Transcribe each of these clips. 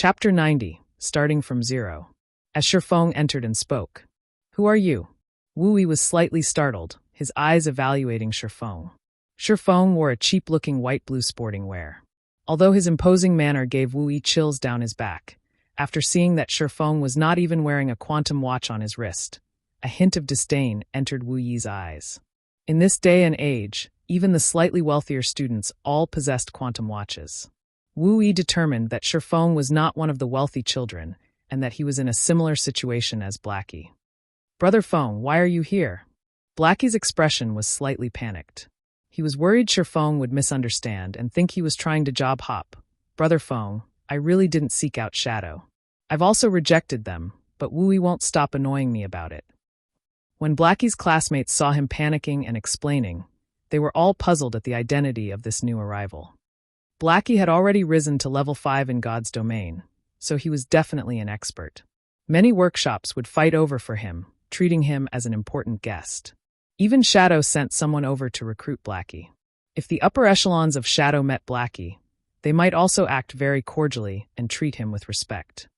Chapter 90, Starting from Zero. As Shifeng entered and spoke. "Who are you?" Wu Yi was slightly startled, his eyes evaluating Shifeng. Shifeng wore a cheap-looking white-blue sporting wear. Although his imposing manner gave Wu Yi chills down his back, after seeing that Shifeng was not even wearing a quantum watch on his wrist, a hint of disdain entered Wu Yi's eyes. In this day and age, even the slightly wealthier students all possessed quantum watches. Wu Yi determined that Shifeng was not one of the wealthy children, and that he was in a similar situation as Blackie. "Brother Feng, why are you here?" Blackie's expression was slightly panicked. He was worried Shifeng would misunderstand and think he was trying to job hop. "Brother Feng, I really didn't seek out Shadow. I've also rejected them, but Wu Yi won't stop annoying me about it." When Blackie's classmates saw him panicking and explaining, they were all puzzled at the identity of this new arrival. Blackie had already risen to level 5 in God's domain, so he was definitely an expert. Many workshops would fight over for him, treating him as an important guest. Even Shadow sent someone over to recruit Blackie. If the upper echelons of Shadow met Blackie, they might also act very cordially and treat him with respect.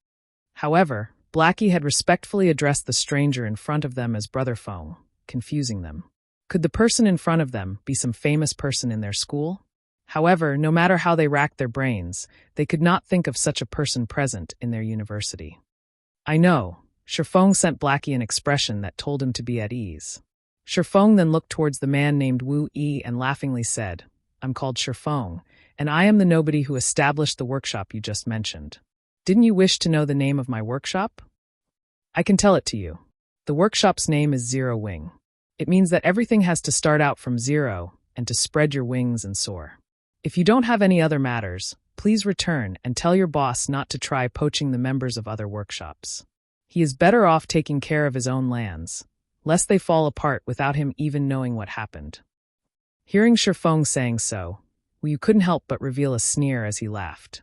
However, Blackie had respectfully addressed the stranger in front of them as Brother Feng, confusing them. Could the person in front of them be some famous person in their school? However, no matter how they racked their brains, they could not think of such a person present in their university. "I know." Shifeng sent Blackie an expression that told him to be at ease. Shifeng then looked towards the man named Wu Yi and laughingly said, "I'm called Shifeng, and I am the nobody who established the workshop you just mentioned. Didn't you wish to know the name of my workshop? I can tell it to you. The workshop's name is Zero Wing. It means that everything has to start out from zero and to spread your wings and soar. If you don't have any other matters, please return and tell your boss not to try poaching the members of other workshops. He is better off taking care of his own lands, lest they fall apart without him even knowing what happened." Hearing Shifeng saying so, Wu couldn't help but reveal a sneer as he laughed.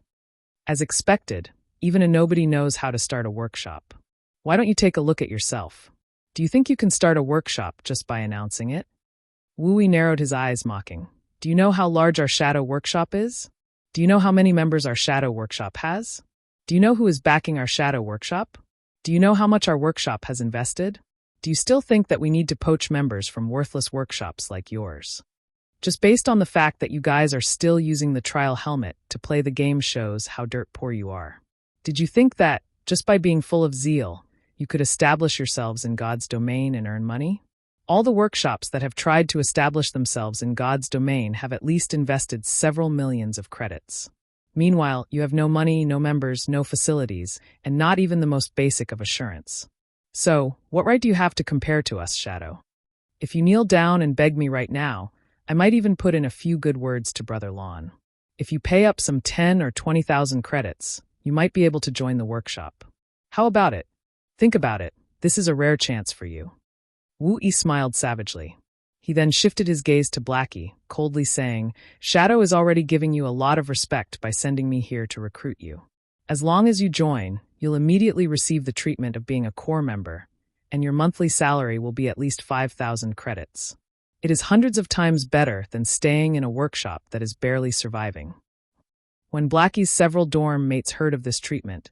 As expected, even a nobody knows how to start a workshop. Why don't you take a look at yourself? Do you think you can start a workshop just by announcing it? Wu Yi narrowed his eyes, mocking. "Do you know how large our Shadow Workshop is? Do you know how many members our Shadow Workshop has? Do you know who is backing our Shadow Workshop? Do you know how much our workshop has invested? Do you still think that we need to poach members from worthless workshops like yours? Just based on the fact that you guys are still using the trial helmet to play the game shows how dirt poor you are. Did you think that, just by being full of zeal, you could establish yourselves in God's domain and earn money? All the workshops that have tried to establish themselves in God's domain have at least invested several millions of credits. Meanwhile, you have no money, no members, no facilities, and not even the most basic of assurance. So, what right do you have to compare to us, Shadow? If you kneel down and beg me right now, I might even put in a few good words to Brother Lon. If you pay up some 10 or 20,000 credits, you might be able to join the workshop. How about it? Think about it, this is a rare chance for you." Wu Yi smiled savagely. He then shifted his gaze to Blackie, coldly saying, "Shadow is already giving you a lot of respect by sending me here to recruit you. As long as you join, you'll immediately receive the treatment of being a core member, and your monthly salary will be at least 5,000 credits. It is hundreds of times better than staying in a workshop that is barely surviving." When Blackie's several dorm mates heard of this treatment,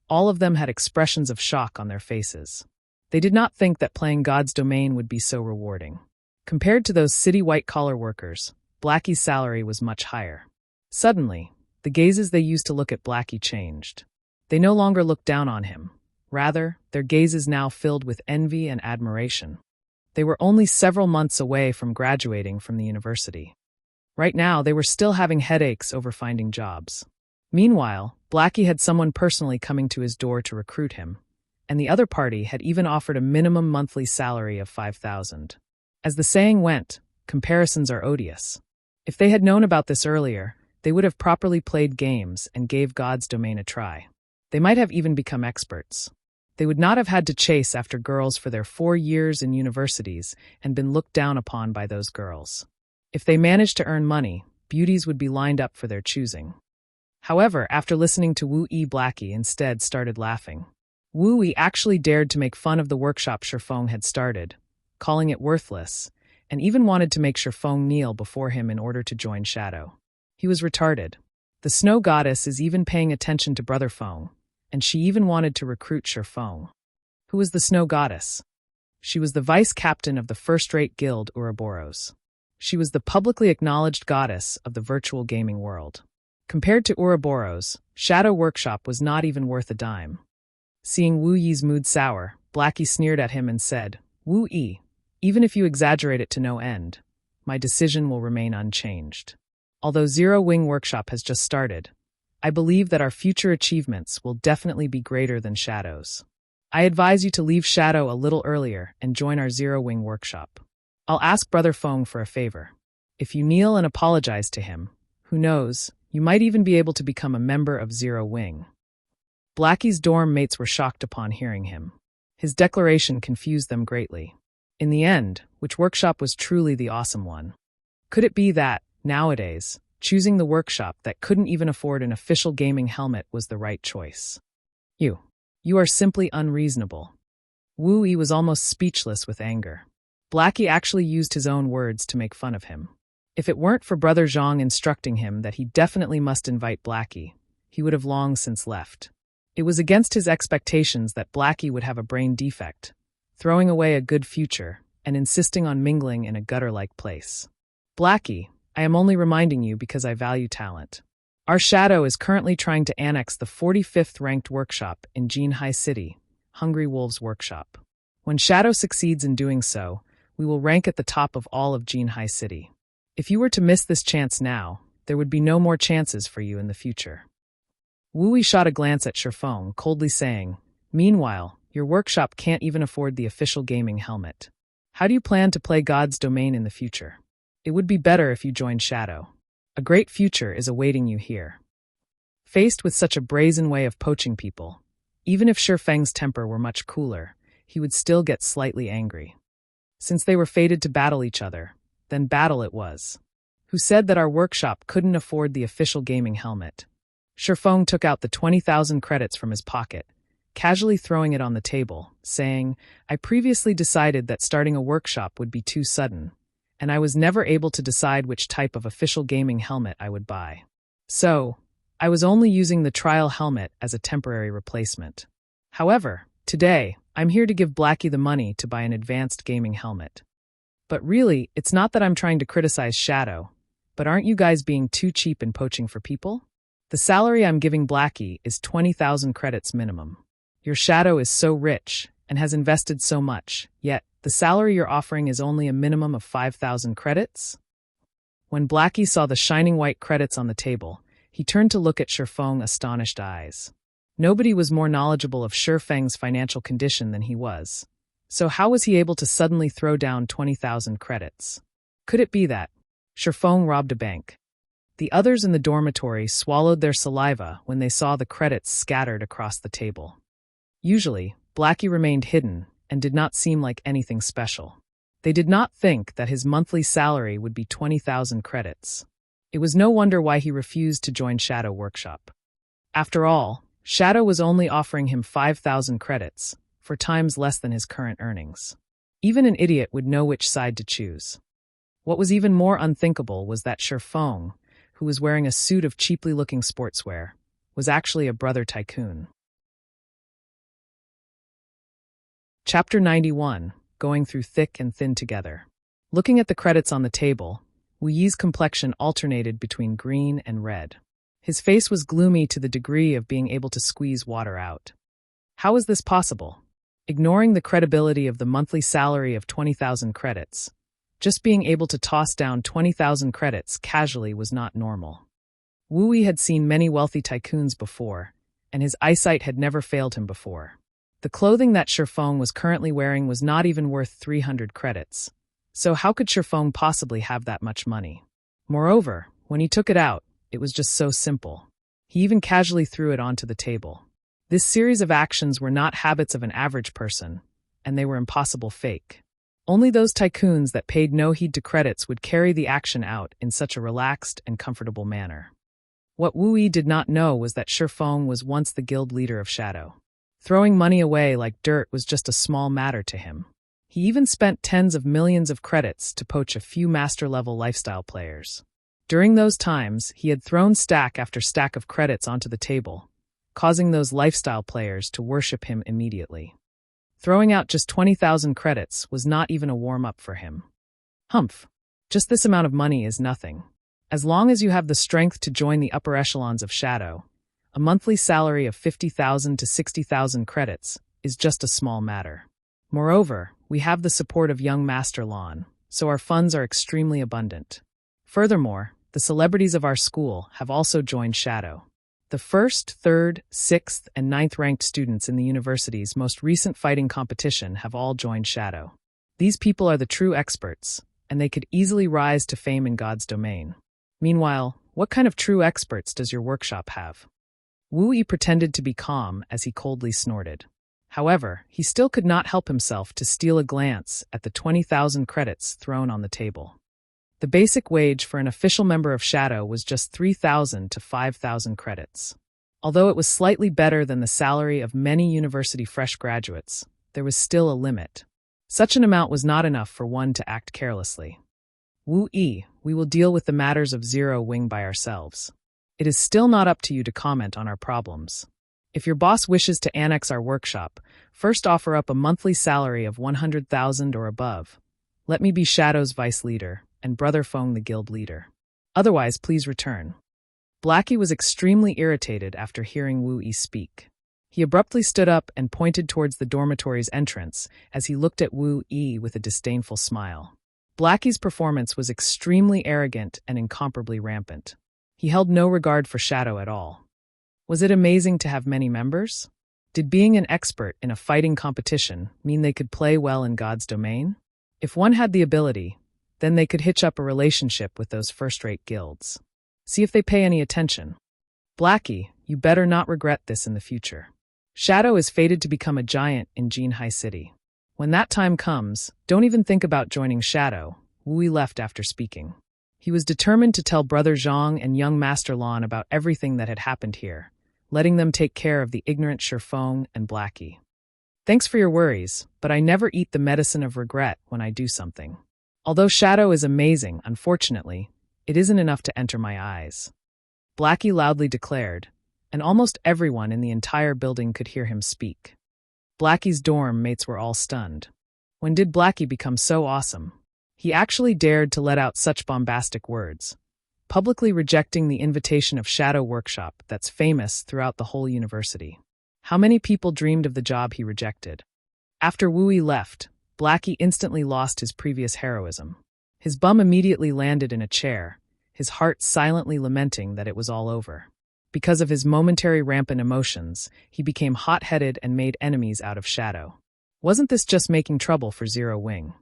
all of them had expressions of shock on their faces. They did not think that playing God's domain would be so rewarding. Compared to those city white-collar workers, Blackie's salary was much higher. Suddenly, the gazes they used to look at Blackie changed. They no longer looked down on him. Rather, their gazes now filled with envy and admiration. They were only several months away from graduating from the university. Right now, they were still having headaches over finding jobs. Meanwhile, Blackie had someone personally coming to his door to recruit him, and the other party had even offered a minimum monthly salary of 5,000. As the saying went, comparisons are odious. If they had known about this earlier, they would have properly played games and gave God's domain a try. They might have even become experts. They would not have had to chase after girls for their 4 years in universities and been looked down upon by those girls. If they managed to earn money, beauties would be lined up for their choosing. However, after listening to Wu Yi, Blackie instead started laughing. Wu Yi actually dared to make fun of the workshop Shifeng had started, calling it worthless, and even wanted to make Shifeng kneel before him in order to join Shadow. He was retarded. The snow goddess is even paying attention to Brother Feng, and she even wanted to recruit Shifeng. Who was the snow goddess? She was the vice captain of the first-rate guild Ouroboros. She was the publicly acknowledged goddess of the virtual gaming world. Compared to Ouroboros, Shadow Workshop was not even worth a dime. Seeing Wu Yi's mood sour, Blackie sneered at him and said, "Wu Yi, even if you exaggerate it to no end, my decision will remain unchanged. Although Zero Wing Workshop has just started, I believe that our future achievements will definitely be greater than Shadow's. I advise you to leave Shadow a little earlier and join our Zero Wing Workshop. I'll ask Brother Feng for a favor. If you kneel and apologize to him, who knows, you might even be able to become a member of Zero Wing." Blackie's dorm mates were shocked upon hearing him. His declaration confused them greatly. In the end, which workshop was truly the awesome one? Could it be that, nowadays, choosing the workshop that couldn't even afford an official gaming helmet was the right choice? You are simply unreasonable. Wu Yi was almost speechless with anger. Blackie actually used his own words to make fun of him. If it weren't for Brother Zhang instructing him that he definitely must invite Blackie, he would have long since left. It was against his expectations that Blackie would have a brain defect, throwing away a good future and insisting on mingling in a gutter-like place. Blackie, I am only reminding you because I value talent. Our Shadow is currently trying to annex the 45th ranked workshop in Jinhai City, Hungry Wolves Workshop. When Shadow succeeds in doing so, we will rank at the top of all of Jinhai City. If you were to miss this chance now, there would be no more chances for you in the future. Wu Yi shot a glance at Shifeng, coldly saying, "Meanwhile, your workshop can't even afford the official gaming helmet. How do you plan to play God's domain in the future? It would be better if you joined Shadow. A great future is awaiting you here." Faced with such a brazen way of poaching people, even if Shifeng's temper were much cooler, he would still get slightly angry. Since they were fated to battle each other, then battle it was. Who said that our workshop couldn't afford the official gaming helmet? Shifeng took out the 20,000 credits from his pocket, casually throwing it on the table, saying, "I previously decided that starting a workshop would be too sudden, and I was never able to decide which type of official gaming helmet I would buy. So, I was only using the trial helmet as a temporary replacement. However, today, I'm here to give Blackie the money to buy an advanced gaming helmet. But really, it's not that I'm trying to criticize Shadow, but aren't you guys being too cheap in poaching for people? The salary I'm giving Blackie is 20,000 credits minimum. Your Shadow is so rich and has invested so much, yet the salary you're offering is only a minimum of 5,000 credits?" When Blackie saw the shining white credits on the table, he turned to look at Shifeng's astonished eyes. Nobody was more knowledgeable of Shifeng's financial condition than he was. So how was he able to suddenly throw down 20,000 credits? Could it be that Shifeng robbed a bank? The others in the dormitory swallowed their saliva when they saw the credits scattered across the table. Usually, Blackie remained hidden and did not seem like anything special. They did not think that his monthly salary would be 20,000 credits. It was no wonder why he refused to join Shadow Workshop. After all, Shadow was only offering him 5,000 credits, 4 times less than his current earnings. Even an idiot would know which side to choose. What was even more unthinkable was that Shifeng, who was wearing a suit of cheaply-looking sportswear, was actually a brother tycoon. Chapter 91, Going Through Thick and Thin Together. Looking at the credits on the table, Wu Yi's complexion alternated between green and red. His face was gloomy to the degree of being able to squeeze water out. How is this possible? Ignoring the credibility of the monthly salary of 20,000 credits, just being able to toss down 20,000 credits casually was not normal. Wu Yi had seen many wealthy tycoons before, and his eyesight had never failed him before. The clothing that Shifeng was currently wearing was not even worth 300 credits, so how could Shifeng possibly have that much money? Moreover, when he took it out, it was just so simple. He even casually threw it onto the table. This series of actions were not habits of an average person, and they were impossible fake. Only those tycoons that paid no heed to credits would carry the action out in such a relaxed and comfortable manner. What Wu Yi did not know was that Shifeng was once the guild leader of Shadow. Throwing money away like dirt was just a small matter to him. He even spent tens of millions of credits to poach a few master-level lifestyle players. During those times, he had thrown stack after stack of credits onto the table, causing those lifestyle players to worship him immediately. Throwing out just 20,000 credits was not even a warm-up for him. Humph. Just this amount of money is nothing. As long as you have the strength to join the upper echelons of Shadow, a monthly salary of 50,000 to 60,000 credits is just a small matter. Moreover, we have the support of young Master Lon, so our funds are extremely abundant. Furthermore, the celebrities of our school have also joined Shadow. The 1st, 3rd, 6th, and 9th ranked students in the university's most recent fighting competition have all joined Shadow. These people are the true experts, and they could easily rise to fame in God's domain. Meanwhile, what kind of true experts does your workshop have? Wu Yi pretended to be calm as he coldly snorted. However, he still could not help himself to steal a glance at the 20,000 credits thrown on the table. The basic wage for an official member of Shadow was just 3,000 to 5,000 credits. Although it was slightly better than the salary of many university fresh graduates, there was still a limit. Such an amount was not enough for one to act carelessly. Wu Yi, we will deal with the matters of Zero Wing by ourselves. It is still not up to you to comment on our problems. If your boss wishes to annex our workshop, first offer up a monthly salary of 100,000 or above. Let me be Shadow's vice leader, and Brother Feng the guild leader. Otherwise, please return. Blackie was extremely irritated after hearing Wu Yi speak. He abruptly stood up and pointed towards the dormitory's entrance as he looked at Wu Yi with a disdainful smile. Blackie's performance was extremely arrogant and incomparably rampant. He held no regard for Shadow at all. Was it amazing to have many members? Did being an expert in a fighting competition mean they could play well in God's domain? If one had the ability, then they could hitch up a relationship with those first-rate guilds. See if they pay any attention. Blackie, you better not regret this in the future. Shadow is fated to become a giant in Jinhai City. When that time comes, don't even think about joining Shadow. Wu Yi left after speaking. He was determined to tell Brother Zhang and young Master Lon about everything that had happened here, letting them take care of the ignorant Shifeng and Blackie. Thanks for your worries, but I never eat the medicine of regret when I do something. Although Shadow is amazing, unfortunately, it isn't enough to enter my eyes. Blackie loudly declared, and almost everyone in the entire building could hear him speak. Blackie's dorm mates were all stunned. When did Blackie become so awesome? He actually dared to let out such bombastic words, publicly rejecting the invitation of Shadow Workshop that's famous throughout the whole university. How many people dreamed of the job he rejected? After Wu Yi left, Blackie instantly lost his previous heroism. His bum immediately landed in a chair, his heart silently lamenting that it was all over. Because of his momentary rampant emotions, he became hot-headed and made enemies out of Shadow. Wasn't this just making trouble for Zero Wing?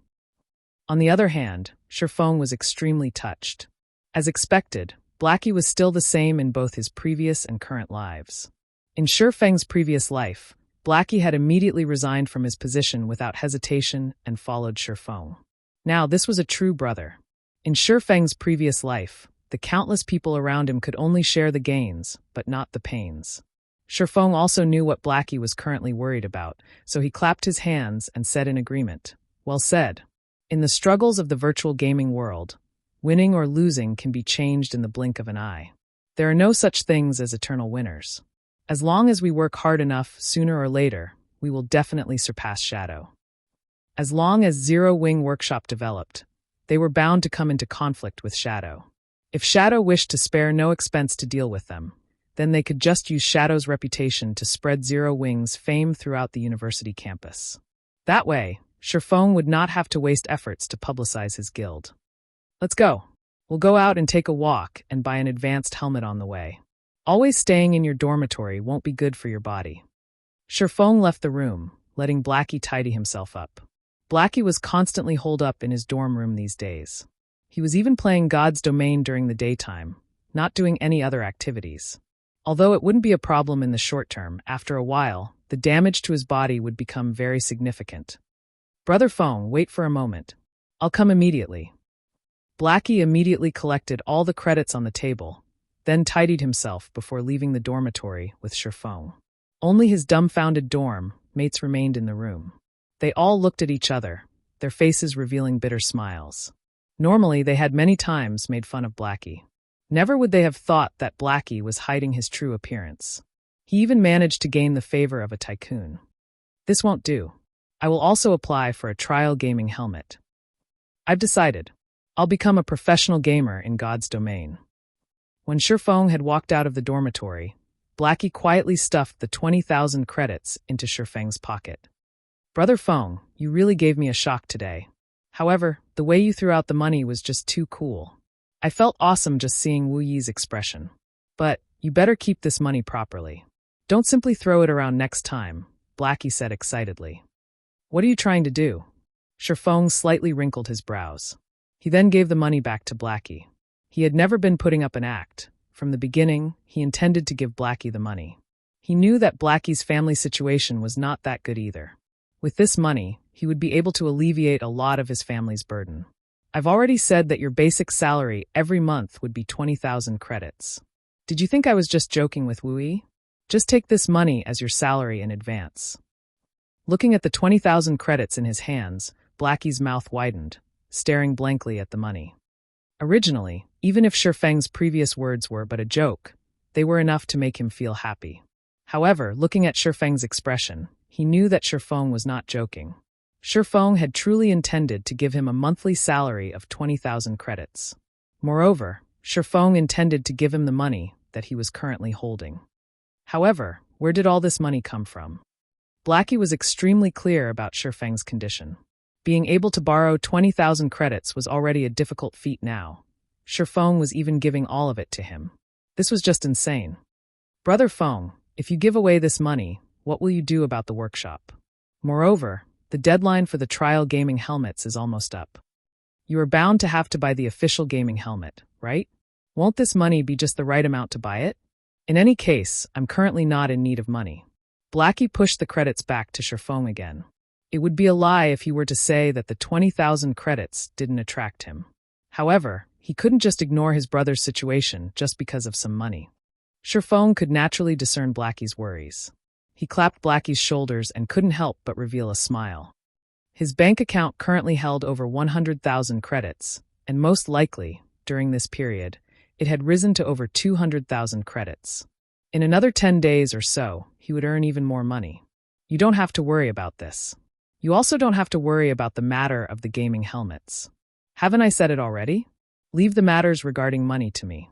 On the other hand, Shifeng was extremely touched. As expected, Blackie was still the same in both his previous and current lives. In Shifeng's previous life, Blackie had immediately resigned from his position without hesitation and followed Shifeng. Now, this was a true brother. In Shifeng's previous life, the countless people around him could only share the gains, but not the pains. Shifeng also knew what Blackie was currently worried about, so he clapped his hands and said in agreement, "Well said. In the struggles of the virtual gaming world, winning or losing can be changed in the blink of an eye. There are no such things as eternal winners. As long as we work hard enough, sooner or later, we will definitely surpass Shadow." As long as Zero Wing Workshop developed, they were bound to come into conflict with Shadow. If Shadow wished to spare no expense to deal with them, then they could just use Shadow's reputation to spread Zero Wing's fame throughout the university campus. That way, Shifeng would not have to waste efforts to publicize his guild. Let's go. We'll go out and take a walk and buy an advanced helmet on the way. Always staying in your dormitory won't be good for your body. Shifeng left the room, letting Blackie tidy himself up. Blackie was constantly holed up in his dorm room these days. He was even playing God's domain during the daytime, not doing any other activities. Although it wouldn't be a problem in the short term, after a while, the damage to his body would become very significant. "Brother Feng, wait for a moment. I'll come immediately." Blackie immediately collected all the credits on the table, then tidied himself before leaving the dormitory with Shifeng. Only his dumbfounded dorm mates remained in the room. They all looked at each other, their faces revealing bitter smiles. Normally, they had many times made fun of Blackie. Never would they have thought that Blackie was hiding his true appearance. He even managed to gain the favor of a tycoon. This won't do. I will also apply for a trial gaming helmet. I've decided. I'll become a professional gamer in God's domain. When Shifeng had walked out of the dormitory, Blackie quietly stuffed the 20,000 credits into Shifeng's pocket. Brother Feng, you really gave me a shock today. However, the way you threw out the money was just too cool. I felt awesome just seeing Wu Yi's expression. But you better keep this money properly. Don't simply throw it around next time, Blackie said excitedly. What are you trying to do? Shifeng slightly wrinkled his brows. He then gave the money back to Blackie. He had never been putting up an act. From the beginning, he intended to give Blackie the money. He knew that Blackie's family situation was not that good either. With this money, he would be able to alleviate a lot of his family's burden. I've already said that your basic salary every month would be 20,000 credits. Did you think I was just joking with Wu Yi? Just take this money as your salary in advance. Looking at the 20,000 credits in his hands, Blackie's mouth widened, staring blankly at the money. Originally, even if Shifeng's previous words were but a joke, they were enough to make him feel happy. However, looking at Shifeng's expression, he knew that Shifeng was not joking. Shifeng had truly intended to give him a monthly salary of 20,000 credits. Moreover, Shifeng intended to give him the money that he was currently holding. However, where did all this money come from? Blackie was extremely clear about Shifeng's condition. Being able to borrow 20,000 credits was already a difficult feat now. Shifeng was even giving all of it to him. This was just insane. Brother Feng, if you give away this money, what will you do about the workshop? Moreover, the deadline for the trial gaming helmets is almost up. You are bound to have to buy the official gaming helmet, right? Won't this money be just the right amount to buy it? In any case, I'm currently not in need of money. Blackie pushed the credits back to Shifeng again. It would be a lie if he were to say that the 20,000 credits didn't attract him. However, he couldn't just ignore his brother's situation just because of some money. Shifeng could naturally discern Blackie's worries. He clapped Blackie's shoulders and couldn't help but reveal a smile. His bank account currently held over 100,000 credits, and most likely, during this period, it had risen to over 200,000 credits. In another 10 days or so, he would earn even more money. You don't have to worry about this. You also don't have to worry about the matter of the gaming helmets. Haven't I said it already? Leave the matters regarding money to me.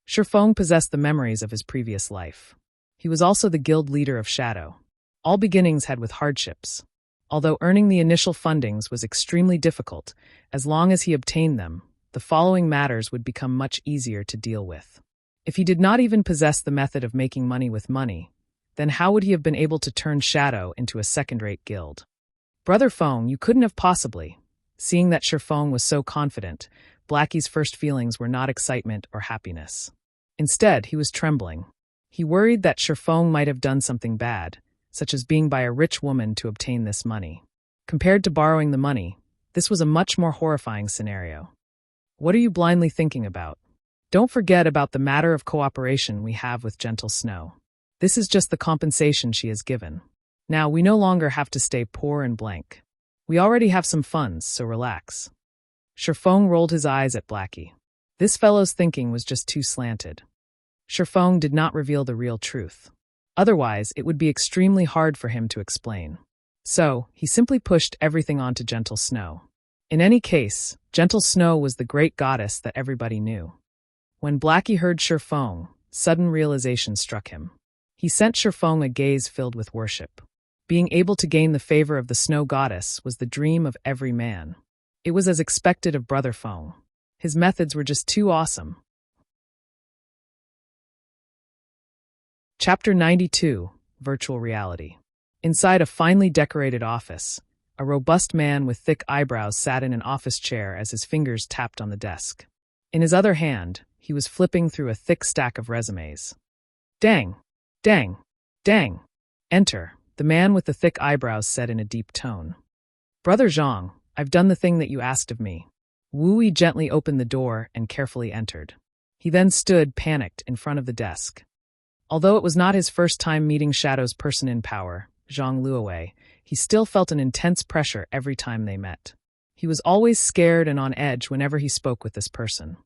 Shifeng possessed the memories of his previous life. He was also the guild leader of Shadow. All beginnings had with hardships. Although earning the initial fundings was extremely difficult, as long as he obtained them, the following matters would become much easier to deal with. If he did not even possess the method of making money with money, then how would he have been able to turn Shadow into a second-rate guild? Brother Feng, you couldn't have possibly. Seeing that Shifeng was so confident, Blackie's first feelings were not excitement or happiness. Instead, he was trembling. He worried that Shifeng might have done something bad, such as being by a rich woman to obtain this money. Compared to borrowing the money, this was a much more horrifying scenario. What are you blindly thinking about? Don't forget about the matter of cooperation we have with Gentle Snow. This is just the compensation she has given. Now, we no longer have to stay poor and blank. We already have some funds, so relax. Shifeng rolled his eyes at Blackie. This fellow's thinking was just too slanted. Shifeng did not reveal the real truth. Otherwise, it would be extremely hard for him to explain. So, he simply pushed everything onto Gentle Snow. In any case, Gentle Snow was the great goddess that everybody knew. When Blackie heard Shifeng, sudden realization struck him. He sent Shifeng a gaze filled with worship. Being able to gain the favor of the snow goddess was the dream of every man. It was as expected of Brother Feng. His methods were just too awesome. Chapter 92, Virtual Reality. Inside a finely decorated office, a robust man with thick eyebrows sat in an office chair as his fingers tapped on the desk. In his other hand, he was flipping through a thick stack of resumes. Dang! Dang! Dang! Enter, the man with the thick eyebrows said in a deep tone. Brother Zhang, I've done the thing that you asked of me. Wu Yi gently opened the door and carefully entered. He then stood, panicked, in front of the desk. Although it was not his first time meeting Shadow's person in power, Zhang Luowei, he still felt an intense pressure every time they met. He was always scared and on edge whenever he spoke with this person.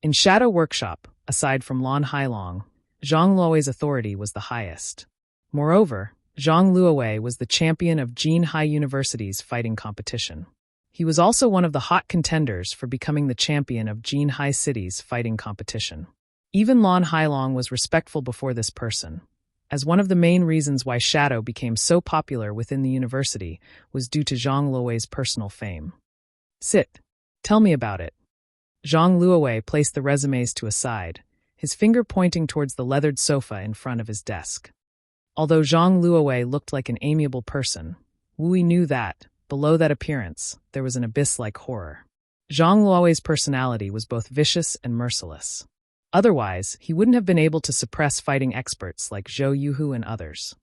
In Shadow Workshop, aside from Lan Hailong, Zhang Luo's authority was the highest. Moreover, Zhang Luowei was the champion of Jinhai University's fighting competition. He was also one of the hot contenders for becoming the champion of Jinhai City's fighting competition. Even Lan Hailong was respectful before this person, as one of the main reasons why Shadow became so popular within the university was due to Zhang Luowei's personal fame. Sit. Tell me about it. Zhang Luowei placed the resumes to a side, his finger pointing towards the leathered sofa in front of his desk. Although Zhang Luowei looked like an amiable person, Wu Yi knew that, below that appearance, there was an abyss-like horror. Zhang Luowei's personality was both vicious and merciless. Otherwise, he wouldn't have been able to suppress fighting experts like Zhou Yuhu and others.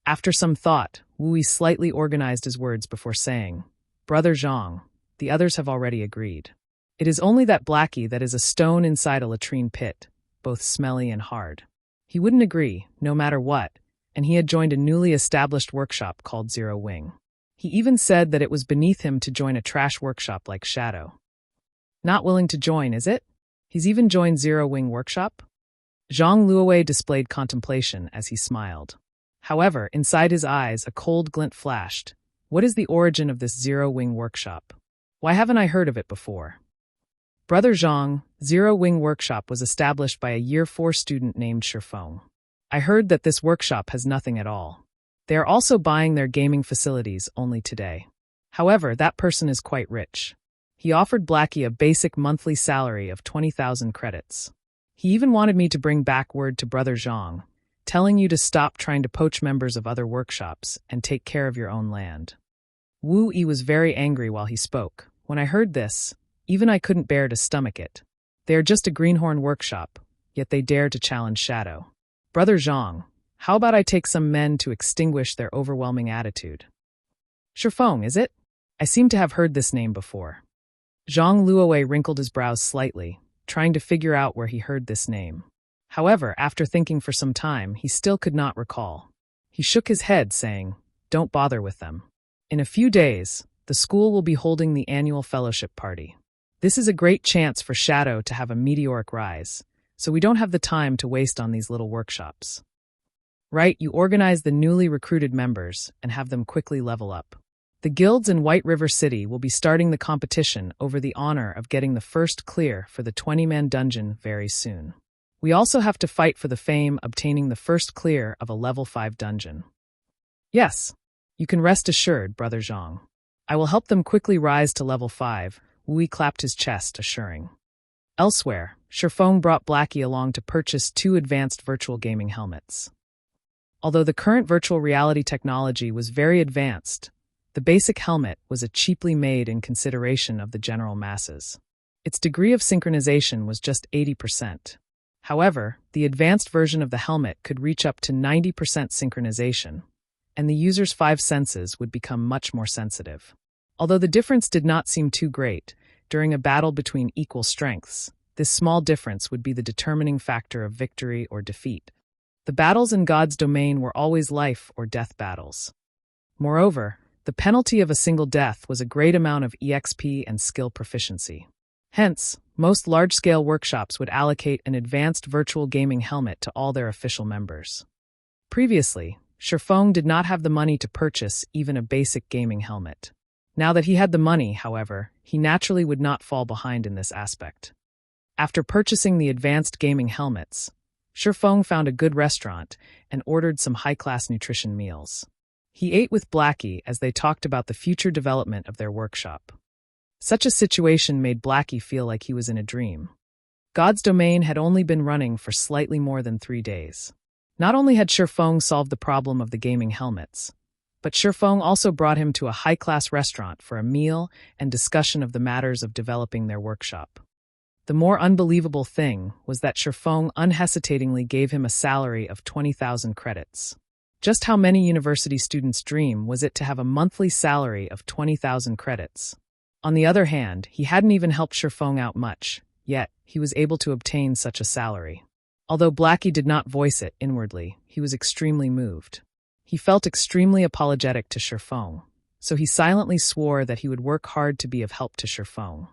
After some thought, Wu Yi slightly organized his words before saying, "Brother Zhang, the others have already agreed. It is only that Blackie that is a stone inside a latrine pit, both smelly and hard. He wouldn't agree, no matter what, and he had joined a newly established workshop called Zero Wing. He even said that it was beneath him to join a trash workshop like Shadow. Not willing to join, is it? He's even joined Zero Wing Workshop?" Zhang Luowei displayed contemplation as he smiled. However, inside his eyes a cold glint flashed. What is the origin of this Zero Wing Workshop? Why haven't I heard of it before? Brother Zhang, Zero Wing Workshop was established by a Year 4 student named Shifeng. I heard that this workshop has nothing at all. They are also buying their gaming facilities only today. However, that person is quite rich. He offered Blackie a basic monthly salary of 20,000 credits. He even wanted me to bring back word to Brother Zhang, telling you to stop trying to poach members of other workshops and take care of your own land. Wu Yi was very angry while he spoke. When I heard this, even I couldn't bear to stomach it. They are just a greenhorn workshop, yet they dare to challenge Shadow. Brother Zhang, how about I take some men to extinguish their overwhelming attitude? Shifeng, is it? I seem to have heard this name before. Zhang Luowei wrinkled his brows slightly, trying to figure out where he heard this name. However, after thinking for some time, he still could not recall. He shook his head, saying, "Don't bother with them. In a few days, the school will be holding the annual fellowship party. This is a great chance for Shadow to have a meteoric rise, so we don't have the time to waste on these little workshops. Right, you organize the newly recruited members and have them quickly level up. The guilds in White River City will be starting the competition over the honor of getting the first clear for the 20-man dungeon very soon. We also have to fight for the fame obtaining the first clear of a level 5 dungeon. Yes, you can rest assured, Brother Zhang. I will help them quickly rise to level 5, Wu Yi clapped his chest, assuring. Elsewhere, Shifeng brought Blackie along to purchase 2 advanced virtual gaming helmets. Although the current virtual reality technology was very advanced, the basic helmet was a cheaply made in consideration of the general masses. Its degree of synchronization was just 80%. However, the advanced version of the helmet could reach up to 90% synchronization, and the user's 5 senses would become much more sensitive. Although the difference did not seem too great, during a battle between equal strengths, this small difference would be the determining factor of victory or defeat. The battles in God's domain were always life or death battles. Moreover, the penalty of a single death was a great amount of EXP and skill proficiency. Hence, most large-scale workshops would allocate an advanced virtual gaming helmet to all their official members. Previously, Shifeng did not have the money to purchase even a basic gaming helmet. Now that he had the money, however, he naturally would not fall behind in this aspect. After purchasing the advanced gaming helmets, Shifeng found a good restaurant and ordered some high-class nutrition meals. He ate with Blackie as they talked about the future development of their workshop. Such a situation made Blackie feel like he was in a dream. God's domain had only been running for slightly more than 3 days. Not only had Shifeng solved the problem of the gaming helmets, but Shifeng also brought him to a high-class restaurant for a meal and discussion of the matters of developing their workshop. The more unbelievable thing was that Shifeng unhesitatingly gave him a salary of 20,000 credits. Just how many university students' dream was it to have a monthly salary of 20,000 credits? On the other hand, he hadn't even helped Shifeng out much, yet he was able to obtain such a salary. Although Blackie did not voice it inwardly, he was extremely moved. He felt extremely apologetic to Shifeng, so he silently swore that he would work hard to be of help to Shifeng.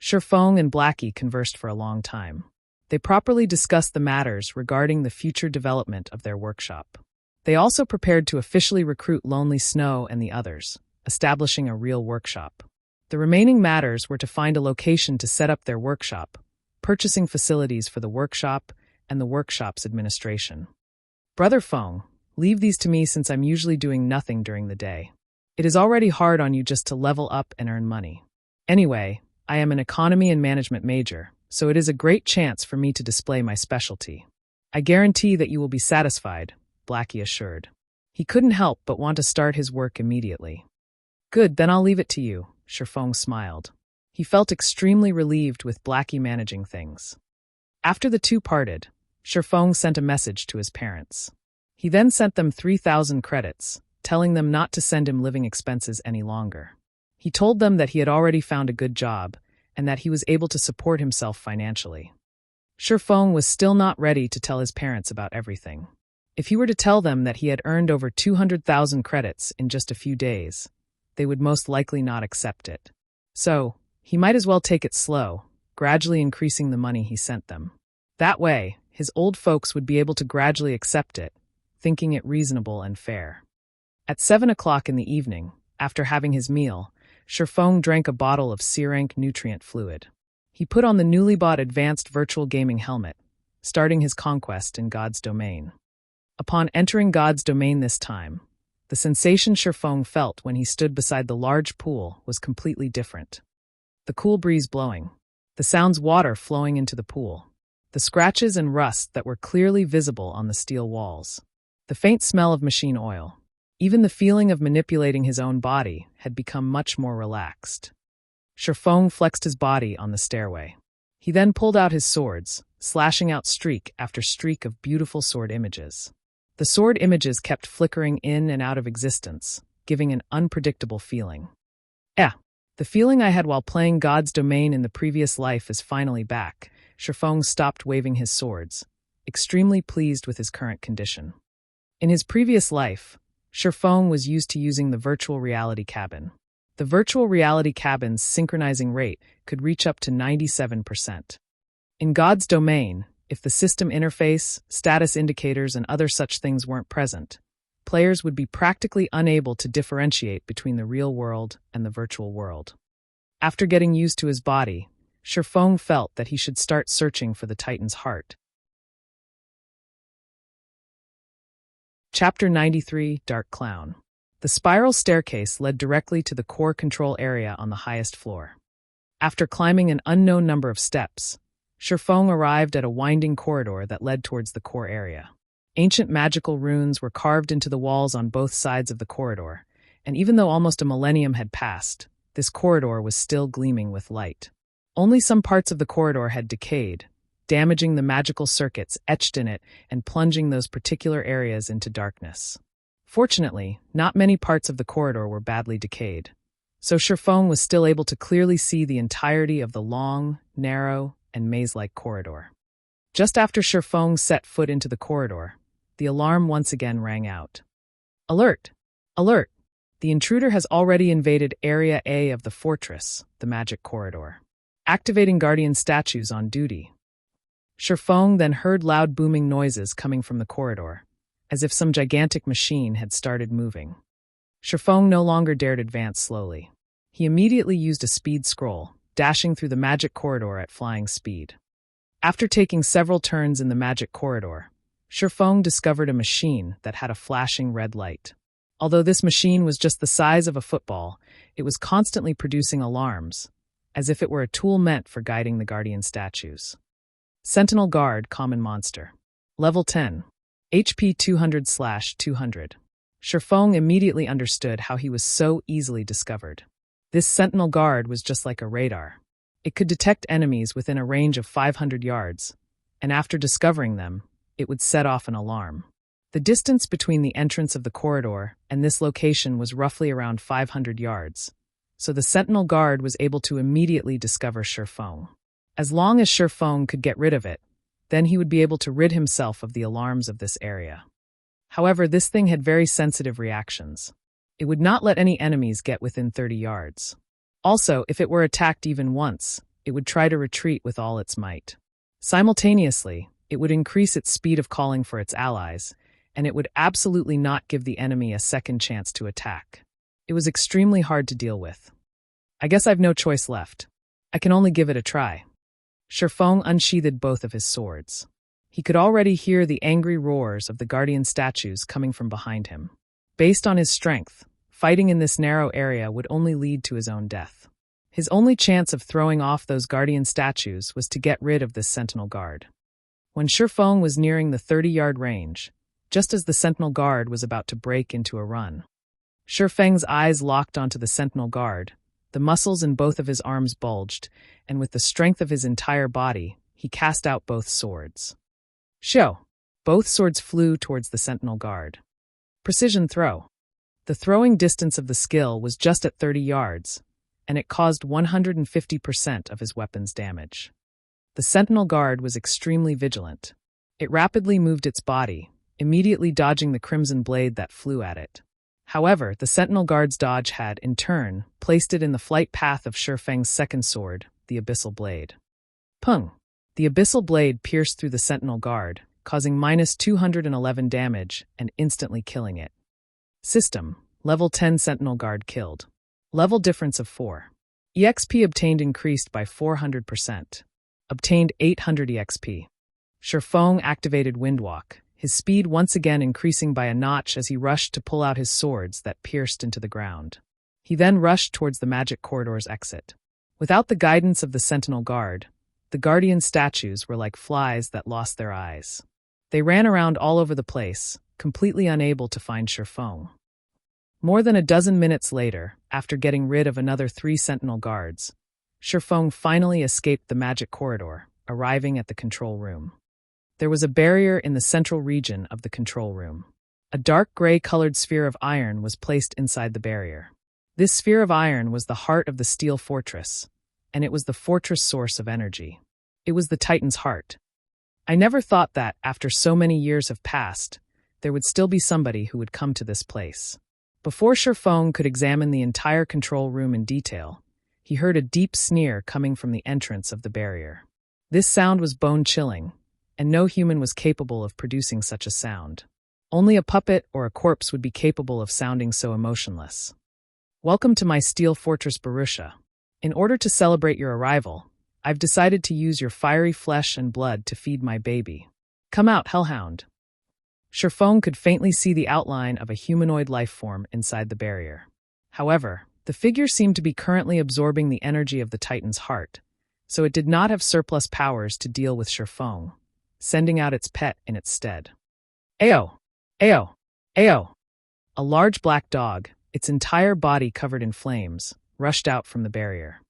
Shifeng and Blackie conversed for a long time. They properly discussed the matters regarding the future development of their workshop. They also prepared to officially recruit Lonely Snow and the others, establishing a real workshop. The remaining matters were to find a location to set up their workshop, purchasing facilities for the workshop, and the workshop's administration. Brother Feng, leave these to me since I'm usually doing nothing during the day. It is already hard on you just to level up and earn money. Anyway, I am an economy and management major, so it is a great chance for me to display my specialty. I guarantee that you will be satisfied, Blackie assured. He couldn't help but want to start his work immediately. Good, then I'll leave it to you, Shifeng smiled. He felt extremely relieved with Blackie managing things. After the two parted, Shifeng sent a message to his parents. He then sent them 3,000 credits, telling them not to send him living expenses any longer. He told them that he had already found a good job, and that he was able to support himself financially. Shifeng was still not ready to tell his parents about everything. If he were to tell them that he had earned over 200,000 credits in just a few days, they would most likely not accept it. So, he might as well take it slow, gradually increasing the money he sent them. That way, his old folks would be able to gradually accept it, thinking it reasonable and fair. At 7 o'clock in the evening, after having his meal, Shifeng drank a bottle of C-rank nutrient fluid. He put on the newly bought advanced virtual gaming helmet, starting his conquest in God's domain. Upon entering God's domain this time, the sensation Shifeng felt when he stood beside the large pool was completely different. The cool breeze blowing, the sounds water flowing into the pool, the scratches and rust that were clearly visible on the steel walls, the faint smell of machine oil. Even the feeling of manipulating his own body had become much more relaxed. Shifeng flexed his body on the stairway. He then pulled out his swords, slashing out streak after streak of beautiful sword images. The sword images kept flickering in and out of existence, giving an unpredictable feeling. The feeling I had while playing God's domain in the previous life is finally back. Shifeng stopped waving his swords, extremely pleased with his current condition. In his previous life, Shifeng was used to using the virtual reality cabin. The virtual reality cabin's synchronizing rate could reach up to 97%. In God's domain, if the system interface, status indicators, and other such things weren't present, players would be practically unable to differentiate between the real world and the virtual world. After getting used to his body, Shifeng felt that he should start searching for the Titan's heart. Chapter 93, Dark Clown. The spiral staircase led directly to the core control area on the highest floor. After climbing an unknown number of steps, Shifeng arrived at a winding corridor that led towards the core area. Ancient magical runes were carved into the walls on both sides of the corridor, and even though almost a millennium had passed, this corridor was still gleaming with light. Only some parts of the corridor had decayed, damaging the magical circuits etched in it and plunging those particular areas into darkness. Fortunately, not many parts of the corridor were badly decayed, so Shifeng was still able to clearly see the entirety of the long, narrow, and maze-like corridor. Just after Shifeng set foot into the corridor, the alarm once again rang out. Alert! Alert! The intruder has already invaded Area A of the fortress, the magic corridor. Activating guardian statues on duty. Shifeng then heard loud booming noises coming from the corridor, as if some gigantic machine had started moving. Shifeng no longer dared advance slowly. He immediately used a speed scroll, dashing through the magic corridor at flying speed. After taking several turns in the magic corridor, Shifeng discovered a machine that had a flashing red light. Although this machine was just the size of a football, it was constantly producing alarms, as if it were a tool meant for guiding the guardian statues. Sentinel Guard Common Monster. Level 10. HP 200/200. Shifeng immediately understood how he was so easily discovered. This Sentinel Guard was just like a radar. It could detect enemies within a range of 500 yards, and after discovering them, it would set off an alarm. The distance between the entrance of the corridor and this location was roughly around 500 yards, so the Sentinel Guard was able to immediately discover Shifeng. As long as Shifeng could get rid of it, then he would be able to rid himself of the alarms of this area. However, this thing had very sensitive reactions. It would not let any enemies get within 30 yards. Also, if it were attacked even once, it would try to retreat with all its might. Simultaneously, it would increase its speed of calling for its allies, and it would absolutely not give the enemy a second chance to attack. It was extremely hard to deal with. I guess I've no choice left. I can only give it a try. Shifeng unsheathed both of his swords. He could already hear the angry roars of the guardian statues coming from behind him. Based on his strength, fighting in this narrow area would only lead to his own death. His only chance of throwing off those guardian statues was to get rid of this sentinel guard. When Shifeng was nearing the 30-yard range, just as the sentinel guard was about to break into a run, Shifeng's eyes locked onto the sentinel guard, the muscles in both of his arms bulged, and with the strength of his entire body, he cast out both swords. Show! Both swords flew towards the sentinel guard. Precision throw. The throwing distance of the skill was just at 30 yards, and it caused 150% of his weapon's damage. The sentinel guard was extremely vigilant. It rapidly moved its body, immediately dodging the crimson blade that flew at it. However, the sentinel guard's dodge had, in turn, placed it in the flight path of Shifeng's second sword, the Abyssal blade. Pung! The Abyssal blade pierced through the sentinel guard, causing -211 damage and instantly killing it. System: Level 10 Sentinel Guard killed. Level difference of 4. EXP obtained increased by 400%. Obtained 800 EXP. Shifeng activated Windwalk, his speed once again increasing by a notch as he rushed to pull out his swords that pierced into the ground. He then rushed towards the magic corridor's exit. Without the guidance of the Sentinel Guard, the guardian statues were like flies that lost their eyes. They ran around all over the place, completely unable to find Shifeng. More than a dozen minutes later, after getting rid of another 3 Sentinel Guards, Shifeng finally escaped the magic corridor, arriving at the control room. There was a barrier in the central region of the control room. A dark gray-colored sphere of iron was placed inside the barrier. This sphere of iron was the heart of the steel fortress, and it was the fortress source of energy. It was the Titan's heart. I never thought that, after so many years have passed, there would still be somebody who would come to this place. Before Shifeng could examine the entire control room in detail, he heard a deep sneer coming from the entrance of the barrier. This sound was bone-chilling, and no human was capable of producing such a sound. Only a puppet or a corpse would be capable of sounding so emotionless. Welcome to my steel fortress, Borussia. In order to celebrate your arrival, I've decided to use your fiery flesh and blood to feed my baby. Come out, Hellhound. Shifeng could faintly see the outline of a humanoid life form inside the barrier. However, the figure seemed to be currently absorbing the energy of the Titan's heart, so it did not have surplus powers to deal with Shifeng, sending out its pet in its stead. Ayo! Ayo! Ayo! A large black dog, its entire body covered in flames, rushed out from the barrier.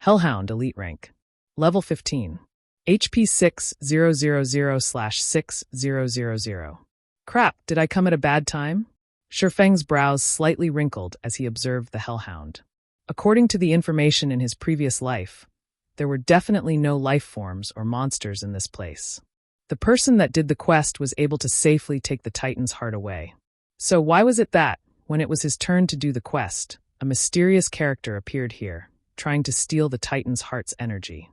Hellhound Elite Rank. Level 15. HP 6000/6000. Crap, did I come at a bad time? Shifeng's brows slightly wrinkled as he observed the Hellhound. According to the information in his previous life, there were definitely no life forms or monsters in this place. The person that did the quest was able to safely take the Titan's heart away. So why was it that, when it was his turn to do the quest, a mysterious character appeared here, trying to steal the Titan's heart's energy?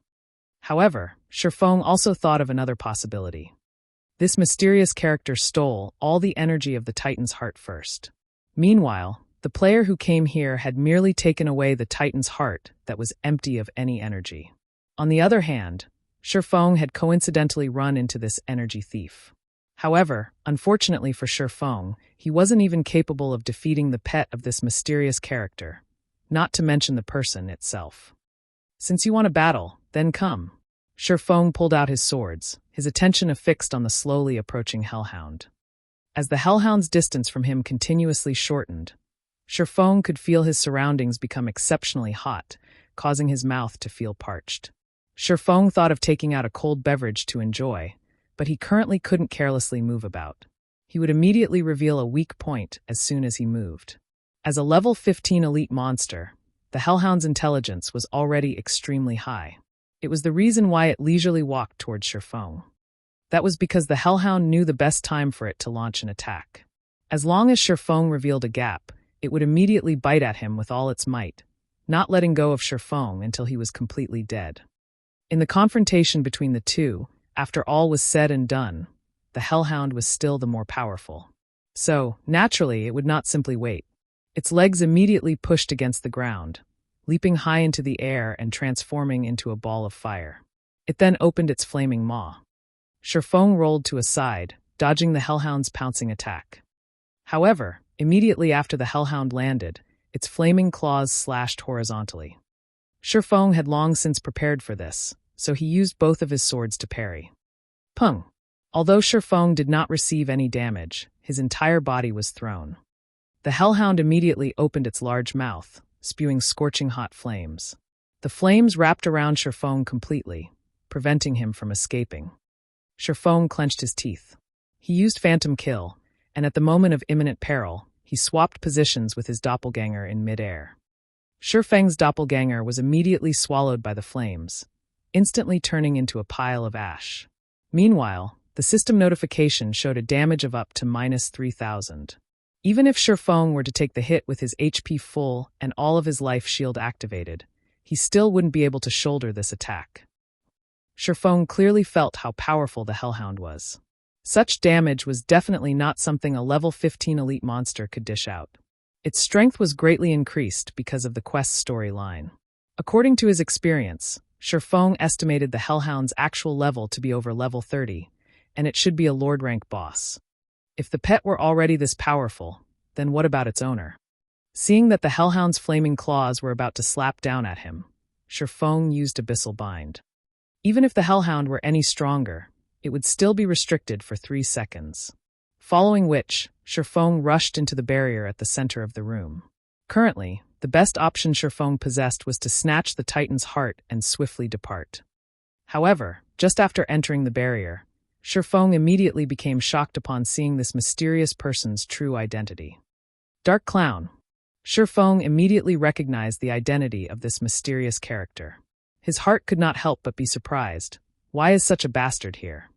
However, Shifeng also thought of another possibility. This mysterious character stole all the energy of the Titan's heart first. Meanwhile, the player who came here had merely taken away the Titan's heart that was empty of any energy. On the other hand, Shifeng had coincidentally run into this energy thief. However, unfortunately for Shifeng, he wasn't even capable of defeating the pet of this mysterious character, not to mention the person itself. Since you want a battle, then come. Shifeng pulled out his swords, his attention affixed on the slowly approaching Hellhound. As the Hellhound's distance from him continuously shortened, Shifeng could feel his surroundings become exceptionally hot, causing his mouth to feel parched. Shifeng thought of taking out a cold beverage to enjoy, but he currently couldn't carelessly move about. He would immediately reveal a weak point as soon as he moved. As a level 15 elite monster, the Hellhound's intelligence was already extremely high. It was the reason why it leisurely walked towards Shifeng. That was because the Hellhound knew the best time for it to launch an attack. As long as Shifeng revealed a gap, it would immediately bite at him with all its might, not letting go of Shifeng until he was completely dead. In the confrontation between the two, after all was said and done, the hellhound was still the more powerful. So, naturally, it would not simply wait. Its legs immediately pushed against the ground, leaping high into the air and transforming into a ball of fire. It then opened its flaming maw. Sherfong rolled to a side, dodging the hellhound's pouncing attack. However, immediately after the hellhound landed, its flaming claws slashed horizontally. Sherfong had long since prepared for this, so he used both of his swords to parry. Pung! Although Sherfong did not receive any damage, his entire body was thrown. The hellhound immediately opened its large mouth, spewing scorching hot flames. The flames wrapped around Sherfong completely, preventing him from escaping. Sherfong clenched his teeth. He used Phantom Kill, and at the moment of imminent peril, he swapped positions with his doppelganger in midair. Sherfeng's doppelganger was immediately swallowed by the flames, instantly turning into a pile of ash. Meanwhile, the system notification showed a damage of up to -3,000. Even if Sherfong were to take the hit with his HP full and all of his life shield activated, he still wouldn't be able to shoulder this attack. Sherfong clearly felt how powerful the hellhound was. Such damage was definitely not something a level 15 elite monster could dish out. Its strength was greatly increased because of the quest's storyline. According to his experience, Sherfong estimated the hellhound's actual level to be over level 30, and it should be a Lord rank boss. If the pet were already this powerful, then what about its owner? Seeing that the hellhound's flaming claws were about to slap down at him, Sherfong used Abyssal Bind. Even if the hellhound were any stronger, it would still be restricted for 3 seconds. Following which, Sherfong rushed into the barrier at the center of the room. Currently, the best option Sherfong possessed was to snatch the Titan's heart and swiftly depart. However, just after entering the barrier, Sherfong immediately became shocked upon seeing this mysterious person's true identity. Dark Clown. Sherfong immediately recognized the identity of this mysterious character. His heart could not help but be surprised. Why is such a bastard here?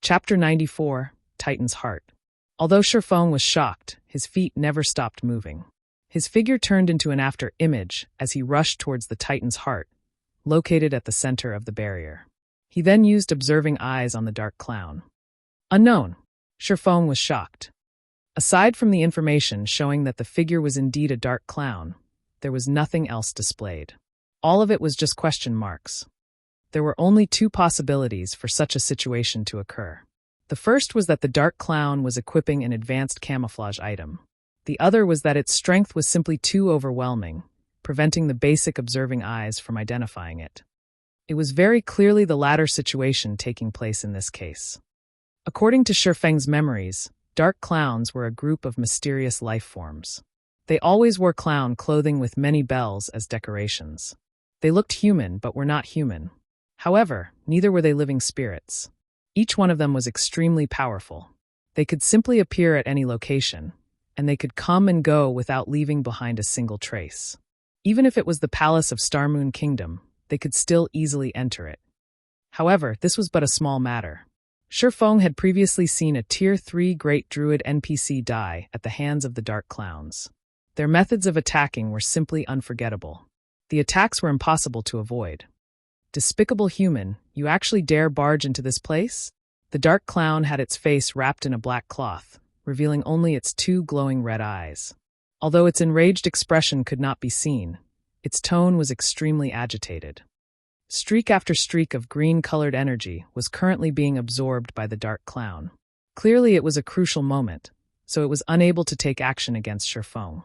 Chapter 94, Titan's Heart. Although Sherfong was shocked, his feet never stopped moving. His figure turned into an after image as he rushed towards the Titan's heart, located at the center of the barrier. He then used observing eyes on the Dark Clown. Unknown. Sherfong was shocked. Aside from the information showing that the figure was indeed a Dark Clown, there was nothing else displayed. All of it was just question marks. There were only 2 possibilities for such a situation to occur. The first was that the Dark Clown was equipping an advanced camouflage item. The other was that its strength was simply too overwhelming, preventing the basic observing eyes from identifying it. It was very clearly the latter situation taking place in this case. According to Sherfeng's memories, Dark Clowns were a group of mysterious life forms. They always wore clown clothing with many bells as decorations. They looked human but were not human. However, neither were they living spirits. Each one of them was extremely powerful. They could simply appear at any location, and they could come and go without leaving behind a single trace. Even if it was the palace of Starmoon Kingdom, they could still easily enter it. However, this was but a small matter. Sherfong had previously seen a Tier 3 Great Druid NPC die at the hands of the Dark Clowns. Their methods of attacking were simply unforgettable. The attacks were impossible to avoid. Despicable human, you actually dare barge into this place? The Dark Clown had its face wrapped in a black cloth, revealing only its 2 glowing red eyes. Although its enraged expression could not be seen, its tone was extremely agitated. Streak after streak of green-colored energy was currently being absorbed by the Dark Clown. Clearly it was a crucial moment, so it was unable to take action against Sherfong.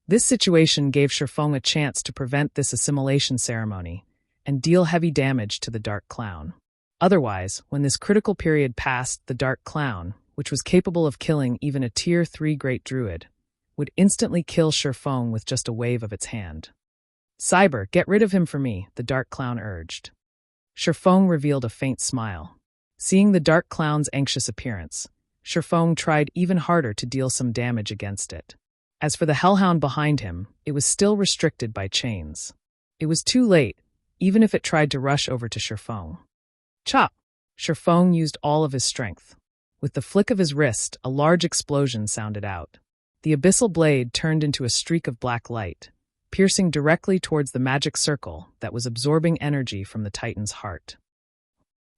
This situation gave Sherfong a chance to prevent this assimilation ceremony and deal heavy damage to the Dark Clown. Otherwise, when this critical period passed, the Dark Clown, which was capable of killing even a Tier 3 Great Druid, would instantly kill Sherfong with just a wave of its hand. Cyber, get rid of him for me, the Dark Clown urged. Sherfong revealed a faint smile. Seeing the Dark Clown's anxious appearance, Sherfong tried even harder to deal some damage against it. As for the hellhound behind him, it was still restricted by chains. It was too late, even if it tried to rush over to Sherfong. Chop! Sherfong used all of his strength. With the flick of his wrist, a large explosion sounded out. The abyssal blade turned into a streak of black light, piercing directly towards the magic circle that was absorbing energy from the Titan's heart.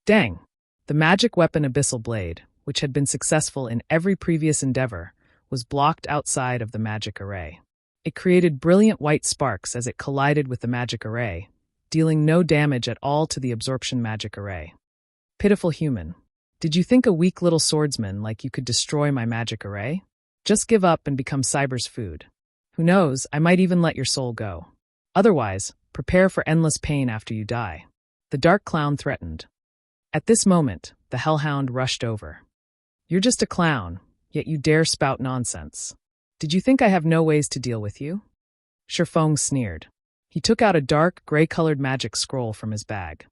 Dang! The magic weapon Abyssal Blade, which had been successful in every previous endeavor, was blocked outside of the magic array. It created brilliant white sparks as it collided with the magic array, dealing no damage at all to the absorption magic array. Pitiful human. Did you think a weak little swordsman like you could destroy my magic array? Just give up and become Cyber's food. Who knows, I might even let your soul go. Otherwise, prepare for endless pain after you die. The dark clown threatened. At this moment, the hellhound rushed over. You're just a clown, yet you dare spout nonsense. Did you think I have no ways to deal with you? Shifeng sneered. He took out a dark, gray-colored magic scroll from his bag.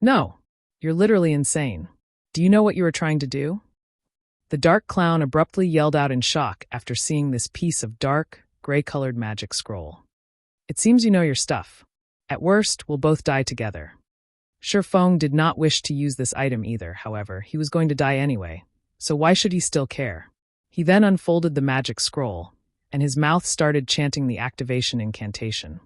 No, you're literally insane. Do you know what you are trying to do? The dark clown abruptly yelled out in shock after seeing this piece of dark, gray-colored magic scroll. It seems you know your stuff. At worst, we'll both die together. Shifeng did not wish to use this item either, however, he was going to die anyway, so why should he still care? He then unfolded the magic scroll, and his mouth started chanting the activation incantation.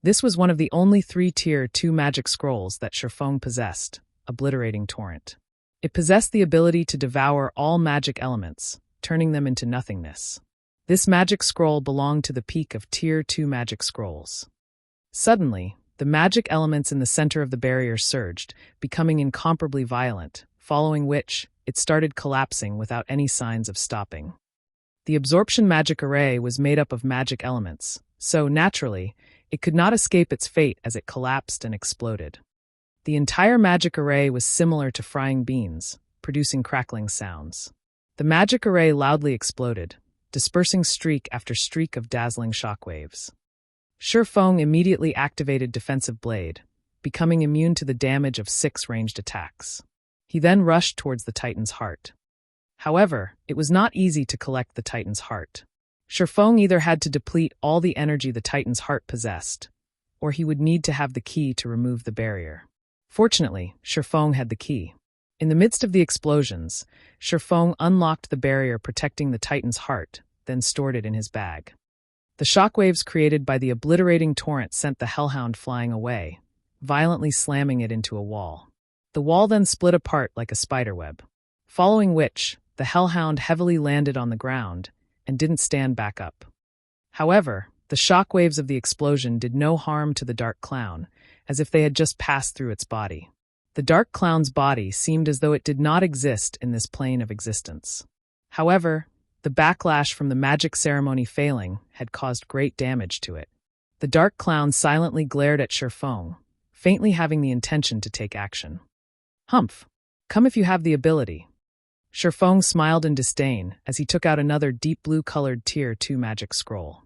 This was one of the only 3 Tier 2 magic scrolls that Shifeng possessed, Obliterating Torrent. It possessed the ability to devour all magic elements, turning them into nothingness. This magic scroll belonged to the peak of Tier 2 magic scrolls. Suddenly, the magic elements in the center of the barrier surged, becoming incomparably violent, following which, it started collapsing without any signs of stopping. The absorption magic array was made up of magic elements, so, naturally, it could not escape its fate as it collapsed and exploded. The entire magic array was similar to frying beans, producing crackling sounds. The magic array loudly exploded, dispersing streak after streak of dazzling shockwaves. Shifeng immediately activated Defensive Blade, becoming immune to the damage of 6 ranged attacks. He then rushed towards the Titan's heart. However, it was not easy to collect the Titan's heart. Shifeng either had to deplete all the energy the Titan's heart possessed, or he would need to have the key to remove the barrier. Fortunately, Shifeng had the key. In the midst of the explosions, Shifeng unlocked the barrier protecting the Titan's heart, then stored it in his bag. The shockwaves created by the obliterating torrent sent the hellhound flying away, violently slamming it into a wall. The wall then split apart like a spiderweb, following which, the hellhound heavily landed on the ground and didn't stand back up. However, the shockwaves of the explosion did no harm to the dark clown, as if they had just passed through its body. The dark clown's body seemed as though it did not exist in this plane of existence. However, the backlash from the magic ceremony failing had caused great damage to it. The dark clown silently glared at Shifeng, faintly having the intention to take action. Humph! Come if you have the ability. Shifeng smiled in disdain as he took out another deep blue-colored Tier 2 magic scroll.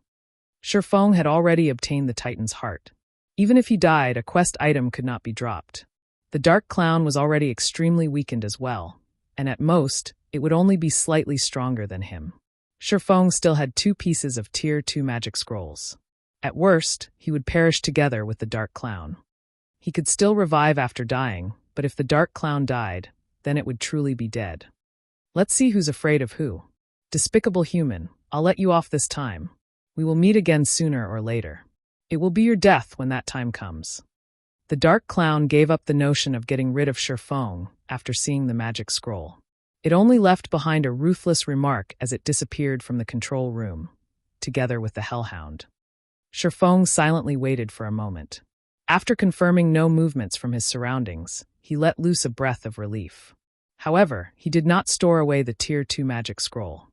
Shifeng had already obtained the Titan's heart. Even if he died, a quest item could not be dropped. The dark clown was already extremely weakened as well, and at most, it would only be slightly stronger than him. Shifeng still had 2 pieces of Tier 2 magic scrolls. At worst, he would perish together with the dark clown. He could still revive after dying, but if the dark clown died, then it would truly be dead. Let's see who's afraid of who. Despicable human, I'll let you off this time. We will meet again sooner or later. It will be your death when that time comes. The dark clown gave up the notion of getting rid of Shifeng after seeing the magic scroll. It only left behind a ruthless remark as it disappeared from the control room, together with the hellhound. Shifeng silently waited for a moment. After confirming no movements from his surroundings, he let loose a breath of relief. However, he did not store away the Tier 2 magic scroll.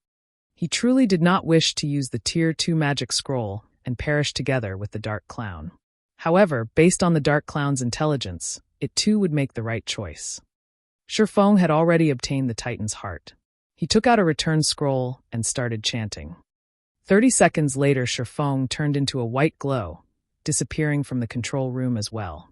He truly did not wish to use the Tier 2 magic scroll and perish together with the dark clown. However, based on the dark clown's intelligence, it too would make the right choice. Shifeng had already obtained the Titan's heart. He took out a return scroll and started chanting. 30 seconds later, Shifeng turned into a white glow, disappearing from the control room as well.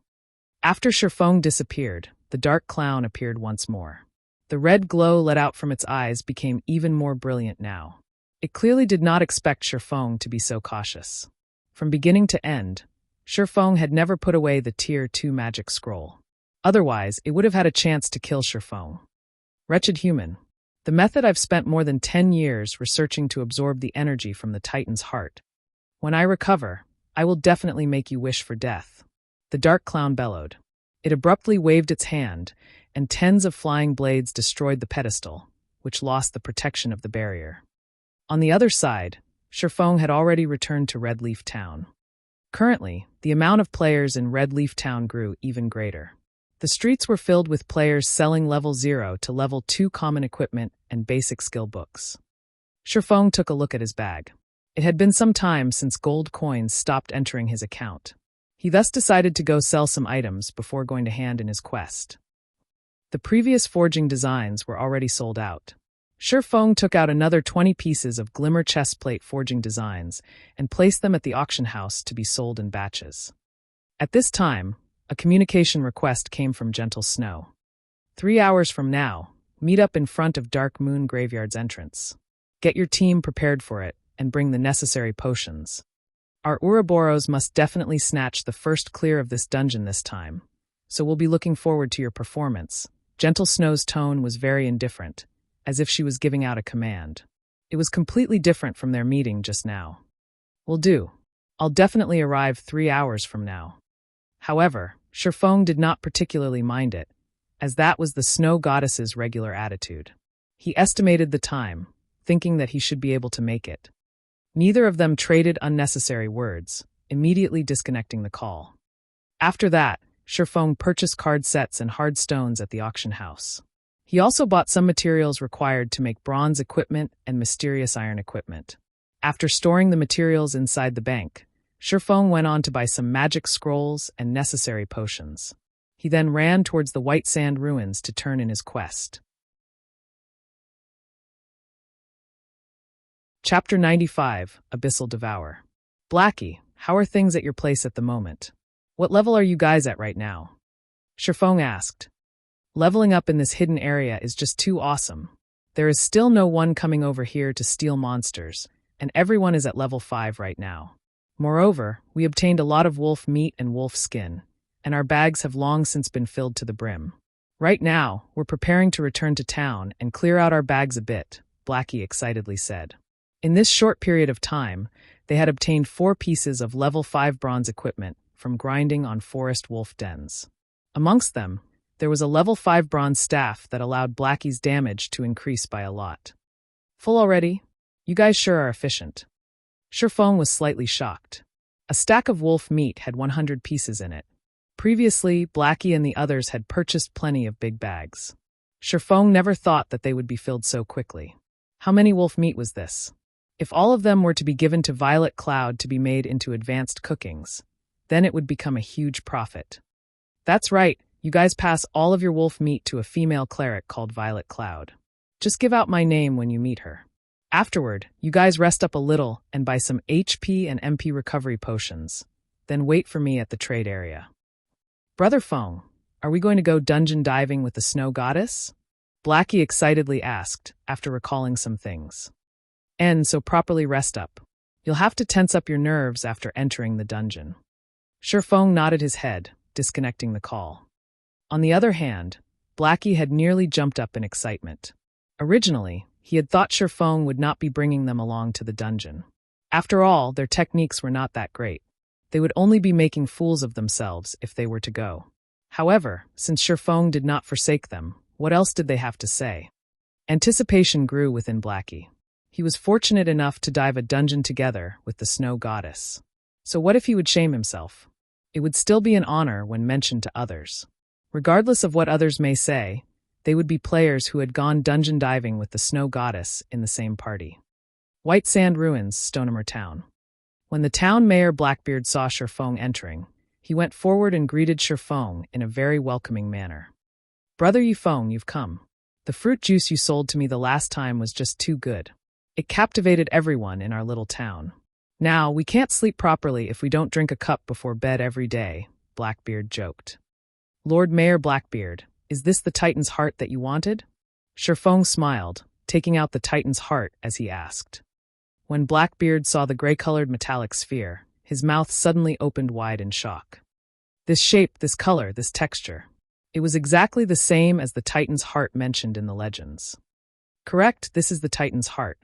After Shifeng disappeared, the dark clown appeared once more. The red glow let out from its eyes became even more brilliant now. It clearly did not expect Shifeng to be so cautious. From beginning to end, Shifeng had never put away the Tier 2 magic scroll. Otherwise, it would have had a chance to kill Shifeng. Wretched human. The method I've spent more than 10 years researching to absorb the energy from the Titan's heart. When I recover, I will definitely make you wish for death. The dark clown bellowed. It abruptly waved its hand, and tens of flying blades destroyed the pedestal, which lost the protection of the barrier. On the other side, Sherfong had already returned to Red Leaf Town. Currently, the amount of players in Red Leaf Town grew even greater. The streets were filled with players selling level 0 to level 2 common equipment and basic skill books. Sherfong took a look at his bag. It had been some time since gold coins stopped entering his account. He thus decided to go sell some items before going to hand in his quest. The previous forging designs were already sold out. Sherfong took out another 20 pieces of glimmer chestplate forging designs and placed them at the auction house to be sold in batches. At this time, a communication request came from Gentle Snow. 3 hours from now, meet up in front of Dark Moon Graveyard's entrance. Get your team prepared for it and bring the necessary potions. Our Ouroboros must definitely snatch the first clear of this dungeon this time, so we'll be looking forward to your performance. Gentle Snow's tone was very indifferent, as if she was giving out a command. It was completely different from their meeting just now. Will do. I'll definitely arrive 3 hours from now. However, Sherfong did not particularly mind it, as that was the snow goddess's regular attitude. He estimated the time, thinking that he should be able to make it. Neither of them traded unnecessary words, immediately disconnecting the call. After that, Sherfong purchased card sets and hard stones at the auction house. He also bought some materials required to make bronze equipment and mysterious iron equipment. After storing the materials inside the bank, Sherfong went on to buy some magic scrolls and necessary potions. He then ran towards the White Sand ruins to turn in his quest. Chapter 95, Abyssal Devour. Blackie, how are things at your place at the moment? What level are you guys at right now? Sherfong asked. Leveling up in this hidden area is just too awesome. There is still no one coming over here to steal monsters, and everyone is at level 5 right now. Moreover, we obtained a lot of wolf meat and wolf skin, and our bags have long since been filled to the brim. Right now, we're preparing to return to town and clear out our bags a bit, Blackie excitedly said. In this short period of time, they had obtained 4 pieces of level 5 bronze equipment from grinding on forest wolf dens. Amongst them, there was a level 5 bronze staff that allowed Blackie's damage to increase by a lot. Full already? You guys sure are efficient. Sherfong was slightly shocked. A stack of wolf meat had 100 pieces in it. Previously, Blackie and the others had purchased plenty of big bags. Sherfong never thought that they would be filled so quickly. How many wolf meat was this? If all of them were to be given to Violet Cloud to be made into advanced cookings, then it would become a huge profit. That's right, you guys pass all of your wolf meat to a female cleric called Violet Cloud. Just give out my name when you meet her. Afterward, you guys rest up a little and buy some HP and MP recovery potions. Then wait for me at the trade area. Brother Fong, are we going to go dungeon diving with the snow goddess? Blackie excitedly asked, after recalling some things. So properly rest up. You'll have to tense up your nerves after entering the dungeon. Sherfong nodded his head, disconnecting the call. On the other hand, Blackie had nearly jumped up in excitement. Originally, he had thought Sherfong would not be bringing them along to the dungeon. After all, their techniques were not that great. They would only be making fools of themselves if they were to go. However, since Sherfong did not forsake them, what else did they have to say? Anticipation grew within Blackie. He was fortunate enough to dive a dungeon together with the snow goddess. So what if he would shame himself? It would still be an honor when mentioned to others. Regardless of what others may say, they would be players who had gone dungeon diving with the snow goddess in the same party. White Sand Ruins, Stonemer Town. When the town mayor Blackbeard saw Sherfong entering, he went forward and greeted Sherfong in a very welcoming manner. Brother Yifeng, you've come. The fruit juice you sold to me the last time was just too good. It captivated everyone in our little town. Now, we can't sleep properly if we don't drink a cup before bed every day, Blackbeard joked. Lord Mayor Blackbeard, is this the Titan's heart that you wanted? Sherfong smiled, taking out the Titan's heart as he asked. When Blackbeard saw the gray-colored metallic sphere, his mouth suddenly opened wide in shock. This shape, this color, this texture. It was exactly the same as the Titan's heart mentioned in the legends. Correct, this is the Titan's heart.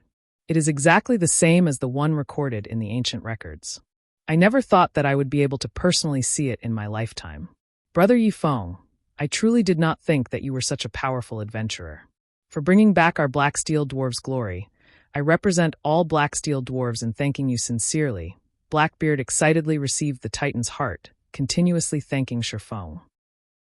It is exactly the same as the one recorded in the ancient records. I never thought that I would be able to personally see it in my lifetime. Brother Yifeng, I truly did not think that you were such a powerful adventurer. For bringing back our Black Steel Dwarves' glory, I represent all Black Steel Dwarves in thanking you sincerely. Blackbeard excitedly received the Titan's heart, continuously thanking Shifeng.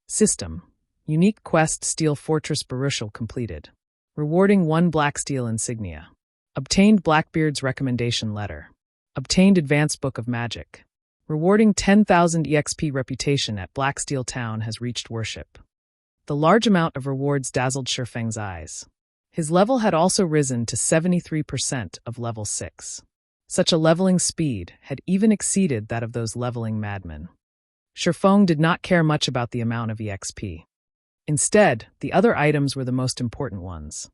System. Unique quest Steel Fortress Baruchel completed. Rewarding 1 Black Steel insignia. Obtained Blackbeard's recommendation letter. Obtained Advanced Book of Magic. Rewarding 10,000 EXP reputation at Blacksteel Town has reached worship. The large amount of rewards dazzled Shifeng's eyes. His level had also risen to 73% of level 6. Such a leveling speed had even exceeded that of those leveling madmen. Shifeng did not care much about the amount of EXP. Instead, the other items were the most important ones.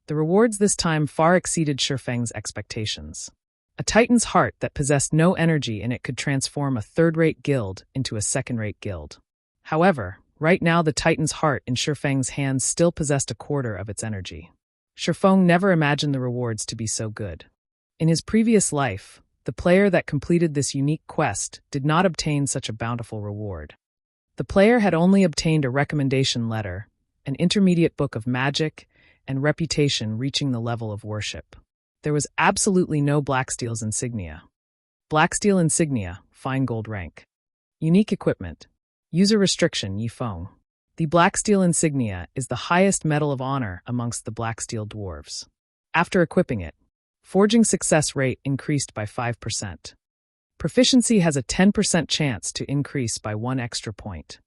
The rewards this time far exceeded Shifeng's expectations. A Titan's heart that possessed no energy in it could transform a third-rate guild into a second-rate guild. However, right now the Titan's heart in Shifeng's hands still possessed a quarter of its energy. Shifeng never imagined the rewards to be so good. In his previous life, the player that completed this unique quest did not obtain such a bountiful reward. The player had only obtained a recommendation letter, an intermediate book of magic, and reputation reaching the level of worship. There was absolutely no Blacksteel's insignia. Blacksteel insignia, fine gold rank. Unique equipment. User restriction, Yifeng. The Blacksteel insignia is the highest medal of honor amongst the Blacksteel dwarves. After equipping it, forging success rate increased by 5%. Proficiency has a 10% chance to increase by 1 extra point.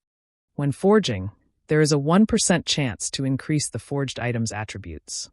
When forging, there is a 1% chance to increase the forged item's attributes.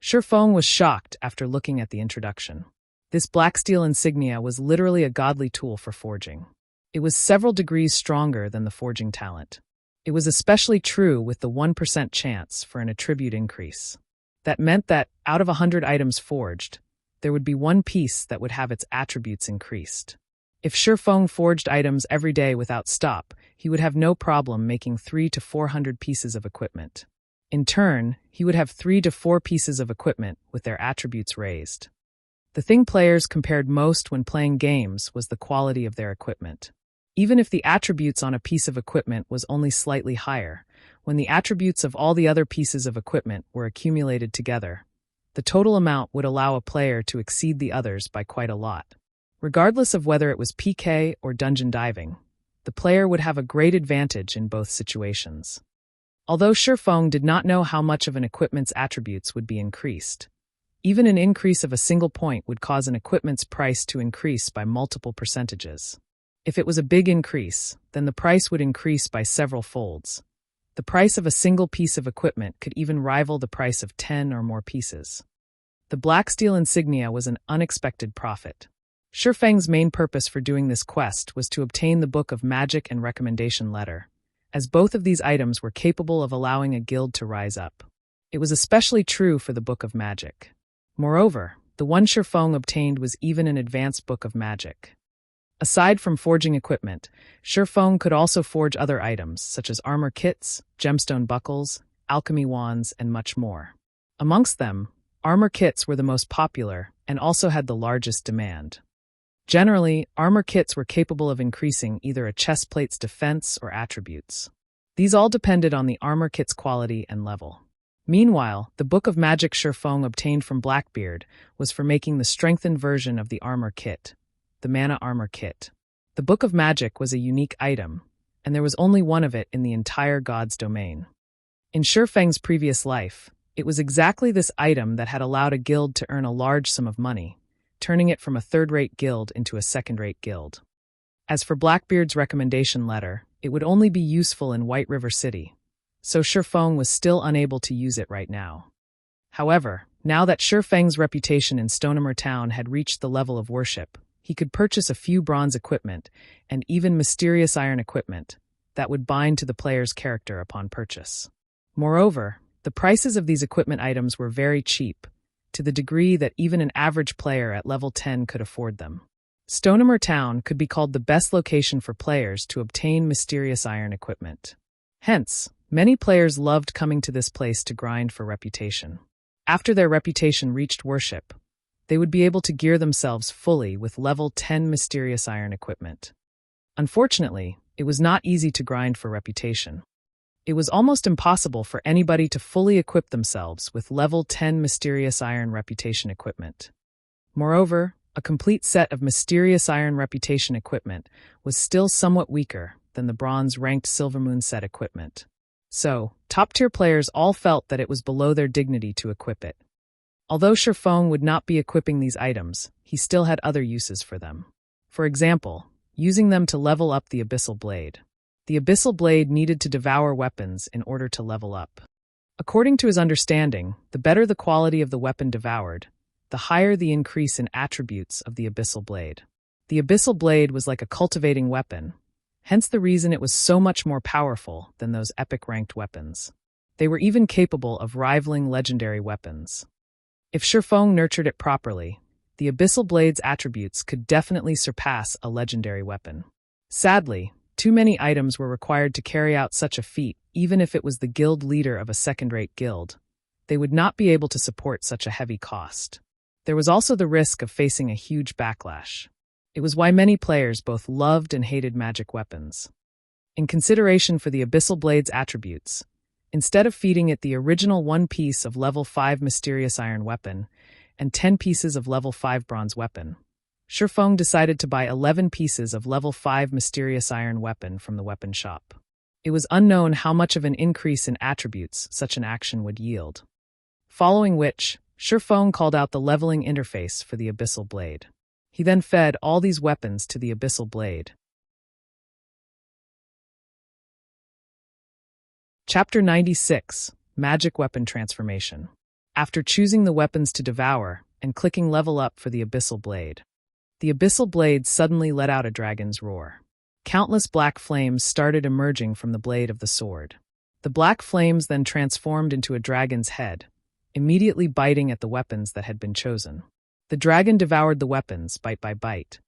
Shifeng was shocked after looking at the introduction. This Blacksteel insignia was literally a godly tool for forging. It was several degrees stronger than the forging talent. It was especially true with the 1% chance for an attribute increase. That meant that, out of 100 items forged, there would be 1 piece that would have its attributes increased. If Shifeng forged items every day without stop, he would have no problem making 300 to 400 pieces of equipment. In turn, he would have 3 to 4 pieces of equipment with their attributes raised. The thing players compared most when playing games was the quality of their equipment. Even if the attributes on a piece of equipment was only slightly higher, when the attributes of all the other pieces of equipment were accumulated together, the total amount would allow a player to exceed the others by quite a lot. Regardless of whether it was PK or dungeon diving, the player would have a great advantage in both situations. Although Shifeng did not know how much of an equipment's attributes would be increased, even an increase of a single point would cause an equipment's price to increase by multiple percentages. If it was a big increase, then the price would increase by several folds. The price of a single piece of equipment could even rival the price of 10 or more pieces. The Blacksteel insignia was an unexpected profit. Shifeng's main purpose for doing this quest was to obtain the Book of Magic and recommendation letter, as both of these items were capable of allowing a guild to rise up. It was especially true for the Book of Magic. Moreover, the one Shifeng obtained was even an advanced Book of Magic. Aside from forging equipment, Shifeng could also forge other items such as armor kits, gemstone buckles, alchemy wands, and much more. Amongst them, armor kits were the most popular and also had the largest demand. Generally, armor kits were capable of increasing either a chestplate's defense or attributes. These all depended on the armor kit's quality and level. Meanwhile, the Book of Magic Shifeng obtained from Blackbeard was for making the strengthened version of the armor kit, the Mana Armor Kit. The Book of Magic was a unique item, and there was only one of it in the entire God's domain. In Shifeng's previous life, it was exactly this item that had allowed a guild to earn a large sum of money, turning it from a third-rate guild into a second-rate guild. As for Blackbeard's recommendation letter, it would only be useful in White River City, so Shifeng was still unable to use it right now. However, now that Shifeng's reputation in Stonehammer Town had reached the level of worship, he could purchase a few bronze equipment and even mysterious iron equipment that would bind to the player's character upon purchase. Moreover, the prices of these equipment items were very cheap, to the degree that even an average player at level 10 could afford them. Stonehammer Town could be called the best location for players to obtain mysterious iron equipment. Hence, many players loved coming to this place to grind for reputation. After their reputation reached worship, they would be able to gear themselves fully with level 10 mysterious iron equipment. Unfortunately, it was not easy to grind for reputation. It was almost impossible for anybody to fully equip themselves with level 10 mysterious iron reputation equipment. Moreover, a complete set of mysterious iron reputation equipment was still somewhat weaker than the bronze-ranked Silvermoon set equipment. So, top-tier players all felt that it was below their dignity to equip it. Although Shifeng would not be equipping these items, he still had other uses for them. For example, using them to level up the Abyssal Blade. The Abyssal Blade needed to devour weapons in order to level up. According to his understanding, the better the quality of the weapon devoured, the higher the increase in attributes of the Abyssal Blade. The Abyssal Blade was like a cultivating weapon, hence the reason it was so much more powerful than those epic-ranked weapons. They were even capable of rivaling legendary weapons. If Shifeng nurtured it properly, the Abyssal Blade's attributes could definitely surpass a legendary weapon. Sadly, too many items were required to carry out such a feat, even if it was the guild leader of a second-rate guild. They would not be able to support such a heavy cost. There was also the risk of facing a huge backlash. It was why many players both loved and hated magic weapons. In consideration for the Abyssal Blade's attributes, instead of feeding it the original 1 piece of level 5 mysterious iron weapon and 10 pieces of level 5 bronze weapon, Shifeng decided to buy 11 pieces of level 5 mysterious iron weapon from the weapon shop. It was unknown how much of an increase in attributes such an action would yield. Following which, Shifeng called out the leveling interface for the Abyssal Blade. He then fed all these weapons to the Abyssal Blade. Chapter 96, Magic Weapon Transformation. After choosing the weapons to devour and clicking level up for the Abyssal Blade, the Abyssal Blade suddenly let out a dragon's roar. Countless black flames started emerging from the blade of the sword. The black flames then transformed into a dragon's head, immediately biting at the weapons that had been chosen. The dragon devoured the weapons, bite by bite.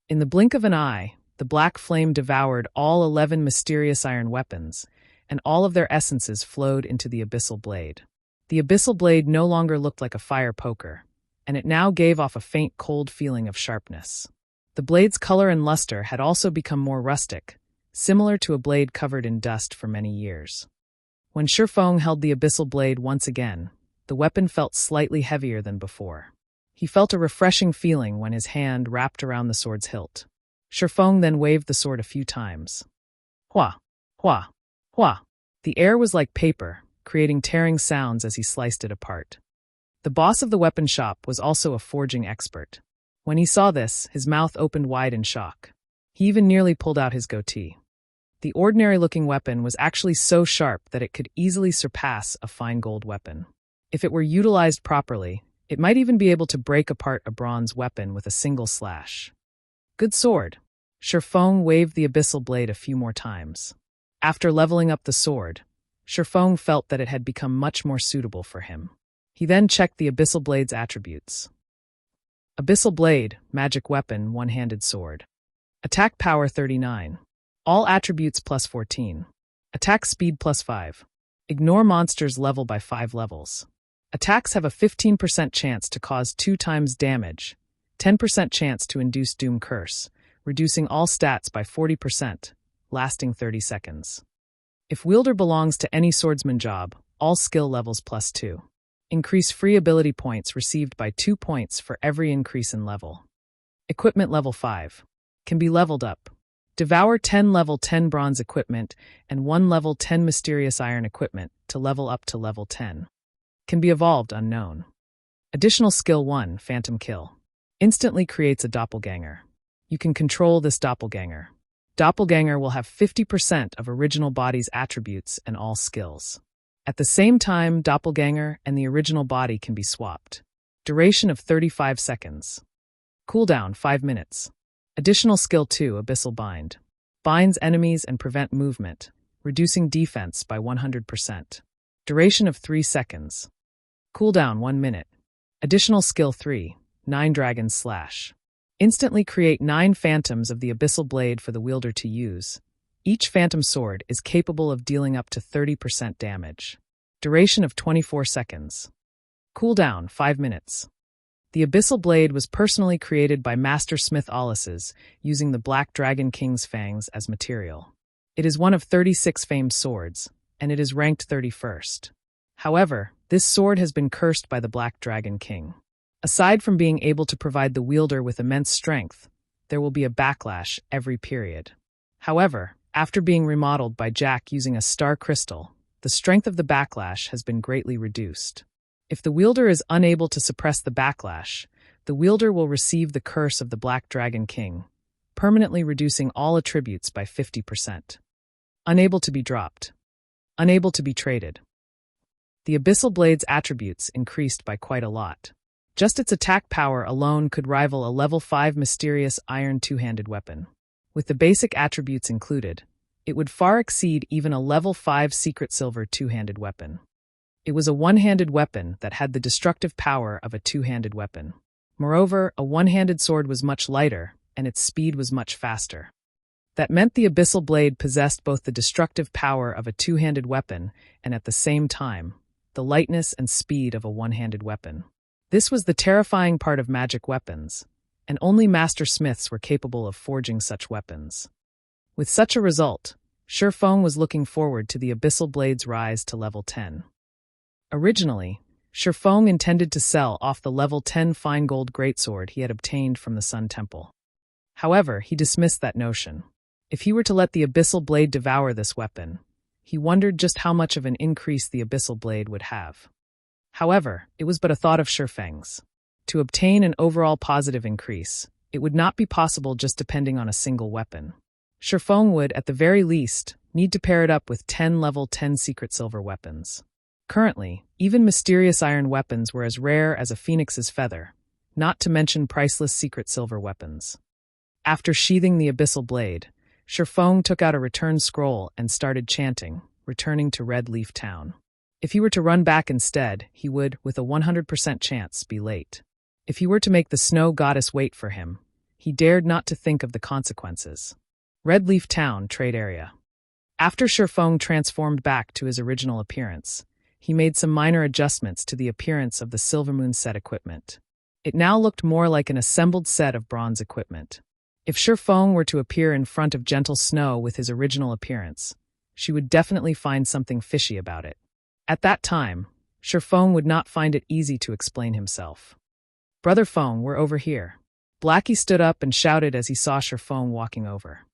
In the blink of an eye, the black flame devoured all 11 mysterious iron weapons, and all of their essences flowed into the Abyssal Blade. The Abyssal Blade no longer looked like a fire poker, and it now gave off a faint cold feeling of sharpness. The blade's color and luster had also become more rustic, similar to a blade covered in dust for many years. When Shifeng held the Abyssal Blade once again, the weapon felt slightly heavier than before. He felt a refreshing feeling when his hand wrapped around the sword's hilt. Shifeng then waved the sword a few times. Hua! Hua! Hua! The air was like paper, creating tearing sounds as he sliced it apart. The boss of the weapon shop was also a forging expert. When he saw this, his mouth opened wide in shock. He even nearly pulled out his goatee. The ordinary-looking weapon was actually so sharp that it could easily surpass a fine gold weapon. If it were utilized properly, it might even be able to break apart a bronze weapon with a single slash. Good sword. Shifeng waved the Abyssal Blade a few more times. After leveling up the sword, Shifeng felt that it had become much more suitable for him. He then checked the Abyssal Blade's attributes. Abyssal Blade, magic weapon, one-handed sword. Attack power 39. All attributes plus 14. Attack speed plus 5. Ignore monsters level by 5 levels. Attacks have a 15% chance to cause 2 times damage, 10% chance to induce Doom Curse, reducing all stats by 40%, lasting 30 seconds. If wielder belongs to any swordsman job, all skill levels plus 2. Increase free ability points received by 2 points for every increase in level. Equipment level 5. Can be leveled up. Devour 10 level 10 bronze equipment and 1 level 10 mysterious iron equipment to level up to level 10. Can be evolved unknown. Additional skill 1, Phantom Kill. Instantly creates a doppelganger. You can control this doppelganger. Doppelganger will have 50% of original body's attributes and all skills. At the same time, doppelganger and the original body can be swapped. Duration of 35 seconds. Cooldown 5 minutes. Additional skill 2, Abyssal Bind. Binds enemies and prevent movement, reducing defense by 100%. Duration of 3 seconds. Cooldown 1 minute. Additional skill 3, 9 Dragon's Slash. Instantly create 9 phantoms of the Abyssal Blade for the wielder to use. Each phantom sword is capable of dealing up to 30% damage. Duration of 24 seconds. Cooldown 5 minutes. The Abyssal Blade was personally created by Master Smith Alices, using the Black Dragon King's fangs as material. It is one of 36 famed swords, and it is ranked 31st. However, this sword has been cursed by the Black Dragon King. Aside from being able to provide the wielder with immense strength, there will be a backlash every period. However, after being remodeled by Jack using a star crystal, the strength of the backlash has been greatly reduced. If the wielder is unable to suppress the backlash, the wielder will receive the curse of the Black Dragon King, permanently reducing all attributes by 50%. Unable to be dropped. Unable to be traded. The Abyssal Blade's attributes increased by quite a lot. Just its attack power alone could rival a level 5 mysterious iron two-handed weapon. With the basic attributes included, it would far exceed even a level 5 secret silver two-handed weapon. It was a one-handed weapon that had the destructive power of a two-handed weapon. Moreover, a one-handed sword was much lighter, and its speed was much faster. That meant the Abyssal Blade possessed both the destructive power of a two-handed weapon and at the same time, the lightness and speed of a one-handed weapon. This was the terrifying part of magic weapons, and only master smiths were capable of forging such weapons. With such a result, Shifeng was looking forward to the Abyssal Blade's rise to level 10. Originally, Shifeng intended to sell off the level 10 fine gold greatsword he had obtained from the Sun Temple. However, he dismissed that notion. If he were to let the Abyssal Blade devour this weapon, he wondered just how much of an increase the Abyssal Blade would have. However, it was but a thought of Shifeng's. To obtain an overall positive increase, it would not be possible just depending on a single weapon. Shifeng would, at the very least, need to pair it up with 10 level 10 secret silver weapons. Currently, even mysterious iron weapons were as rare as a phoenix's feather, not to mention priceless secret silver weapons. After sheathing the Abyssal Blade, Shifeng took out a return scroll and started chanting, returning to Red Leaf Town. If he were to run back instead, he would, with a 100% chance, be late. If he were to make the snow goddess wait for him, he dared not to think of the consequences. Red Leaf Town Trade Area. After Shifeng transformed back to his original appearance, he made some minor adjustments to the appearance of the Silvermoon set equipment. It now looked more like an assembled set of bronze equipment. If Shifeng were to appear in front of Gentle Snow with his original appearance, she would definitely find something fishy about it. At that time, Shifeng would not find it easy to explain himself. "Brother Feng, we're over here." Blackie stood up and shouted as he saw Shifeng walking over.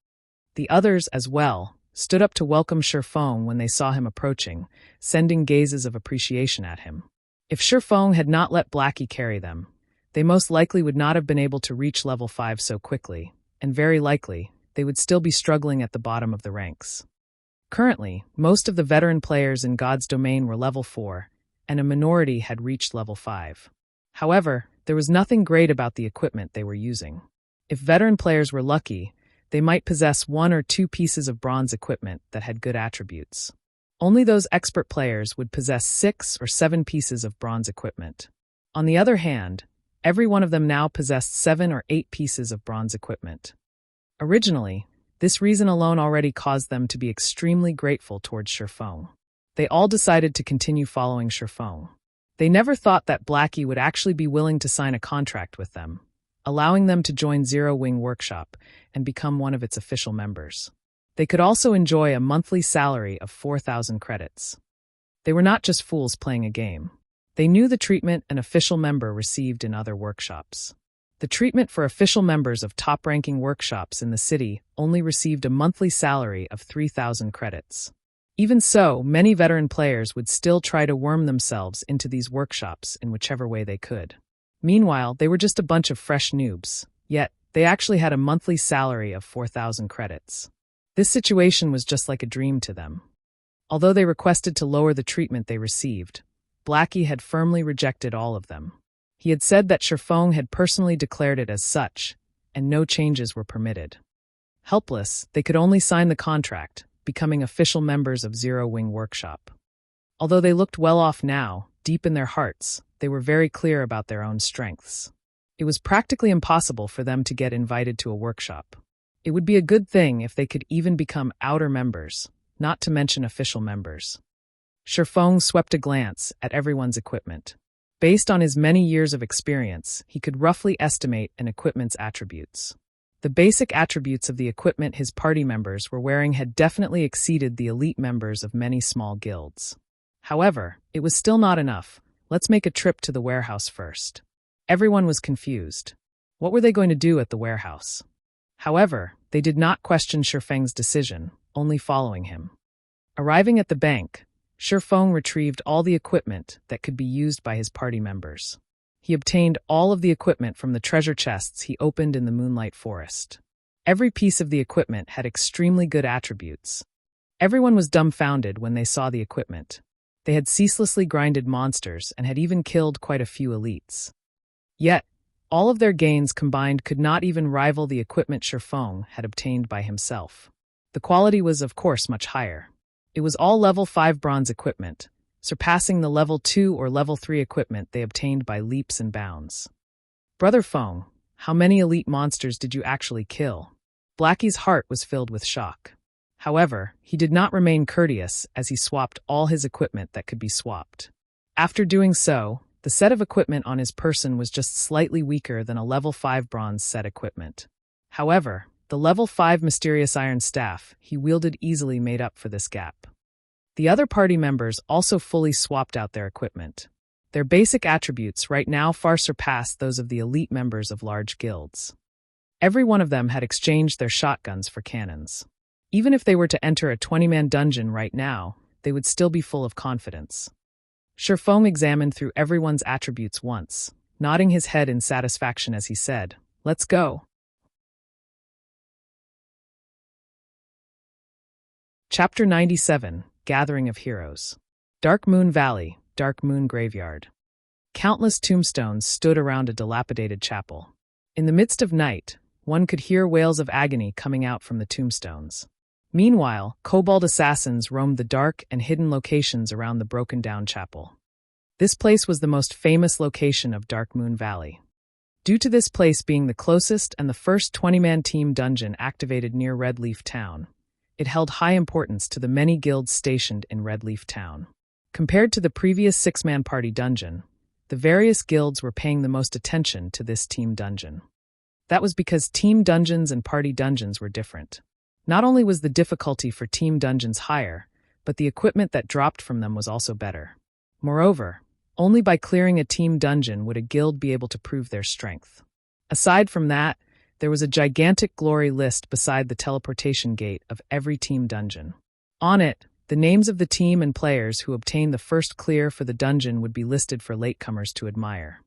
The others, as well, stood up to welcome Shifeng when they saw him approaching, sending gazes of appreciation at him. If Shifeng had not let Blackie carry them, they most likely would not have been able to reach level 5 so quickly, and very likely, they would still be struggling at the bottom of the ranks. Currently, most of the veteran players in God's Domain were level 4, and a minority had reached level 5. However, there was nothing great about the equipment they were using. If veteran players were lucky, they might possess 1 or 2 pieces of bronze equipment that had good attributes. Only those expert players would possess 6 or 7 pieces of bronze equipment. On the other hand, every one of them now possessed 7 or 8 pieces of bronze equipment. Originally, this reason alone already caused them to be extremely grateful towards Shifeng. They all decided to continue following Shifeng. They never thought that Blackie would actually be willing to sign a contract with them, allowing them to join Zero Wing Workshop and become one of its official members. They could also enjoy a monthly salary of 4,000 credits. They were not just fools playing a game. They knew the treatment an official member received in other workshops. The treatment for official members of top-ranking workshops in the city only received a monthly salary of 3,000 credits. Even so, many veteran players would still try to worm themselves into these workshops in whichever way they could. Meanwhile, they were just a bunch of fresh noobs, yet they actually had a monthly salary of 4,000 credits. This situation was just like a dream to them. Although they requested to lower the treatment they received, Blackie had firmly rejected all of them. He had said that Shifeng had personally declared it as such, and no changes were permitted. Helpless, they could only sign the contract, becoming official members of Zero Wing Workshop. Although they looked well off now, deep in their hearts, they were very clear about their own strengths. It was practically impossible for them to get invited to a workshop. It would be a good thing if they could even become outer members, not to mention official members. Shifeng swept a glance at everyone's equipment. Based on his many years of experience, he could roughly estimate an equipment's attributes. The basic attributes of the equipment his party members were wearing had definitely exceeded the elite members of many small guilds. However, it was still not enough. Let's make a trip to the warehouse first. Everyone was confused. What were they going to do at the warehouse? However, they did not question Shifeng's decision, only following him. Arriving at the bank, Shifeng retrieved all the equipment that could be used by his party members. He obtained all of the equipment from the treasure chests he opened in the Moonlight Forest. Every piece of the equipment had extremely good attributes. Everyone was dumbfounded when they saw the equipment. They had ceaselessly grinded monsters and had even killed quite a few elites. Yet, all of their gains combined could not even rival the equipment Shifeng had obtained by himself. The quality was, of course, much higher. It was all level 5 bronze equipment, surpassing the level 2 or level 3 equipment they obtained by leaps and bounds. Brother Feng, how many elite monsters did you actually kill? Blackie's heart was filled with shock. However, he did not remain courteous as he swapped all his equipment that could be swapped. After doing so, the set of equipment on his person was just slightly weaker than a level 5 bronze set equipment. However, the level 5 mysterious iron staff he wielded easily made up for this gap. The other party members also fully swapped out their equipment. Their basic attributes right now far surpassed those of the elite members of large guilds. Every one of them had exchanged their shotguns for cannons. Even if they were to enter a 20-man dungeon right now, they would still be full of confidence. Shifeng examined through everyone's attributes once, nodding his head in satisfaction as he said, "Let's go." Chapter 97, Gathering of Heroes. Dark Moon Valley, Dark Moon Graveyard. Countless tombstones stood around a dilapidated chapel. In the midst of night, one could hear wails of agony coming out from the tombstones. Meanwhile, Kobold assassins roamed the dark and hidden locations around the broken-down chapel. This place was the most famous location of Dark Moon Valley. Due to this place being the closest and the first 20-man team dungeon activated near Redleaf Town, it held high importance to the many guilds stationed in Redleaf Town. Compared to the previous 6-man party dungeon, the various guilds were paying the most attention to this team dungeon. That was because team dungeons and party dungeons were different. Not only was the difficulty for team dungeons higher, but the equipment that dropped from them was also better. Moreover, only by clearing a team dungeon would a guild be able to prove their strength. Aside from that, there was a gigantic glory list beside the teleportation gate of every team dungeon. On it, the names of the team and players who obtained the first clear for the dungeon would be listed for latecomers to admire.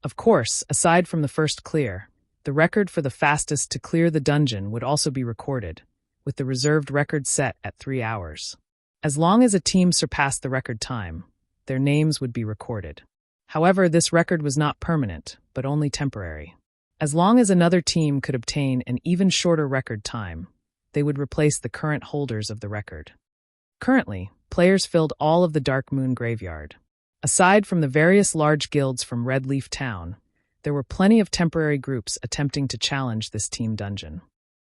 Of course, aside from the first clear, the record for the fastest to clear the dungeon would also be recorded, with the reserved record set at 3 hours. As long as a team surpassed the record time, their names would be recorded. However, this record was not permanent, but only temporary. As long as another team could obtain an even shorter record time, they would replace the current holders of the record. Currently, players filled all of the Dark Moon Graveyard. Aside from the various large guilds from Redleaf Town, there were plenty of temporary groups attempting to challenge this team dungeon.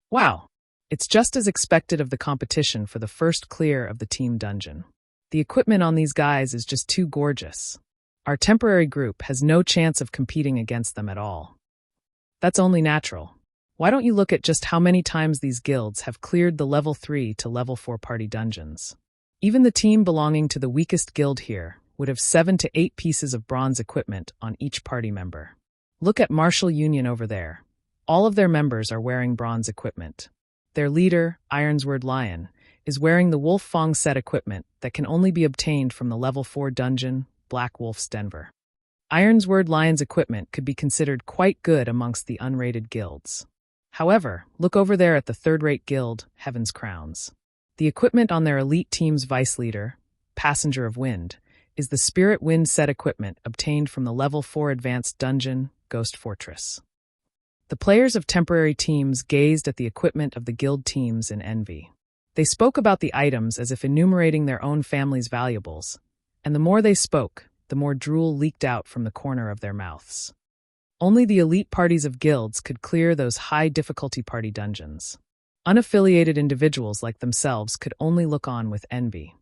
Wow! It's just as expected of the competition for the first clear of the team dungeon. The equipment on these guys is just too gorgeous. Our temporary group has no chance of competing against them at all. That's only natural. Why don't you look at just how many times these guilds have cleared the level 3 to level 4 party dungeons? Even the team belonging to the weakest guild here would have 7 to 8 pieces of bronze equipment on each party member. Look at Martial Union over there. All of their members are wearing bronze equipment. Their leader, Ironsword Lion, is wearing the Wolf Fong set equipment that can only be obtained from the level 4 dungeon, Black Wolf's Denver. Ironsword Lion's equipment could be considered quite good amongst the unrated guilds. However, look over there at the third-rate guild, Heaven's Crowns. The equipment on their elite team's vice leader, Passenger of Wind, is the Spirit Wind set equipment obtained from the level 4 advanced dungeon, Ghost Fortress. The players of temporary teams gazed at the equipment of the guild teams in envy. They spoke about the items as if enumerating their own family's valuables, and the more they spoke, the more drool leaked out from the corner of their mouths. Only the elite parties of guilds could clear those high-difficulty party dungeons. Unaffiliated individuals like themselves could only look on with envy.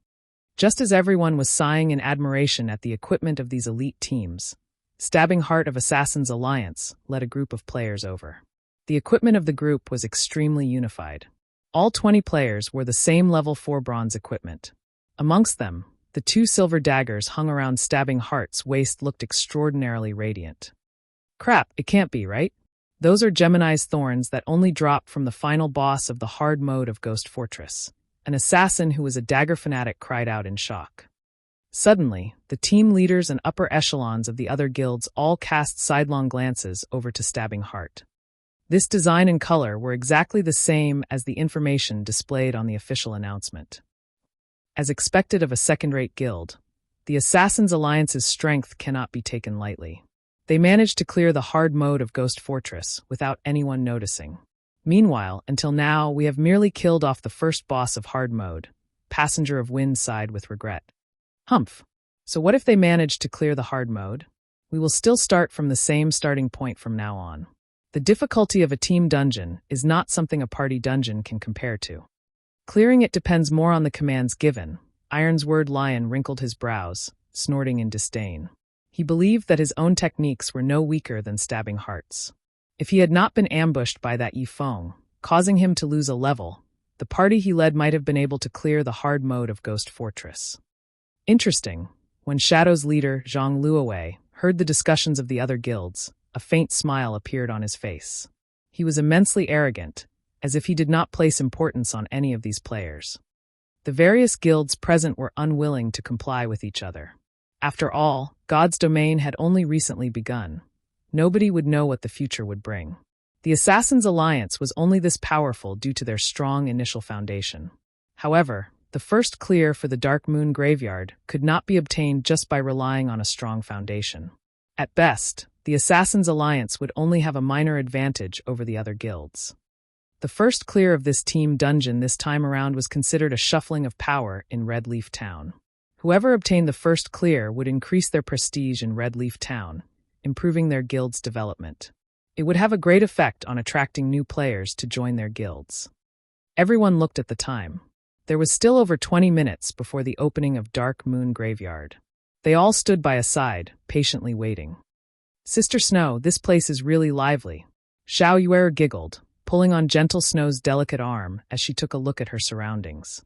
Just as everyone was sighing in admiration at the equipment of these elite teams, Stabbing Heart of Assassins Alliance led a group of players over. The equipment of the group was extremely unified. All 20 players wore the same level 4 bronze equipment. Amongst them, the 2 silver daggers hung around Stabbing Heart's waist looked extraordinarily radiant. Crap, it can't be, right? Those are Gemini's thorns that only dropped from the final boss of the hard mode of Ghost Fortress. An assassin who was a dagger fanatic cried out in shock. Suddenly, the team leaders and upper echelons of the other guilds all cast sidelong glances over to Stabbing Heart. This design and color were exactly the same as the information displayed on the official announcement. As expected of a second-rate guild, the Assassins Alliance's strength cannot be taken lightly. They managed to clear the hard mode of Ghost Fortress without anyone noticing. Meanwhile, until now, we have merely killed off the first boss of hard mode. Passenger of Wind sighed with regret. Humph. So what if they managed to clear the hard mode? We will still start from the same starting point from now on. The difficulty of a team dungeon is not something a party dungeon can compare to. Clearing it depends more on the commands given. Ironsword Lion wrinkled his brows, snorting in disdain. He believed that his own techniques were no weaker than Stabbing Heart's. If he had not been ambushed by that Yifeng, causing him to lose a level, the party he led might have been able to clear the hard mode of Ghost Fortress. Interesting, when Shadow's leader, Zhang Luowei, heard the discussions of the other guilds, a faint smile appeared on his face. He was immensely arrogant, as if he did not place importance on any of these players. The various guilds present were unwilling to comply with each other. After all, God's domain had only recently begun. Nobody would know what the future would bring. The Assassins' Alliance was only this powerful due to their strong initial foundation. However, the first clear for the Dark Moon Graveyard could not be obtained just by relying on a strong foundation. At best, the Assassins' Alliance would only have a minor advantage over the other guilds. The first clear of this team dungeon this time around was considered a shuffling of power in Red Leaf Town. Whoever obtained the first clear would increase their prestige in Red Leaf Town, improving their guild's development. It would have a great effect on attracting new players to join their guilds. Everyone looked at the time. There was still over 20 minutes before the opening of Dark Moon Graveyard. They all stood by a side, patiently waiting. Sister Snow, this place is really lively. Xiao Yuer giggled, pulling on Gentle Snow's delicate arm as she took a look at her surroundings.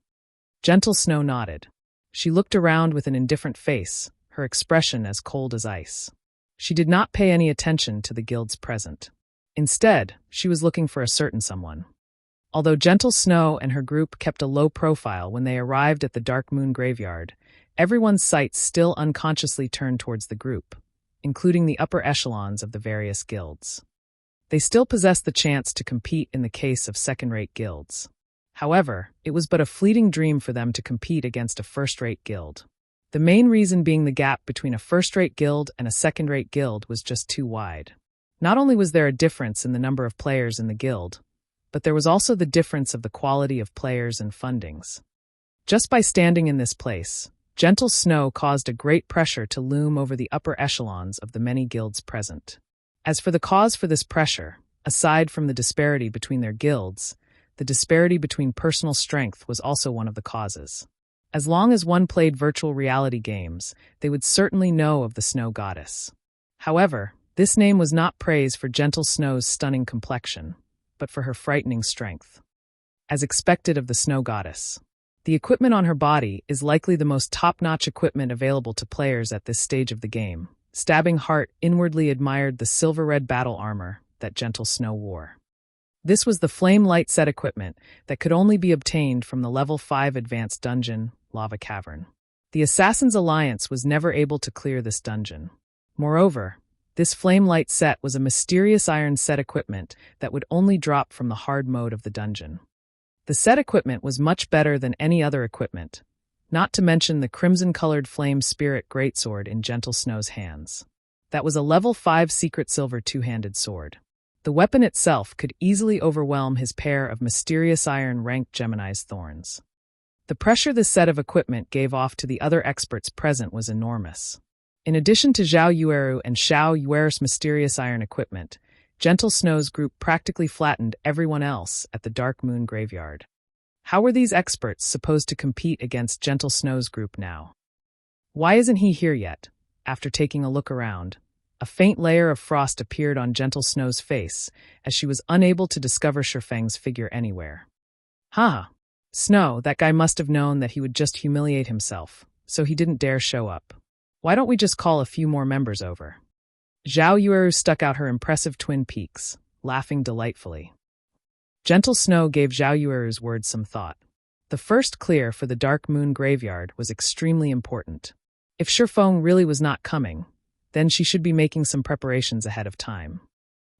Gentle Snow nodded. She looked around with an indifferent face, her expression as cold as ice. She did not pay any attention to the guilds present. Instead, she was looking for a certain someone. Although Gentle Snow and her group kept a low profile when they arrived at the Dark Moon Graveyard, everyone's sights still unconsciously turned towards the group, including the upper echelons of the various guilds. They still possessed the chance to compete in the case of second-rate guilds. However, it was but a fleeting dream for them to compete against a first-rate guild. The main reason being the gap between a first-rate guild and a second-rate guild was just too wide. Not only was there a difference in the number of players in the guild, but there was also the difference of the quality of players and fundings. Just by standing in this place, Gentle Snow caused a great pressure to loom over the upper echelons of the many guilds present. As for the cause for this pressure, aside from the disparity between their guilds, the disparity between personal strength was also one of the causes. As long as one played virtual reality games, they would certainly know of the Snow Goddess. However, this name was not praise for Gentle Snow's stunning complexion, but for her frightening strength. As expected of the Snow Goddess, the equipment on her body is likely the most top-notch equipment available to players at this stage of the game. Stabbing Heart inwardly admired the silver-red battle armor that Gentle Snow wore. This was the Flame Light set equipment that could only be obtained from the Level 5 Advanced Dungeon, Lava Cavern. The Assassins' Alliance was never able to clear this dungeon. Moreover, this Flame Light set was a mysterious iron set equipment that would only drop from the hard mode of the dungeon. The set equipment was much better than any other equipment, not to mention the crimson-colored Flame Spirit Greatsword in Gentle Snow's hands. That was a Level 5 secret silver two-handed sword. The weapon itself could easily overwhelm his pair of mysterious iron-ranked Gemini's thorns. The pressure this set of equipment gave off to the other experts present was enormous. In addition to Zhao Yueru and Xiao Yuer's mysterious iron equipment, Gentle Snow's group practically flattened everyone else at the Dark Moon Graveyard. How were these experts supposed to compete against Gentle Snow's group now? Why isn't he here yet? After taking a look around, a faint layer of frost appeared on Gentle Snow's face as she was unable to discover Shifeng's figure anywhere. Ha! Snow, that guy must have known that he would just humiliate himself, so he didn't dare show up. Why don't we just call a few more members over? Zhao Yueru stuck out her impressive twin peaks, laughing delightfully. Gentle Snow gave Zhao Yueru's words some thought. The first clear for the Dark Moon Graveyard was extremely important. If Shifeng really was not coming, then she should be making some preparations ahead of time.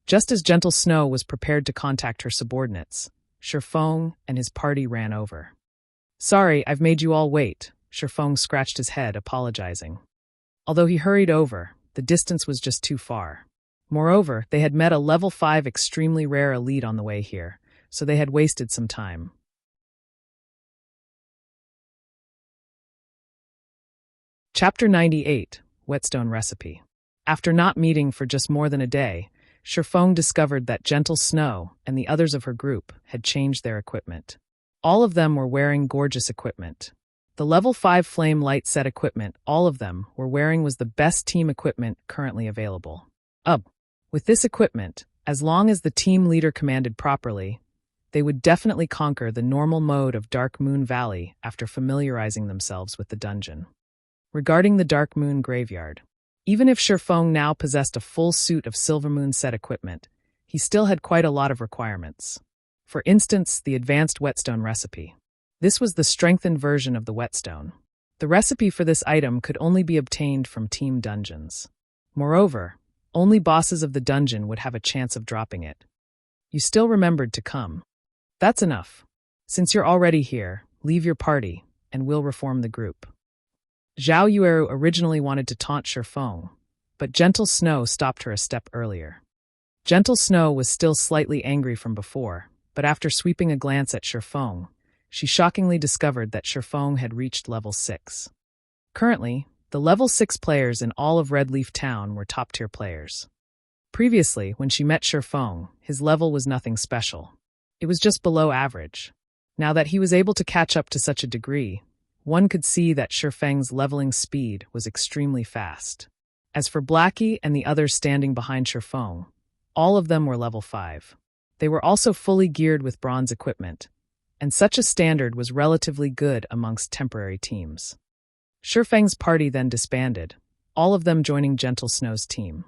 Just as Gentle Snow was prepared to contact her subordinates, Shifeng and his party ran over. Sorry, I've made you all wait, Shifeng scratched his head, apologizing. Although he hurried over, the distance was just too far. Moreover, they had met a level 5 extremely rare elite on the way here, so they had wasted some time. Chapter 98, Whetstone Recipe. After not meeting for just more than a day, Shifeng discovered that Gentle Snow and the others of her group had changed their equipment. All of them were wearing gorgeous equipment. The level 5 flame light set equipment all of them were wearing was the best team equipment currently available. With this equipment, as long as the team leader commanded properly, they would definitely conquer the normal mode of Dark Moon Valley after familiarizing themselves with the dungeon. Regarding the Dark Moon Graveyard, even if Shifeng now possessed a full suit of Silvermoon set equipment, he still had quite a lot of requirements. For instance, the advanced Whetstone recipe. This was the strengthened version of the Whetstone. The recipe for this item could only be obtained from team dungeons. Moreover, only bosses of the dungeon would have a chance of dropping it. You still remembered to come. That's enough. Since you're already here, leave your party, and we'll reform the group. Zhao Yueru originally wanted to taunt Shifeng, but Gentle Snow stopped her a step earlier. Gentle Snow was still slightly angry from before, but after sweeping a glance at Shifeng, she shockingly discovered that Shifeng had reached level 6. Currently, the level 6 players in all of Red Leaf Town were top-tier players. Previously, when she met Shifeng, his level was nothing special. It was just below average. Now that he was able to catch up to such a degree, one could see that Shifeng's leveling speed was extremely fast. As for Blackie and the others standing behind Shifeng, all of them were level 5. They were also fully geared with bronze equipment, and such a standard was relatively good amongst temporary teams. Shifeng's party then disbanded, all of them joining Gentle Snow's team.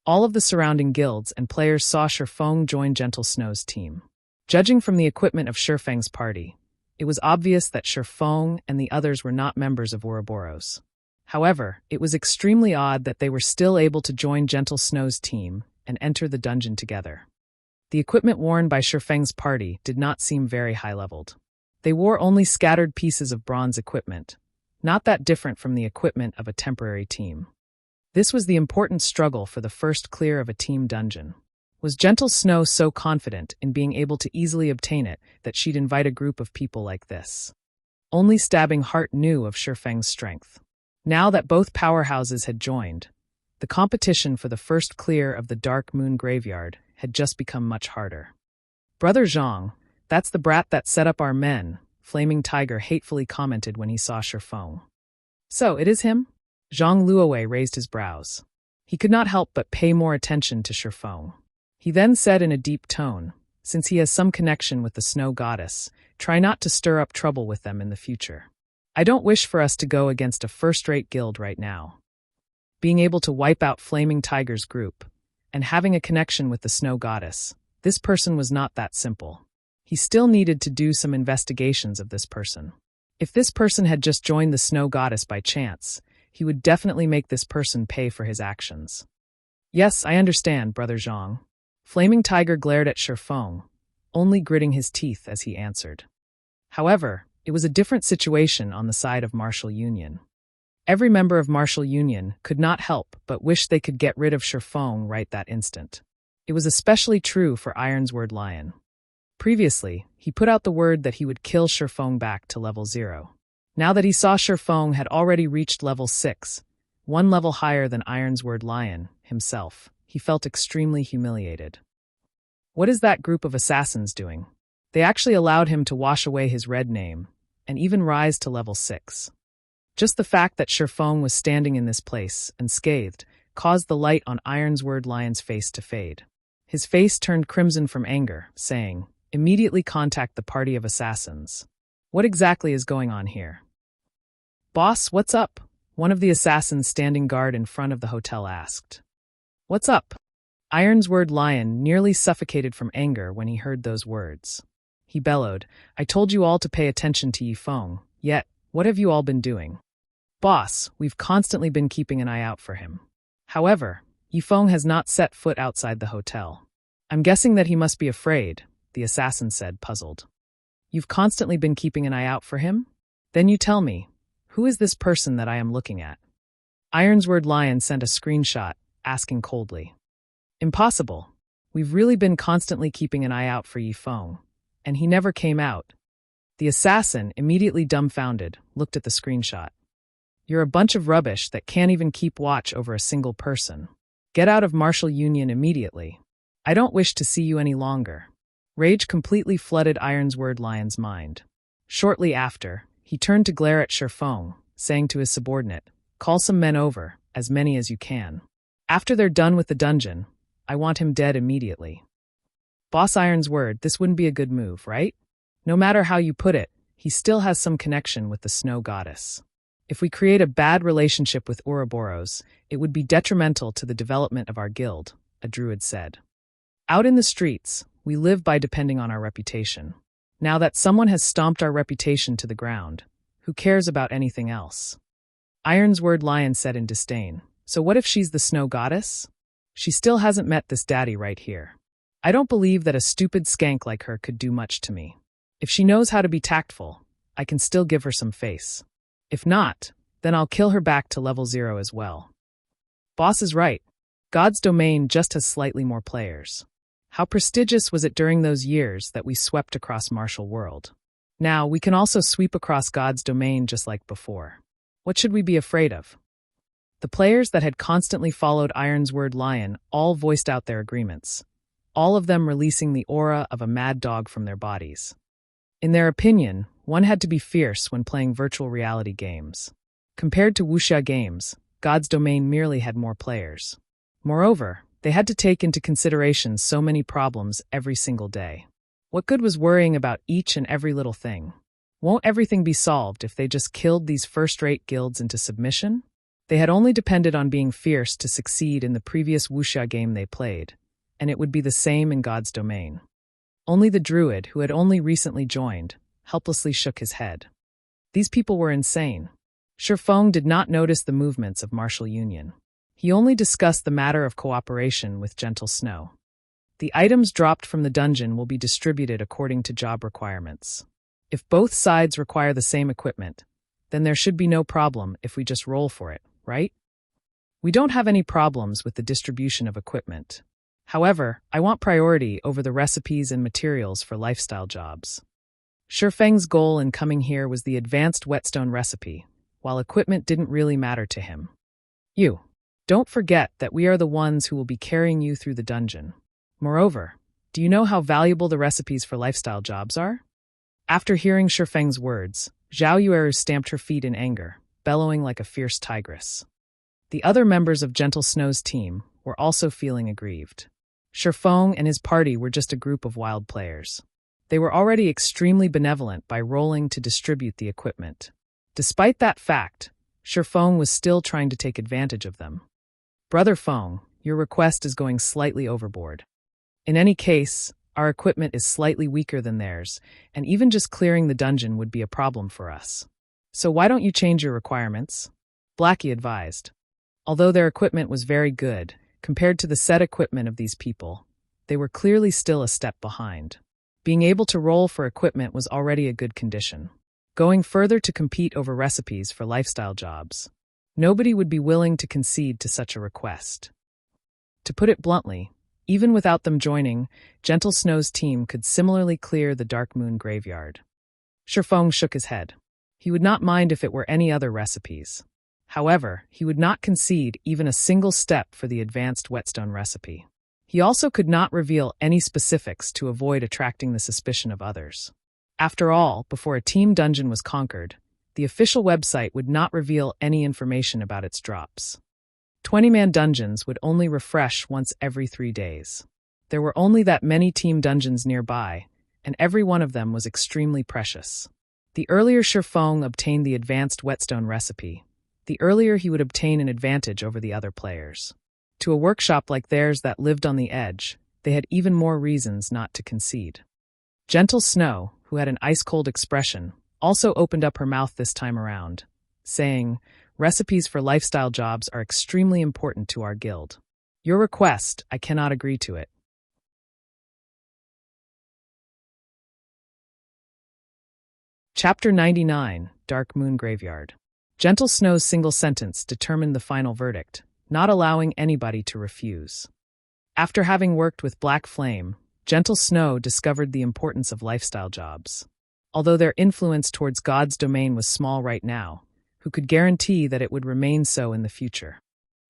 All of the surrounding guilds and players saw Shifeng join Gentle Snow's team. Judging from the equipment of Shifeng's party, it was obvious that Shifeng and the others were not members of Ouroboros. However, it was extremely odd that they were still able to join Gentle Snow's team and enter the dungeon together. The equipment worn by Shifeng's party did not seem very high-leveled. They wore only scattered pieces of bronze equipment, not that different from the equipment of a temporary team. This was the important struggle for the first clear of a team dungeon. Was Gentle Snow so confident in being able to easily obtain it that she'd invite a group of people like this? Only Stabbing Heart knew of Shifeng's strength. Now that both powerhouses had joined, the competition for the first clear of the Dark Moon Graveyard had just become much harder. Brother Zhang, that's the brat that set up our men, Flaming Tiger hatefully commented when he saw Shifeng. So, it is him? Zhang Luowei raised his brows. He could not help but pay more attention to Shifeng. He then said in a deep tone, since he has some connection with the Snow Goddess, try not to stir up trouble with them in the future. I don't wish for us to go against a first-rate guild right now. Being able to wipe out Flaming Tiger's group, and having a connection with the Snow Goddess, this person was not that simple. He still needed to do some investigations of this person. If this person had just joined the Snow Goddess by chance, he would definitely make this person pay for his actions. Yes, I understand, Brother Zhang. Flaming Tiger glared at Shifeng, only gritting his teeth as he answered. However, it was a different situation on the side of Martial Union. Every member of Martial Union could not help but wish they could get rid of Shifeng right that instant. It was especially true for Ironsword Lion. Previously, he put out the word that he would kill Shifeng back to level 0. Now that he saw Shifeng had already reached level 6, one level higher than Ironsword Lion himself, he felt extremely humiliated. What is that group of assassins doing? They actually allowed him to wash away his red name, and even rise to level 6. Just the fact that Shifeng was standing in this place, unscathed, caused the light on Ironsword Lion's face to fade. His face turned crimson from anger, saying, "Immediately contact the party of assassins." What exactly is going on here? "Boss, what's up?" one of the assassins standing guard in front of the hotel asked. "What's up?" Ironsword Lion nearly suffocated from anger when he heard those words. He bellowed, "I told you all to pay attention to Yifeng, yet, what have you all been doing?" "Boss, we've constantly been keeping an eye out for him. However, Yifeng has not set foot outside the hotel. I'm guessing that he must be afraid," the assassin said, puzzled. "You've constantly been keeping an eye out for him? Then you tell me, who is this person that I am looking at?" Ironsword Lion sent a screenshot, asking coldly. "Impossible. We've really been constantly keeping an eye out for Yifeng, and he never came out." The assassin, immediately dumbfounded, looked at the screenshot. "You're a bunch of rubbish that can't even keep watch over a single person. Get out of Martial Union immediately. I don't wish to see you any longer." Rage completely flooded Ironsword Lion's mind. Shortly after, he turned to glare at Shifeng, saying to his subordinate, "Call some men over, as many as you can. After they're done with the dungeon, I want him dead immediately." "Boss Ironsword, this wouldn't be a good move, right? No matter how you put it, he still has some connection with the snow goddess. If we create a bad relationship with Ouroboros, it would be detrimental to the development of our guild," a druid said. "Out in the streets, we live by depending on our reputation. Now that someone has stomped our reputation to the ground, who cares about anything else?" Ironsword Lion said in disdain, "So what if she's the snow goddess? She still hasn't met this daddy right here. I don't believe that a stupid skank like her could do much to me. If she knows how to be tactful, I can still give her some face. If not, then I'll kill her back to level 0 as well." Boss is right. God's domain just has slightly more players. How prestigious was it during those years that we swept across Martial World? Now, we can also sweep across God's domain just like before. What should we be afraid of? The players that had constantly followed Ironsword Lion all voiced out their agreements, all of them releasing the aura of a mad dog from their bodies. In their opinion, one had to be fierce when playing virtual reality games. Compared to wuxia games, God's domain merely had more players. Moreover, they had to take into consideration so many problems every single day. What good was worrying about each and every little thing? Won't everything be solved if they just killed these first-rate guilds into submission? They had only depended on being fierce to succeed in the previous wuxia game they played, and it would be the same in God's domain. Only the druid, who had only recently joined, helplessly shook his head. These people were insane. Shifeng did not notice the movements of Martial Union. He only discussed the matter of cooperation with Gentle Snow. The items dropped from the dungeon will be distributed according to job requirements. If both sides require the same equipment, then there should be no problem if we just roll for it, right? We don't have any problems with the distribution of equipment. However, I want priority over the recipes and materials for lifestyle jobs. Shifeng's goal in coming here was the advanced Whetstone recipe, while equipment didn't really matter to him. You. Don't forget that we are the ones who will be carrying you through the dungeon. Moreover, do you know how valuable the recipes for lifestyle jobs are? After hearing Shifeng's words, Zhao Yueru stamped her feet in anger, bellowing like a fierce tigress. The other members of Gentle Snow's team were also feeling aggrieved. Shifeng and his party were just a group of wild players. They were already extremely benevolent by rolling to distribute the equipment. Despite that fact, Shifeng was still trying to take advantage of them. "Brother Feng, your request is going slightly overboard. In any case, our equipment is slightly weaker than theirs, and even just clearing the dungeon would be a problem for us. So why don't you change your requirements?" Blackie advised. Although their equipment was very good, compared to the set equipment of these people, they were clearly still a step behind. Being able to roll for equipment was already a good condition. Going further to compete over recipes for lifestyle jobs. Nobody would be willing to concede to such a request. To put it bluntly, even without them joining, Gentle Snow's team could similarly clear the Dark Moon graveyard. Shifeng shook his head. He would not mind if it were any other recipes. However, he would not concede even a single step for the advanced Whetstone recipe. He also could not reveal any specifics to avoid attracting the suspicion of others. After all, before a team dungeon was conquered, the official website would not reveal any information about its drops. 20-man dungeons would only refresh once every 3 days. There were only that many team dungeons nearby, and every one of them was extremely precious. The earlier Shifeng obtained the advanced Whetstone recipe, the earlier he would obtain an advantage over the other players. To a workshop like theirs that lived on the edge, they had even more reasons not to concede. Gentle Snow, who had an ice-cold expression, also opened up her mouth this time around, saying, "Recipes for lifestyle jobs are extremely important to our guild. Your request, I cannot agree to it." Chapter 99, Dark Moon Graveyard. Gentle Snow's single sentence determined the final verdict, not allowing anybody to refuse. After having worked with Black Flame, Gentle Snow discovered the importance of lifestyle jobs. Although their influence towards God's domain was small right now, who could guarantee that it would remain so in the future?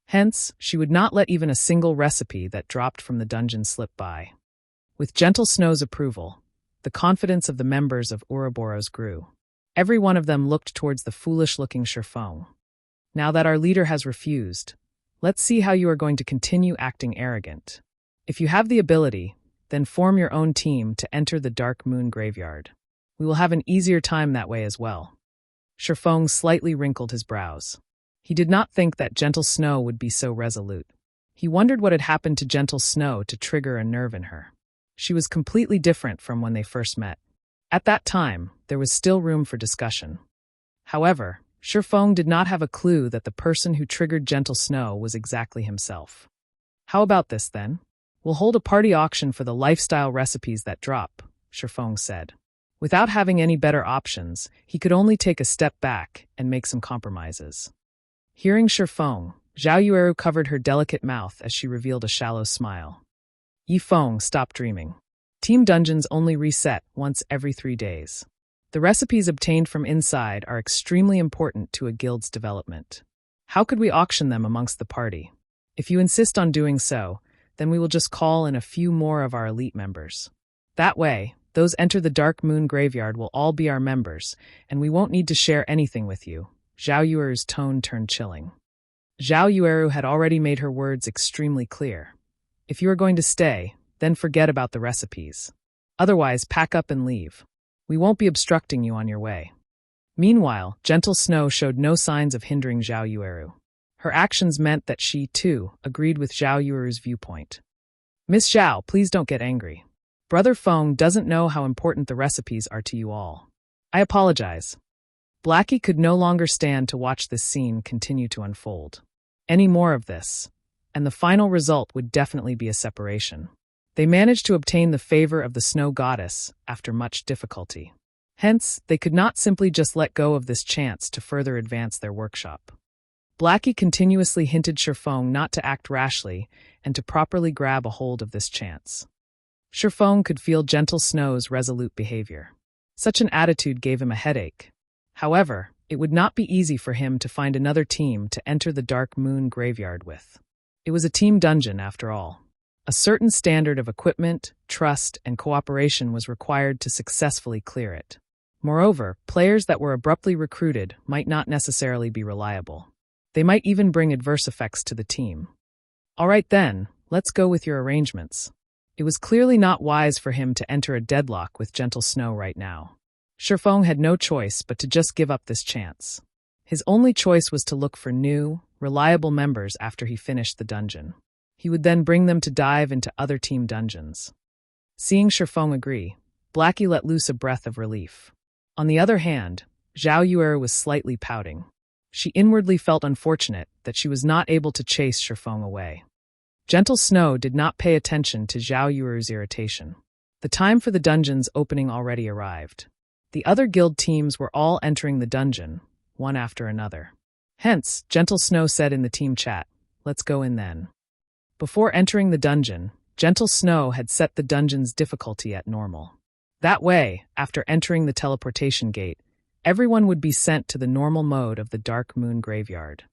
Hence, she would not let even a single recipe that dropped from the dungeon slip by. With Gentle Snow's approval, the confidence of the members of Ouroboros grew. Every one of them looked towards the foolish-looking Shifeng. Now that our leader has refused, let's see how you are going to continue acting arrogant. If you have the ability, then form your own team to enter the Dark Moon Graveyard. We will have an easier time that way as well. Shifeng slightly wrinkled his brows. He did not think that Gentle Snow would be so resolute. He wondered what had happened to Gentle Snow to trigger a nerve in her. She was completely different from when they first met. At that time, there was still room for discussion. However, Shifeng did not have a clue that the person who triggered Gentle Snow was exactly himself. "How about this, then? We'll hold a party auction for the lifestyle recipes that drop," Shifeng said. Without having any better options, he could only take a step back and make some compromises. Hearing Shifeng, Zhao Yueru covered her delicate mouth as she revealed a shallow smile. Yifeng, stop dreaming. Team dungeons only reset once every 3 days. The recipes obtained from inside are extremely important to a guild's development. How could we auction them amongst the party? If you insist on doing so, then we will just call in a few more of our elite members. That way, those enter the Dark Moon Graveyard will all be our members, and we won't need to share anything with you. Zhao Yueru's tone turned chilling. Zhao Yueru had already made her words extremely clear. If you are going to stay, then forget about the recipes. Otherwise, pack up and leave. We won't be obstructing you on your way. Meanwhile, Gentle Snow showed no signs of hindering Zhao Yueru. Her actions meant that she, too, agreed with Zhao Yueru's viewpoint. "Miss Zhao, please don't get angry. Brother Feng doesn't know how important the recipes are to you all. I apologize." Blackie could no longer stand to watch this scene continue to unfold. Any more of this, and the final result would definitely be a separation. They managed to obtain the favor of the Snow Goddess after much difficulty. Hence, they could not simply just let go of this chance to further advance their workshop. Blackie continuously hinted Shifeng not to act rashly and to properly grab a hold of this chance. Shifeng could feel Gentle Snow's resolute behavior. Such an attitude gave him a headache. However, it would not be easy for him to find another team to enter the Dark Moon Graveyard with. It was a team dungeon, after all. A certain standard of equipment, trust, and cooperation was required to successfully clear it. Moreover, players that were abruptly recruited might not necessarily be reliable. They might even bring adverse effects to the team. All right then, let's go with your arrangements. It was clearly not wise for him to enter a deadlock with Gentle Snow right now. Shifeng had no choice but to just give up this chance. His only choice was to look for new, reliable members after he finished the dungeon. He would then bring them to dive into other team dungeons. Seeing Shifeng agree, Blackie let loose a breath of relief. On the other hand, Zhao Yueru was slightly pouting. She inwardly felt unfortunate that she was not able to chase Shifeng away. Gentle Snow did not pay attention to Zhao Yueru's irritation. The time for the dungeon's opening already arrived. The other guild teams were all entering the dungeon, one after another. Hence, Gentle Snow said in the team chat, "Let's go in then." Before entering the dungeon, Gentle Snow had set the dungeon's difficulty at normal. That way, after entering the teleportation gate, everyone would be sent to the normal mode of the Dark Moon Graveyard.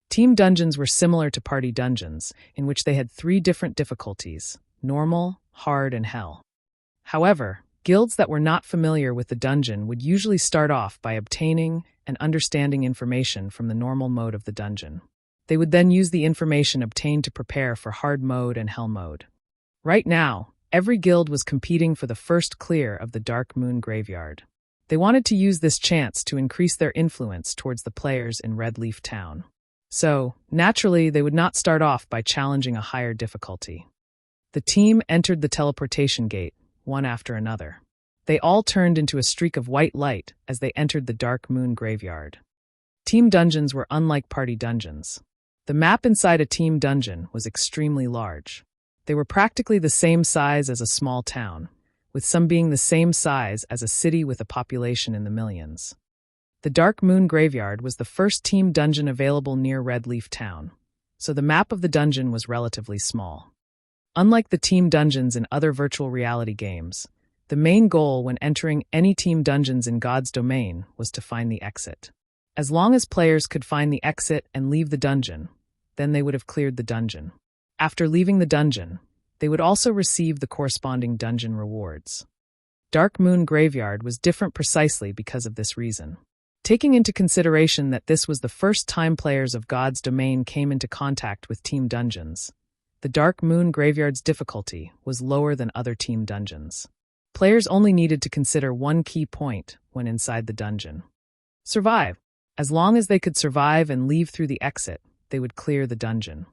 Team dungeons were similar to party dungeons, in which they had 3 different difficulties: normal, hard, and hell. However, guilds that were not familiar with the dungeon would usually start off by obtaining and understanding information from the normal mode of the dungeon. They would then use the information obtained to prepare for hard mode and hell mode. Right now, every guild was competing for the first clear of the Dark Moon Graveyard. They wanted to use this chance to increase their influence towards the players in Red Leaf Town. So, naturally, they would not start off by challenging a higher difficulty. The team entered the teleportation gate, one after another. They all turned into a streak of white light as they entered the Dark Moon Graveyard. Team dungeons were unlike party dungeons. The map inside a team dungeon was extremely large. They were practically the same size as a small town, with some being the same size as a city with a population in the millions. The Dark Moon Graveyard was the first team dungeon available near Red Leaf Town, so the map of the dungeon was relatively small. Unlike the team dungeons in other virtual reality games, the main goal when entering any team dungeons in God's domain was to find the exit. As long as players could find the exit and leave the dungeon, then they would have cleared the dungeon. After leaving the dungeon, they would also receive the corresponding dungeon rewards. Dark Moon Graveyard was different precisely because of this reason. Taking into consideration that this was the first time players of God's domain came into contact with team dungeons, the Dark Moon Graveyard's difficulty was lower than other team dungeons. Players only needed to consider one key point when inside the dungeon: survive. As long as they could survive and leave through the exit, they would clear the dungeon.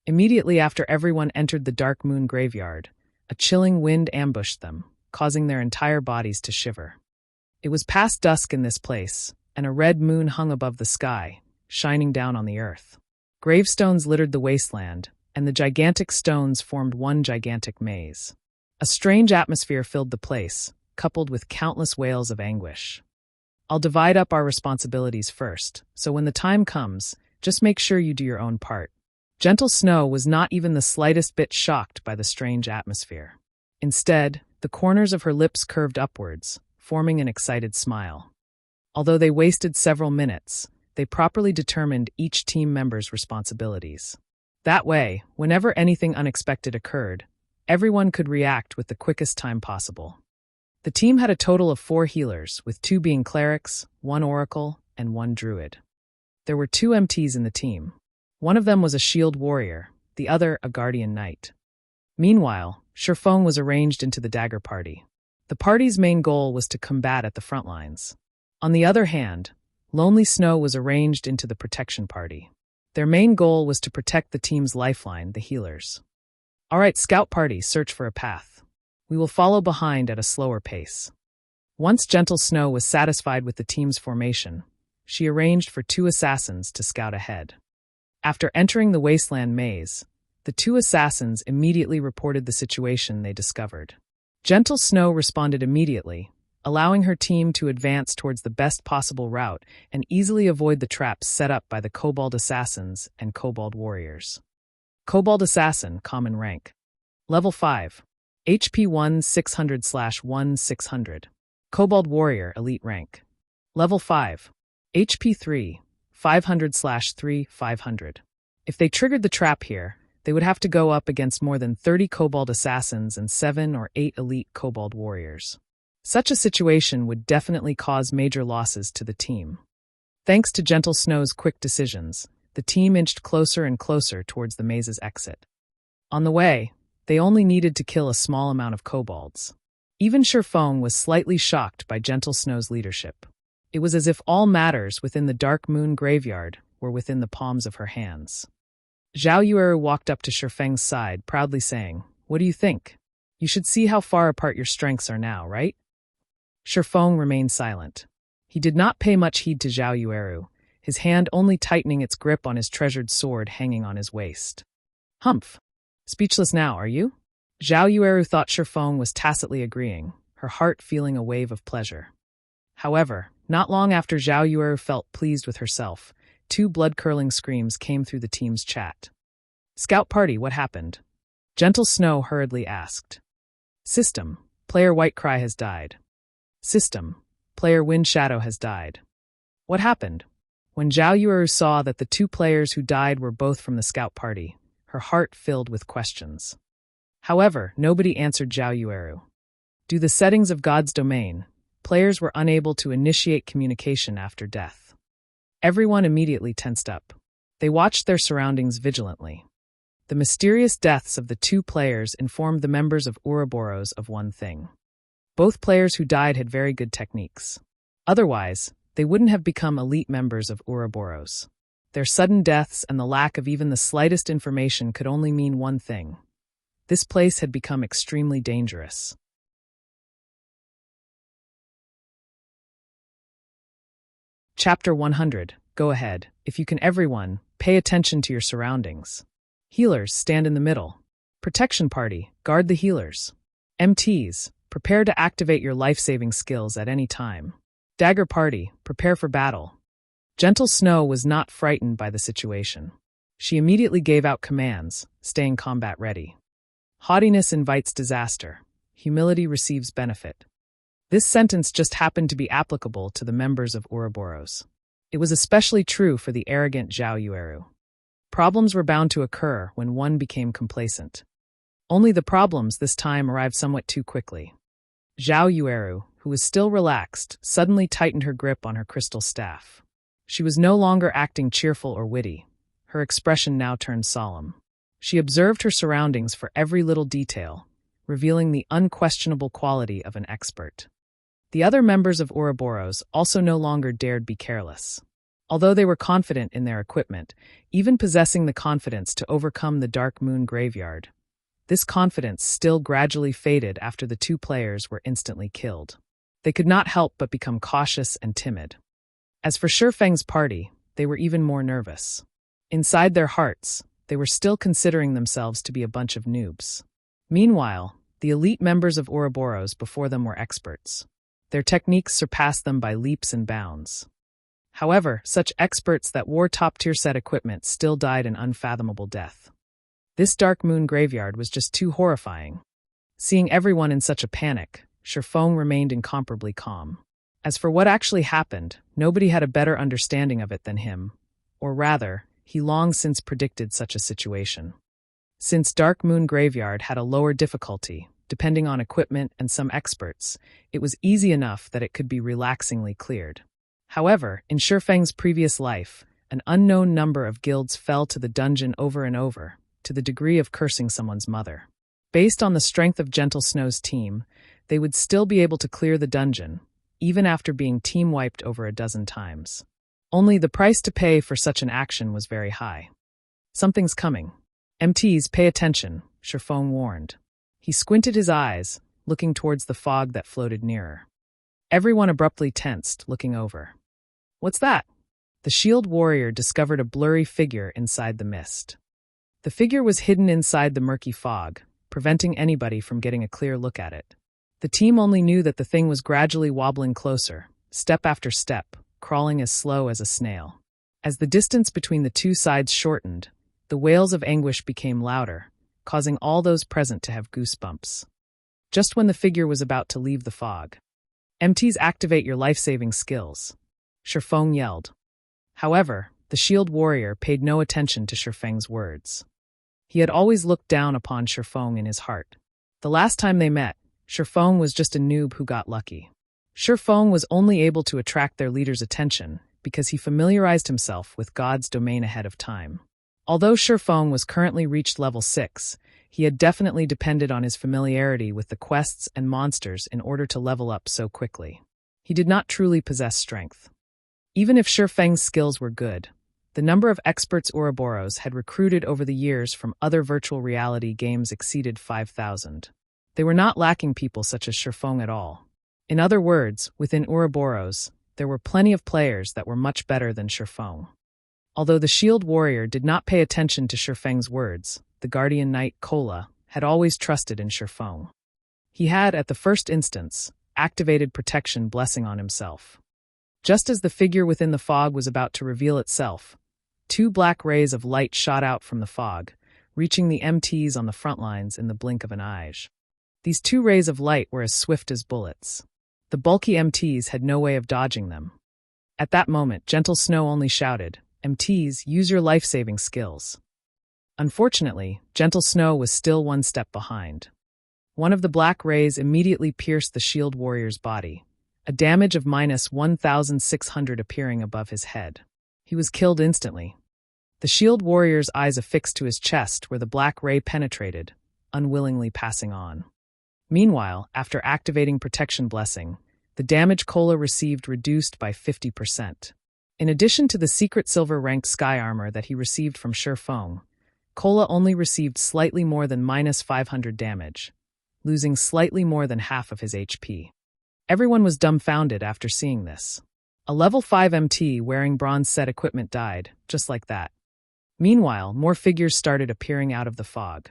Immediately after everyone entered the Dark Moon Graveyard, a chilling wind ambushed them, causing their entire bodies to shiver. It was past dusk in this place, and a red moon hung above the sky, shining down on the earth. Gravestones littered the wasteland, and the gigantic stones formed one gigantic maze. A strange atmosphere filled the place, coupled with countless wails of anguish. I'll divide up our responsibilities first, so when the time comes, just make sure you do your own part. Gentle Snow was not even the slightest bit shocked by the strange atmosphere. Instead, the corners of her lips curved upwards, forming an excited smile. Although they wasted several minutes, they properly determined each team member's responsibilities. That way, whenever anything unexpected occurred, everyone could react with the quickest time possible. The team had a total of 4 healers, with 2 being clerics, 1 oracle, and 1 druid. There were 2 MTs in the team. One of them was a shield warrior, the other a guardian knight. Meanwhile, Sherfong was arranged into the dagger party. The party's main goal was to combat at the front lines. On the other hand, Lonely Snow was arranged into the protection party. Their main goal was to protect the team's lifeline, the healers. All right, scout party, search for a path. We will follow behind at a slower pace. Once Gentle Snow was satisfied with the team's formation, she arranged for 2 assassins to scout ahead. After entering the wasteland maze, the 2 assassins immediately reported the situation they discovered. Gentle Snow responded immediately, allowing her team to advance towards the best possible route and easily avoid the traps set up by the Kobold assassins and Kobold warriors. Kobold assassin, common rank. Level 5. HP 1-600/1-600. Kobold warrior, elite rank. Level 5. HP 3, 500/3-500. If they triggered the trap here, they would have to go up against more than 30 Kobold assassins and 7 or 8 elite Kobold warriors. Such a situation would definitely cause major losses to the team. Thanks to Gentle Snow's quick decisions, the team inched closer and closer towards the maze's exit. On the way, they only needed to kill a small amount of kobolds. Even Sherfong was slightly shocked by Gentle Snow's leadership. It was as if all matters within the Dark Moon Graveyard were within the palms of her hands. Zhao Yueru walked up to Sherfeng's side, proudly saying, "What do you think? You should see how far apart your strengths are now, right?" Sherfong remained silent. He did not pay much heed to Zhao Yueru, his hand only tightening its grip on his treasured sword hanging on his waist. "Humph. Speechless now, are you?" Zhao Yueru thought Sherfong was tacitly agreeing, her heart feeling a wave of pleasure. However, not long after Zhao Yueru felt pleased with herself, 2 blood-curdling screams came through the team's chat. "Scout party, what happened?" Gentle Snow hurriedly asked. "System, player Whitecry has died." "System, player Wind Shadow has died." "What happened?" When Zhao Yueru saw that the two players who died were both from the scout party, her heart filled with questions. However, nobody answered Zhao Yueru. Due to the settings of God's domain, players were unable to initiate communication after death. Everyone immediately tensed up. They watched their surroundings vigilantly. The mysterious deaths of the two players informed the members of Ouroboros of one thing. Both players who died had very good techniques. Otherwise, they wouldn't have become elite members of Ouroboros. Their sudden deaths and the lack of even the slightest information could only mean one thing. This place had become extremely dangerous. Chapter 100. Go ahead. If you can, everyone, pay attention to your surroundings. Healers, stand in the middle. Protection party, guard the healers. MTs, prepare to activate your life-saving skills at any time. Dagger party, prepare for battle. Gentle Snow was not frightened by the situation. She immediately gave out commands, staying combat ready. Haughtiness invites disaster. Humility receives benefit. This sentence just happened to be applicable to the members of Ouroboros. It was especially true for the arrogant Zhao Yueru. Problems were bound to occur when one became complacent. Only the problems this time arrived somewhat too quickly. Zhao Yueru, who was still relaxed, suddenly tightened her grip on her crystal staff. She was no longer acting cheerful or witty. Her expression now turned solemn. She observed her surroundings for every little detail, revealing the unquestionable quality of an expert. The other members of Ouroboros also no longer dared be careless. Although they were confident in their equipment, even possessing the confidence to overcome the Dark Moon Graveyard, this confidence still gradually faded after the two players were instantly killed. They could not help but become cautious and timid. As for Shifeng's party, they were even more nervous. Inside their hearts, they were still considering themselves to be a bunch of noobs. Meanwhile, the elite members of Ouroboros before them were experts. Their techniques surpassed them by leaps and bounds. However, such experts that wore top-tier set equipment still died an unfathomable death. This Dark Moon Graveyard was just too horrifying. Seeing everyone in such a panic, Shifeng remained incomparably calm. As for what actually happened, nobody had a better understanding of it than him. Or rather, he long since predicted such a situation. Since Dark Moon Graveyard had a lower difficulty, depending on equipment and some experts, it was easy enough that it could be relaxingly cleared. However, in Shifeng's previous life, an unknown number of guilds fell to the dungeon over and over, to the degree of cursing someone's mother. Based on the strength of Gentle Snow's team, they would still be able to clear the dungeon, even after being team-wiped over a dozen times. Only the price to pay for such an action was very high. Something's coming. MTs, pay attention, Shifeng warned. He squinted his eyes, looking towards the fog that floated nearer. Everyone abruptly tensed, looking over. What's that? The shield warrior discovered a blurry figure inside the mist. The figure was hidden inside the murky fog, preventing anybody from getting a clear look at it. The team only knew that the thing was gradually wobbling closer, step after step, crawling as slow as a snail. As the distance between the two sides shortened, the wails of anguish became louder, causing all those present to have goosebumps. Just when the figure was about to leave the fog. MTs, activate your life-saving skills, Shifeng yelled. However, the shield warrior paid no attention to Shifeng's words. He had always looked down upon Shifeng in his heart. The last time they met, Shifeng was just a noob who got lucky. Shifeng was only able to attract their leader's attention because he familiarized himself with God's domain ahead of time. Although Shifeng was currently reached level 6, he had definitely depended on his familiarity with the quests and monsters in order to level up so quickly. He did not truly possess strength. Even if Shifeng's skills were good, the number of experts Ouroboros had recruited over the years from other virtual reality games exceeded 5,000. They were not lacking people such as Shifeng at all. In other words, within Ouroboros, there were plenty of players that were much better than Shifeng. Although the shield warrior did not pay attention to Shifeng's words, the guardian knight Kola had always trusted in Shifeng. He had, at the first instance, activated protection blessing on himself. Just as the figure within the fog was about to reveal itself, 2 black rays of light shot out from the fog, reaching the MTs on the front lines in the blink of an eye. These 2 rays of light were as swift as bullets. The bulky MTs had no way of dodging them. At that moment, Gentle Snow only shouted, "MTs, use your life-saving skills." Unfortunately, Gentle Snow was still one step behind. One of the black rays immediately pierced the shield warrior's body, a damage of -1,600 appearing above his head. He was killed instantly. The shield warrior's eyes affixed to his chest where the black ray penetrated, unwillingly passing on. Meanwhile, after activating Protection Blessing, the damage Kola received reduced by 50%. In addition to the secret silver-ranked sky armor that he received from Shifeng, Kola only received slightly more than -500 damage, losing slightly more than half of his HP. Everyone was dumbfounded after seeing this. A level 5 MT wearing bronze set equipment died, just like that. Meanwhile, more figures started appearing out of the fog.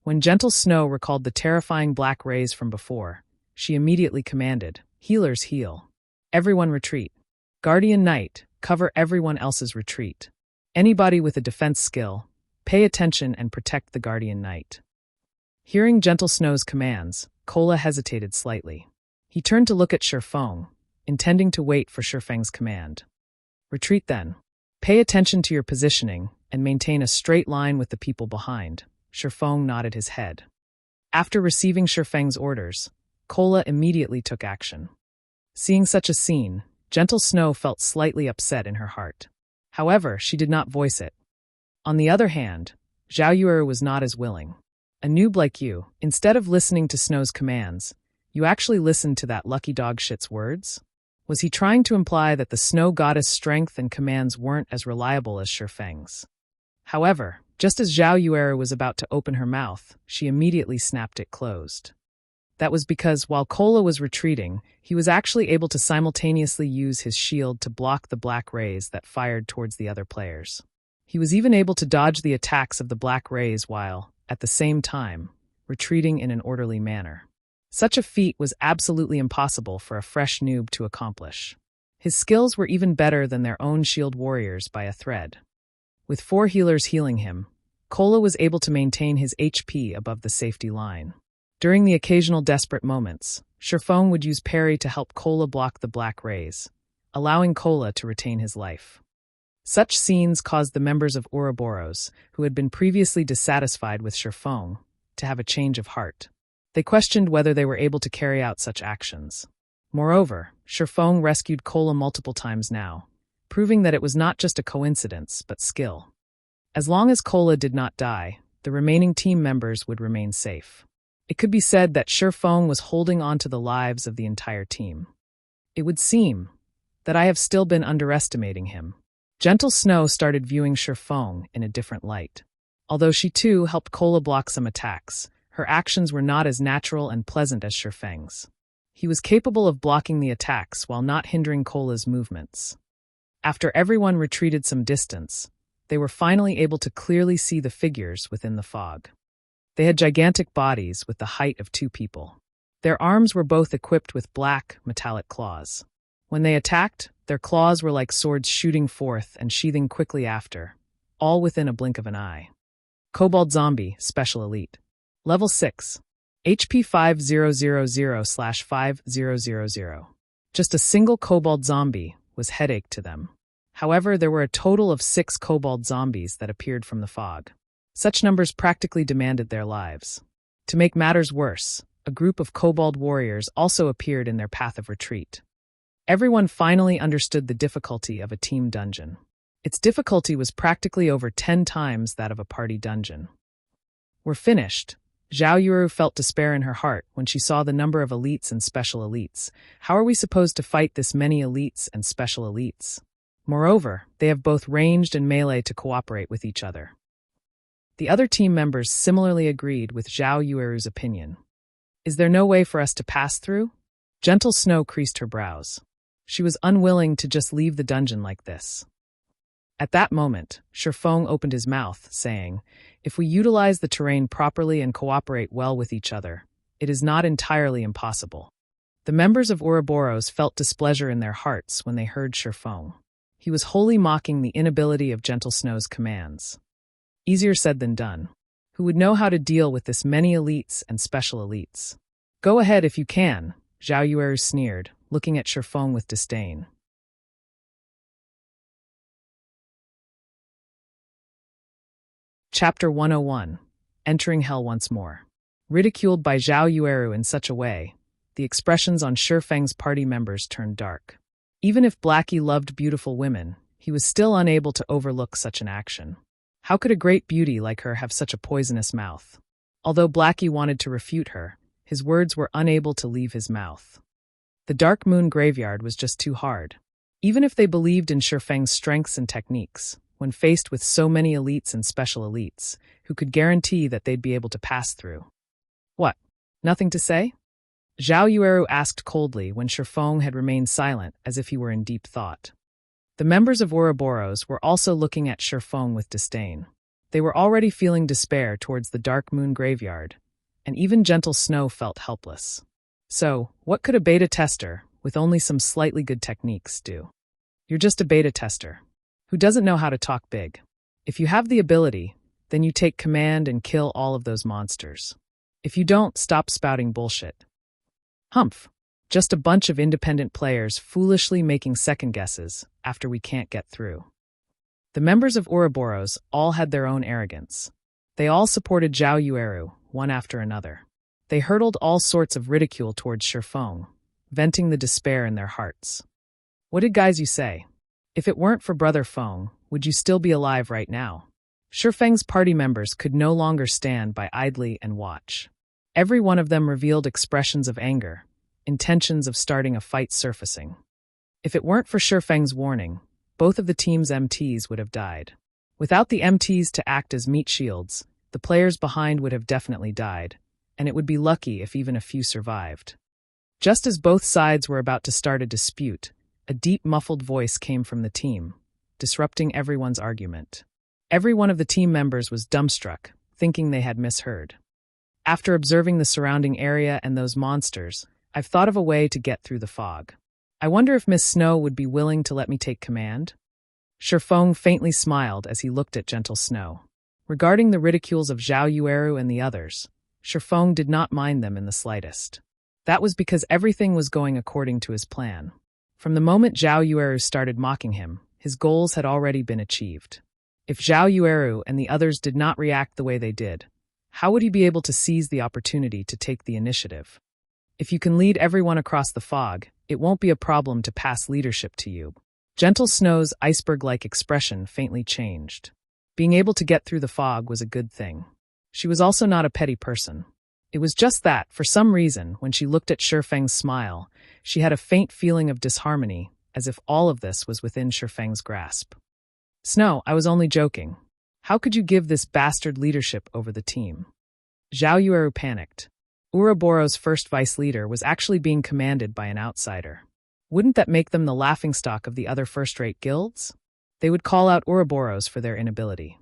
When Gentle Snow recalled the terrifying black rays from before, she immediately commanded, "Healers heal. Everyone retreat. Guardian Knight, cover everyone else's retreat. Anybody with a defense skill, pay attention and protect the Guardian Knight." Hearing Gentle Snow's commands, Kola hesitated slightly. He turned to look at Shifeng, intending to wait for Shifeng's command. "Retreat then. Pay attention to your positioning and maintain a straight line with the people behind." Shifeng nodded his head. After receiving Shifeng's orders, Kola immediately took action. Seeing such a scene, Gentle Snow felt slightly upset in her heart. However, she did not voice it. On the other hand, Zhao Yuer was not as willing. A noob like you, instead of listening to Snow's commands, you actually listened to that lucky dog shit's words? Was he trying to imply that the Snow Goddess' strength and commands weren't as reliable as Shifeng's? However, just as Zhao Yuer was about to open her mouth, she immediately snapped it closed. That was because while Kola was retreating, he was actually able to simultaneously use his shield to block the black rays that fired towards the other players. He was even able to dodge the attacks of the black rays while, at the same time, retreating in an orderly manner. Such a feat was absolutely impossible for a fresh noob to accomplish. His skills were even better than their own shield warriors by a thread. With 4 healers healing him, Kola was able to maintain his HP above the safety line. During the occasional desperate moments, Shifeng would use parry to help Kola block the black rays, allowing Kola to retain his life. Such scenes caused the members of Ouroboros, who had been previously dissatisfied with Shifeng, to have a change of heart. They questioned whether they were able to carry out such actions. Moreover, Shifeng rescued Kola multiple times now, proving that it was not just a coincidence, but skill. As long as Kola did not die, the remaining team members would remain safe. It could be said that Shifeng was holding on to the lives of the entire team. It would seem that I have still been underestimating him. Gentle Snow started viewing Shifeng in a different light. Although she too helped Kola block some attacks, her actions were not as natural and pleasant as Shifeng's. He was capable of blocking the attacks while not hindering Kola's movements. After everyone retreated some distance, they were finally able to clearly see the figures within the fog. They had gigantic bodies with the height of 2 people. Their arms were both equipped with black, metallic claws. When they attacked, their claws were like swords shooting forth and sheathing quickly after, all within a blink of an eye. Kobold Zombie, Special Elite. Level 6. HP 5000/5000. Just a single Kobold Zombie was headache to them. However, there were a total of 6 Kobold Zombies that appeared from the fog. Such numbers practically demanded their lives. To make matters worse, a group of Kobold warriors also appeared in their path of retreat. Everyone finally understood the difficulty of a team dungeon. Its difficulty was practically over 10 times that of a party dungeon. "We're finished." Zhao Yuer felt despair in her heart when she saw the number of elites and special elites. How are we supposed to fight this many elites and special elites? Moreover, they have both ranged and melee to cooperate with each other. The other team members similarly agreed with Zhao Yuer's opinion. "Is there no way for us to pass through?" Gentle Snow creased her brows. She was unwilling to just leave the dungeon like this. At that moment, Shifeng opened his mouth, saying, "If we utilize the terrain properly and cooperate well with each other, it is not entirely impossible." The members of Ouroboros felt displeasure in their hearts when they heard Shifeng. He was wholly mocking the inability of Gentle Snow's commands. Easier said than done. Who would know how to deal with this many elites and special elites? "Go ahead if you can," Zhao Yuer sneered, looking at Shifeng with disdain. Chapter 101. Entering Hell Once More. Ridiculed by Zhao Yueru in such a way, the expressions on Shifeng's party members turned dark. Even if Blackie loved beautiful women, he was still unable to overlook such an action. How could a great beauty like her have such a poisonous mouth? Although Blackie wanted to refute her, his words were unable to leave his mouth. The Dark Moon Graveyard was just too hard. Even if they believed in Shifeng's strengths and techniques, when faced with so many elites and special elites, who could guarantee that they'd be able to pass through. What? Nothing to say? Zhao Yueru asked coldly when Shifeng had remained silent as if he were in deep thought. The members of Ouroboros were also looking at Shifeng with disdain. They were already feeling despair towards the Dark Moon Graveyard, and even Gentle Snow felt helpless. So, what could a beta tester, with only some slightly good techniques, do? You're just a beta tester, who doesn't know how to talk big. If you have the ability, then you take command and kill all of those monsters. If you don't, stop spouting bullshit. Humph. Just a bunch of independent players foolishly making second guesses after we can't get through. The members of Ouroboros all had their own arrogance. They all supported Zhao Yueru, one after another. They hurled all sorts of ridicule towards Shifeng, venting the despair in their hearts. What did guys you say? If it weren't for Brother Feng, would you still be alive right now? Shifeng's party members could no longer stand by idly and watch. Every one of them revealed expressions of anger, intentions of starting a fight surfacing. If it weren't for Shifeng's warning, both of the team's MTs would have died. Without the MTs to act as meat shields, the players behind would have definitely died, and it would be lucky if even a few survived. Just as both sides were about to start a dispute, a deep muffled voice came from the team, disrupting everyone's argument. Every one of the team members was dumbstruck, thinking they had misheard. After observing the surrounding area and those monsters, I've thought of a way to get through the fog. I wonder if Miss Snow would be willing to let me take command? Shifeng faintly smiled as he looked at Gentle Snow. Regarding the ridicules of Zhao Yueru and the others, Shifeng did not mind them in the slightest. That was because everything was going according to his plan. From the moment Zhao Yueru started mocking him, his goals had already been achieved. If Zhao Yueru and the others did not react the way they did, how would he be able to seize the opportunity to take the initiative? If you can lead everyone across the fog, it won't be a problem to pass leadership to you. Gentle Snow's iceberg-like expression faintly changed. Being able to get through the fog was a good thing. She was also not a petty person. It was just that, for some reason, when she looked at Shifeng's smile, she had a faint feeling of disharmony, as if all of this was within Shifeng's grasp. Snow, I was only joking. How could you give this bastard leadership over the team? Zhao Yueru panicked. Ouroboros' first vice leader was actually being commanded by an outsider. Wouldn't that make them the laughingstock of the other first-rate guilds? They would call out Ouroboros for their inability.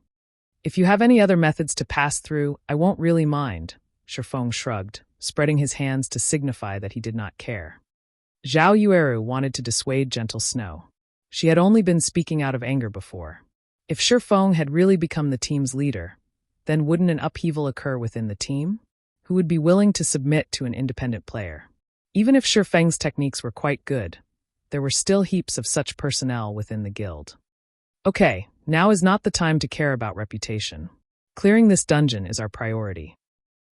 If you have any other methods to pass through, I won't really mind, Shifeng shrugged, spreading his hands to signify that he did not care. Zhao Yueru wanted to dissuade Gentle Snow. She had only been speaking out of anger before. If Shifeng had really become the team's leader, then wouldn't an upheaval occur within the team? Who would be willing to submit to an independent player? Even if Shifeng's techniques were quite good, there were still heaps of such personnel within the guild. Okay, now is not the time to care about reputation. Clearing this dungeon is our priority.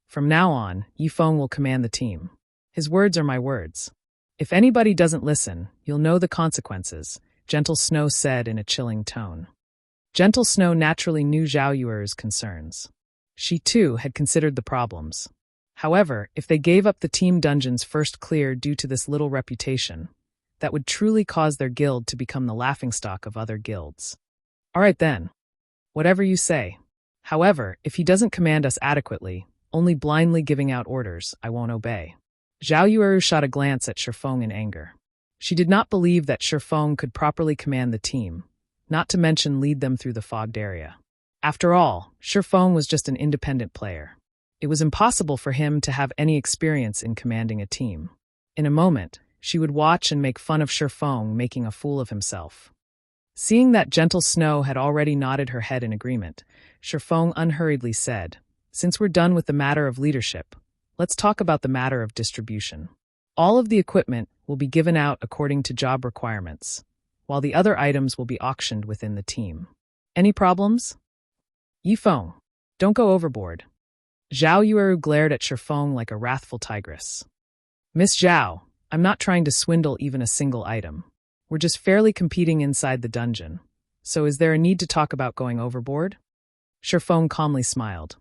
From now on, Yifeng will command the team. His words are my words. If anybody doesn't listen, you'll know the consequences, Gentle Snow said in a chilling tone. Gentle Snow naturally knew Zhao Yueru's concerns. She, too, had considered the problems. However, if they gave up the team dungeons first clear due to this little reputation, that would truly cause their guild to become the laughingstock of other guilds. All right then. Whatever you say. However, if he doesn't command us adequately, only blindly giving out orders, I won't obey. Zhao Yueru shot a glance at Shifeng in anger. She did not believe that Shifeng could properly command the team, not to mention lead them through the fogged area. After all, Shifeng was just an independent player. It was impossible for him to have any experience in commanding a team. In a moment, she would watch and make fun of Shifeng making a fool of himself. Seeing that Gentle Snow had already nodded her head in agreement, Shifeng unhurriedly said, "Since we're done with the matter of leadership, let's talk about the matter of distribution. All of the equipment will be given out according to job requirements, while the other items will be auctioned within the team. Any problems?" Yifeng, Don't go overboard. Zhao Yueru glared at Shifeng like a wrathful tigress. Miss Zhao, I'm not trying to swindle even a single item. We're just fairly competing inside the dungeon. So is there a need to talk about going overboard? Shifeng calmly smiled.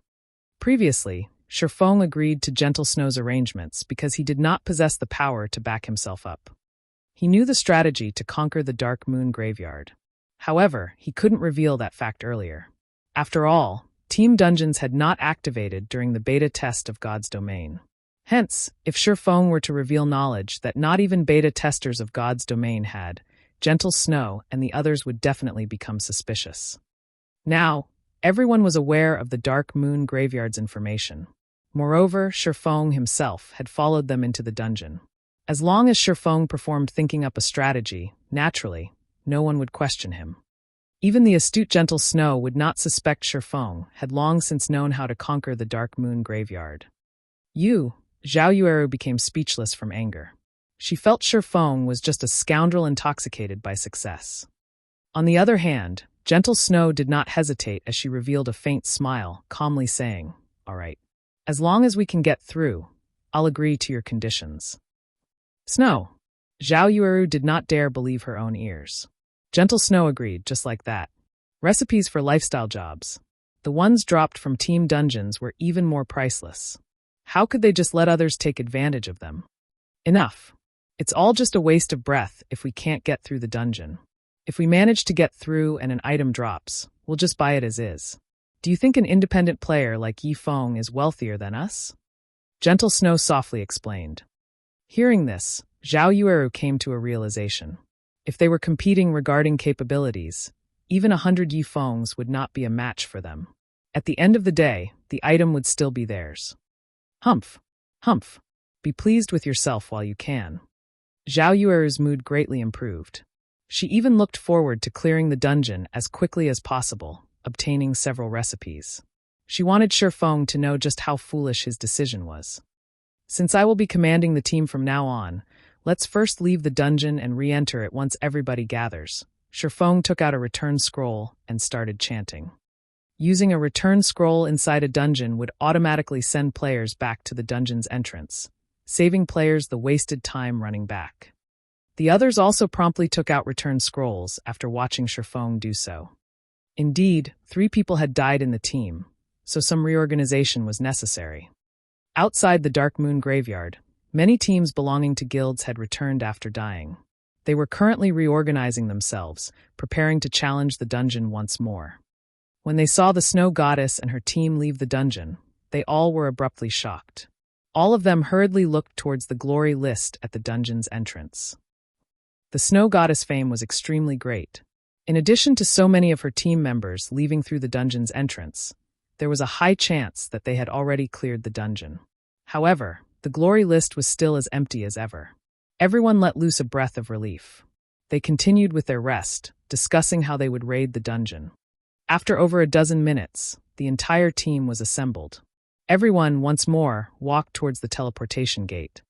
Previously, Shifeng agreed to Gentle Snow's arrangements because he did not possess the power to back himself up. He knew the strategy to conquer the Dark Moon Graveyard. However, he couldn't reveal that fact earlier. After all, Team Dungeons had not activated during the beta test of God's Domain. Hence, if Shifeng were to reveal knowledge that not even beta testers of God's Domain had, Gentle Snow and the others would definitely become suspicious. Now, everyone was aware of the Dark Moon Graveyard's information. Moreover, Shifeng himself had followed them into the dungeon. As long as Shifeng performed thinking up a strategy, naturally, no one would question him. Even the astute Gentle Snow would not suspect Shifeng had long since known how to conquer the Dark Moon Graveyard. Zhao Yueru became speechless from anger. She felt Shifeng was just a scoundrel intoxicated by success. On the other hand, Gentle Snow did not hesitate as she revealed a faint smile, calmly saying, "All right. As long as we can get through, I'll agree to your conditions." Snow. Zhao Yueru did not dare believe her own ears. Gentle Snow agreed, just like that. Recipes for lifestyle jobs. The ones dropped from Team Dungeons were even more priceless. How could they just let others take advantage of them? Enough. It's all just a waste of breath if we can't get through the dungeon. If we manage to get through and an item drops, we'll just buy it as is. Do you think an independent player like Yifeng is wealthier than us? Gentle Snow softly explained. Hearing this, Zhao Yueru came to a realization. If they were competing regarding capabilities, even 100 Yifengs would not be a match for them. At the end of the day, the item would still be theirs. Humph. Humph. Be pleased with yourself while you can. Zhao Yueru's mood greatly improved. She even looked forward to clearing the dungeon as quickly as possible, obtaining several recipes. She wanted Shifeng to know just how foolish his decision was. Since I will be commanding the team from now on, let's first leave the dungeon and re-enter it once everybody gathers. Shifeng took out a return scroll and started chanting. Using a return scroll inside a dungeon would automatically send players back to the dungeon's entrance, saving players the wasted time running back. The others also promptly took out return scrolls after watching Shifeng do so. Indeed, 3 people had died in the team, so some reorganization was necessary. Outside the Dark Moon Graveyard, many teams belonging to guilds had returned after dying. They were currently reorganizing themselves, preparing to challenge the dungeon once more. When they saw the Snow Goddess and her team leave the dungeon, they all were abruptly shocked. All of them hurriedly looked towards the glory list at the dungeon's entrance. The Snow Goddess' fame was extremely great. In addition to so many of her team members leaving through the dungeon's entrance, there was a high chance that they had already cleared the dungeon. However, the glory list was still as empty as ever. Everyone let loose a breath of relief. They continued with their rest, discussing how they would raid the dungeon. After over a dozen minutes, the entire team was assembled. Everyone, once more, walked towards the teleportation gate.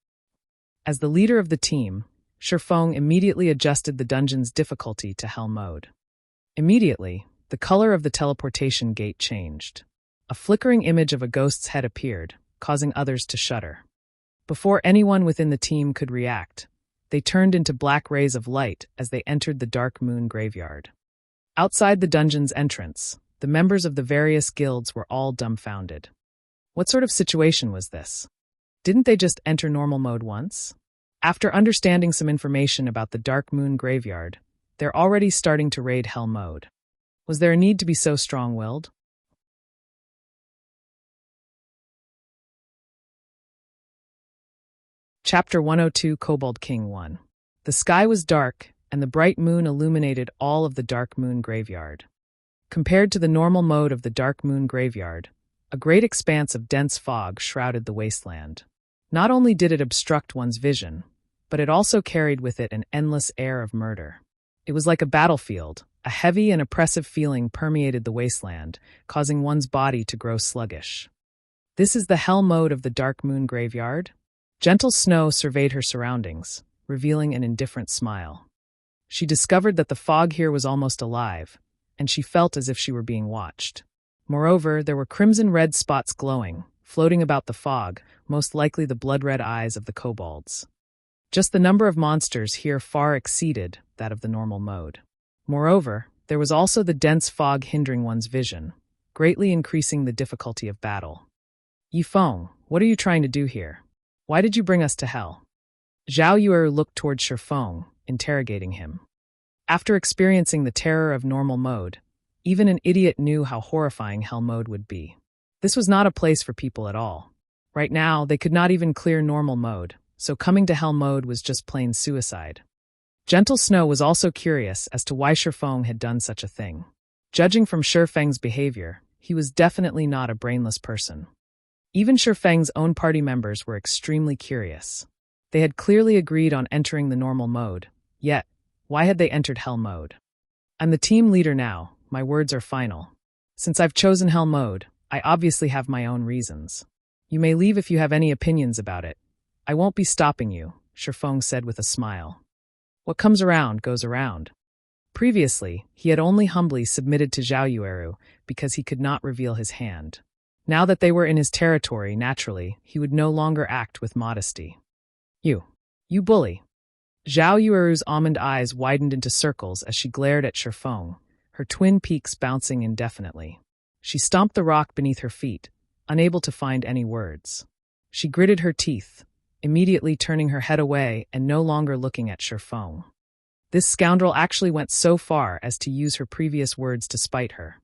As the leader of the team, Shifeng immediately adjusted the dungeon's difficulty to Hell mode. Immediately, the color of the teleportation gate changed. A flickering image of a ghost's head appeared, causing others to shudder. Before anyone within the team could react, they turned into black rays of light as they entered the Dark Moon Graveyard. Outside the dungeon's entrance, the members of the various guilds were all dumbfounded. What sort of situation was this? Didn't they just enter normal mode once? After understanding some information about the Dark Moon Graveyard, they're already starting to raid Hell mode. Was there a need to be so strong-willed? Chapter 102 Kobold King 1. The sky was dark, and the bright moon illuminated all of the Dark Moon Graveyard. Compared to the normal mode of the Dark Moon Graveyard, a great expanse of dense fog shrouded the wasteland. Not only did it obstruct one's vision, but it also carried with it an endless air of murder. It was like a battlefield. A heavy and oppressive feeling permeated the wasteland, causing one's body to grow sluggish. This is the hell mode of the Dark Moon Graveyard? Gentle Snow surveyed her surroundings, revealing an indifferent smile. She discovered that the fog here was almost alive, and she felt as if she were being watched. Moreover, there were crimson-red spots glowing, floating about the fog, most likely the blood-red eyes of the kobolds. Just the number of monsters here far exceeded that of the normal mode. Moreover, there was also the dense fog hindering one's vision, greatly increasing the difficulty of battle. Yifeng, what are you trying to do here? Why did you bring us to hell? Zhao Yueru looked toward Shifeng, interrogating him. After experiencing the terror of normal mode, even an idiot knew how horrifying hell mode would be. This was not a place for people at all. Right now, they could not even clear normal mode, so coming to hell mode was just plain suicide. Gentle Snow was also curious as to why Shifeng had done such a thing. Judging from Shifeng's behavior, he was definitely not a brainless person. Even Shifeng's own party members were extremely curious. They had clearly agreed on entering the normal mode, yet, why had they entered hell mode? I'm the team leader now, my words are final. Since I've chosen hell mode, I obviously have my own reasons. You may leave if you have any opinions about it. I won't be stopping you, Shifeng said with a smile. What comes around goes around. Previously, he had only humbly submitted to Zhao Yueru because he could not reveal his hand. Now that they were in his territory, naturally, he would no longer act with modesty. You bully. Zhao Yueru's almond eyes widened into circles as she glared at Shifeng, her twin peaks bouncing indefinitely. She stomped the rock beneath her feet, unable to find any words. She gritted her teeth, immediately turning her head away and no longer looking at Shifeng. This scoundrel actually went so far as to use her previous words to spite her,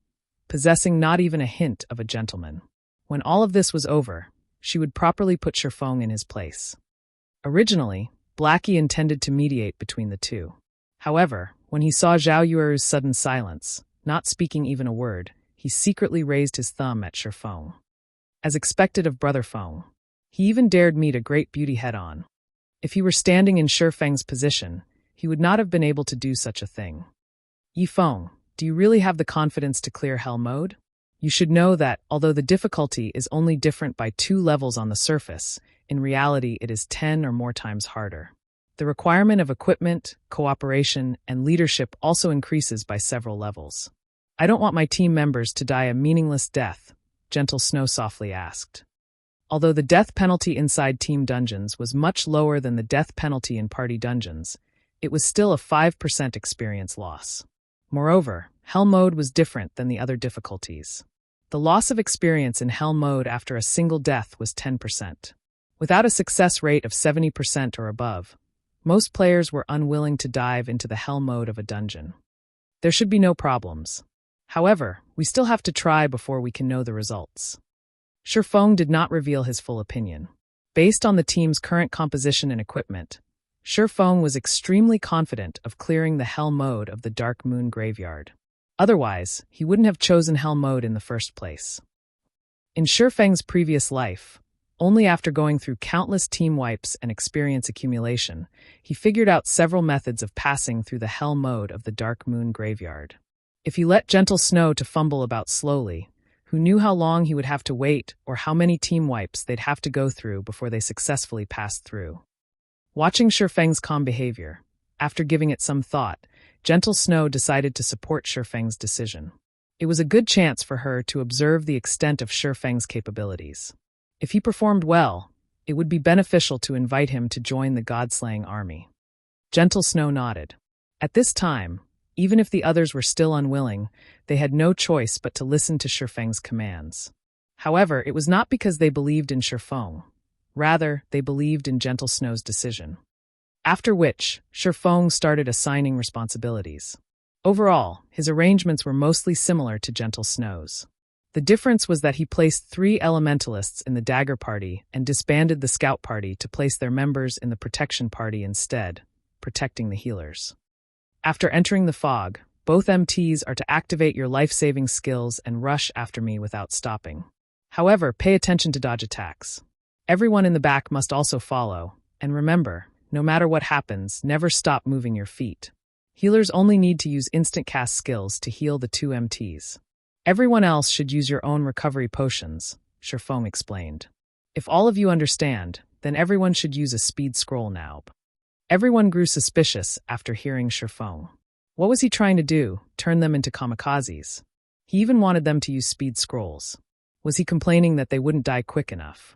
possessing not even a hint of a gentleman. When all of this was over, she would properly put Shifeng in his place. Originally, Blackie intended to mediate between the two. However, when he saw Zhao Yueru's sudden silence, not speaking even a word, he secretly raised his thumb at Shifeng. As expected of Brother Feng, he even dared meet a great beauty head-on. If he were standing in Shifeng's position, he would not have been able to do such a thing. Yifeng, do you really have the confidence to clear hell mode? You should know that, although the difficulty is only different by 2 levels on the surface, in reality it is 10 or more times harder. The requirement of equipment, cooperation, and leadership also increases by several levels. I don't want my team members to die a meaningless death, Gentle Snow softly asked. Although the death penalty inside team dungeons was much lower than the death penalty in party dungeons, it was still a 5% experience loss. Moreover, hell mode was different than the other difficulties. The loss of experience in hell mode after a single death was 10%. Without a success rate of 70% or above, most players were unwilling to dive into the hell mode of a dungeon. There should be no problems. However, we still have to try before we can know the results. Shifeng did not reveal his full opinion. Based on the team's current composition and equipment, Shifeng was extremely confident of clearing the hell mode of the Dark Moon Graveyard. Otherwise, he wouldn't have chosen hell mode in the first place. In Shifeng's previous life, only after going through countless team wipes and experience accumulation, he figured out several methods of passing through the hell mode of the Dark Moon Graveyard. If he let Gentle Snow to fumble about slowly, who knew how long he would have to wait or how many team wipes they'd have to go through before they successfully passed through. Watching Shifeng's calm behavior, after giving it some thought, Gentle Snow decided to support Shifeng's decision. It was a good chance for her to observe the extent of Shifeng's capabilities. If he performed well, it would be beneficial to invite him to join the God-slaying army. Gentle Snow nodded. At this time, even if the others were still unwilling, they had no choice but to listen to Shifeng's commands. However, it was not because they believed in Shifeng. Rather, they believed in Gentle Snow's decision. After which, Shifeng started assigning responsibilities. Overall, his arrangements were mostly similar to Gentle Snow's. The difference was that he placed 3 elementalists in the Dagger Party and disbanded the Scout Party to place their members in the Protection Party instead, protecting the healers. After entering the fog, both MTs are to activate your life-saving skills and rush after me without stopping. However, pay attention to dodge attacks. Everyone in the back must also follow, and remember, no matter what happens, never stop moving your feet. Healers only need to use instant cast skills to heal the 2 MTs. Everyone else should use your own recovery potions, Shifeng explained. If all of you understand, then everyone should use a speed scroll now. Everyone grew suspicious after hearing Shifeng. What was he trying to do, turn them into kamikazes? He even wanted them to use speed scrolls. Was he complaining that they wouldn't die quick enough?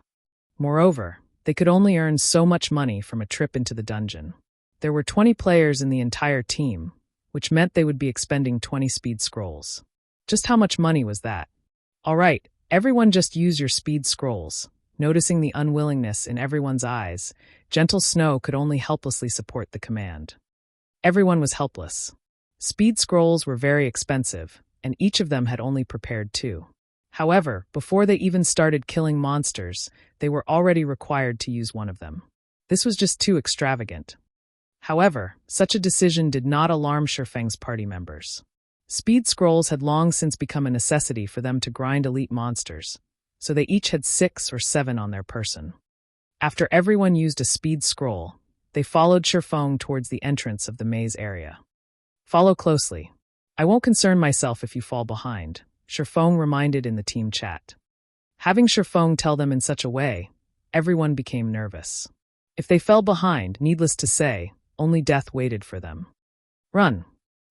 Moreover, they could only earn so much money from a trip into the dungeon. There were 20 players in the entire team, which meant they would be expending 20 speed scrolls. Just how much money was that? All right, everyone just use your speed scrolls. Noticing the unwillingness in everyone's eyes, Gentle Snow could only helplessly support the command. Everyone was helpless. Speed scrolls were very expensive, and each of them had only prepared 2. However, before they even started killing monsters, they were already required to use one of them. This was just too extravagant. However, such a decision did not alarm Shurfeng's party members. Speed scrolls had long since become a necessity for them to grind elite monsters, so they each had 6 or 7 on their person. After everyone used a speed scroll, they followed Shurfeng towards the entrance of the maze area. Follow closely. I won't concern myself if you fall behind, Shurfeng reminded in the team chat. Having Shurfeng tell them in such a way, everyone became nervous. If they fell behind, needless to say, only death waited for them. Run.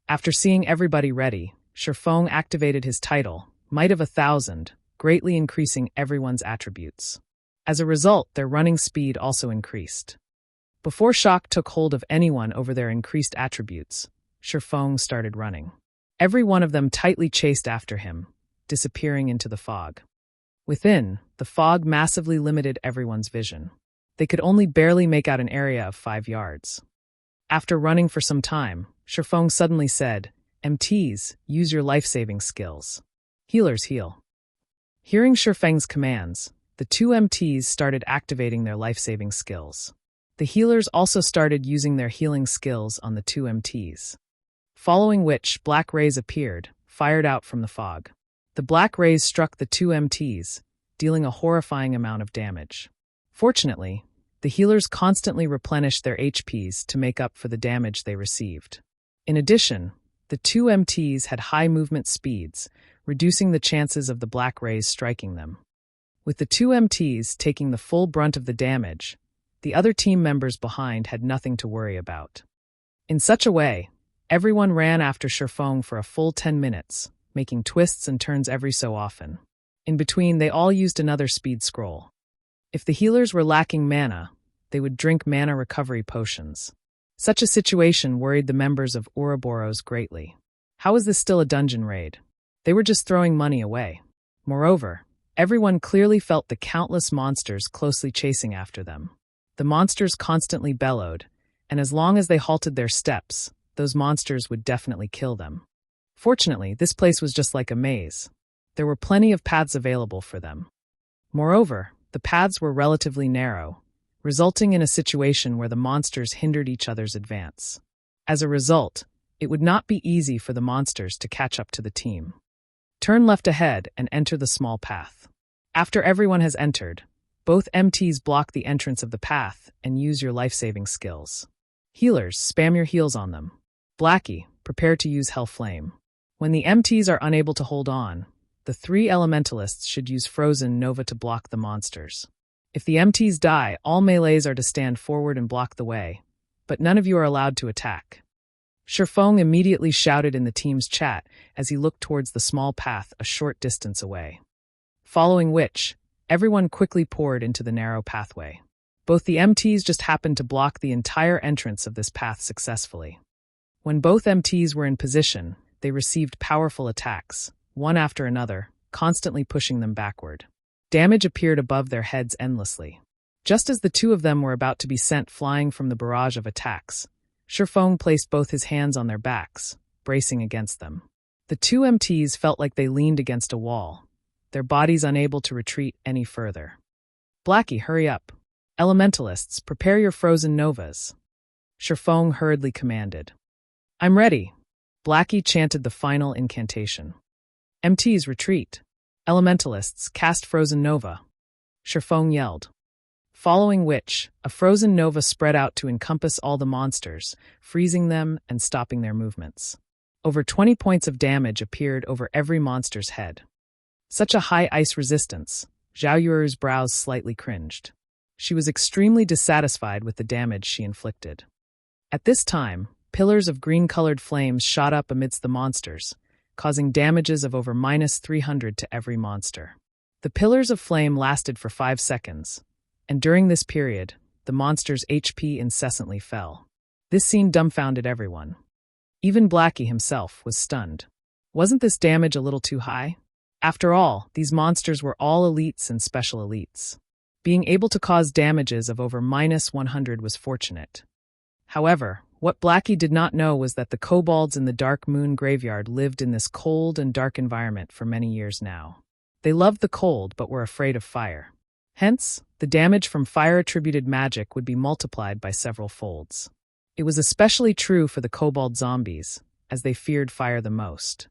After seeing everybody ready, Shurfeng activated his title, Might of 1,000, greatly increasing everyone's attributes. As a result, their running speed also increased. Before shock took hold of anyone over their increased attributes, Shurfeng started running. Every one of them tightly chased after him, disappearing into the fog. Within, the fog massively limited everyone's vision. They could only barely make out an area of 5 yards. After running for some time, Shurfeng suddenly said, MTs, use your life-saving skills. Healers heal. Hearing Shurfeng's commands, the 2 MTs started activating their life-saving skills. The healers also started using their healing skills on the 2 MTs. Following which, black rays appeared, fired out from the fog. The black rays struck the 2 MTs, dealing a horrifying amount of damage. Fortunately, the healers constantly replenished their HPs to make up for the damage they received. In addition, the 2 MTs had high movement speeds, reducing the chances of the black rays striking them. With the 2 MTs taking the full brunt of the damage, the other team members behind had nothing to worry about. In such a way, everyone ran after Shurfeng for a full 10 minutes, making twists and turns every so often. In between, they all used another speed scroll. If the healers were lacking mana, they would drink mana recovery potions. Such a situation worried the members of Ouroboros greatly. How was this still a dungeon raid? They were just throwing money away. Moreover, everyone clearly felt the countless monsters closely chasing after them. The monsters constantly bellowed, and as long as they halted their steps, those monsters would definitely kill them. Fortunately, this place was just like a maze. There were plenty of paths available for them. Moreover, the paths were relatively narrow, resulting in a situation where the monsters hindered each other's advance. As a result, it would not be easy for the monsters to catch up to the team. Turn left ahead and enter the small path. After everyone has entered, both MTs block the entrance of the path and use your life-saving skills. Healers, spam your heals on them. Blackie, prepare to use Hell Flame. When the MTs are unable to hold on, the 3 elementalists should use Frozen Nova to block the monsters. If the MTs die, all melees are to stand forward and block the way, but none of you are allowed to attack. Shurfeng immediately shouted in the team's chat as he looked towards the small path a short distance away. Following which, everyone quickly poured into the narrow pathway. Both the MTs just happened to block the entire entrance of this path successfully. When both MTs were in position, they received powerful attacks, one after another, constantly pushing them backward. Damage appeared above their heads endlessly. Just as the 2 of them were about to be sent flying from the barrage of attacks, Shurfeng placed both his hands on their backs, bracing against them. The 2 MTs felt like they leaned against a wall, their bodies unable to retreat any further. Blackie, hurry up. Elementalists, prepare your Frozen Novas. Shurfeng hurriedly commanded. I'm ready. Blackie chanted the final incantation. MTs, retreat. Elementalists, cast Frozen Nova. Shurfeng yelled. Following which, a Frozen Nova spread out to encompass all the monsters, freezing them and stopping their movements. Over 20 points of damage appeared over every monster's head. Such a high ice resistance, Zhao Yuru's brows slightly cringed. She was extremely dissatisfied with the damage she inflicted. At this time, pillars of green-colored flames shot up amidst the monsters, causing damages of over -300 to every monster. The pillars of flame lasted for 5 seconds, and during this period, the monster's HP incessantly fell. This scene dumbfounded everyone. Even Blackie himself was stunned. Wasn't this damage a little too high? After all, these monsters were all elites and special elites. Being able to cause damages of over -100 was fortunate. However, what Blackie did not know was that the kobolds in the Dark Moon Graveyard lived in this cold and dark environment for many years now. They loved the cold but were afraid of fire. Hence, the damage from fire-attributed magic would be multiplied by several folds. It was especially true for the kobold zombies, as they feared fire the most.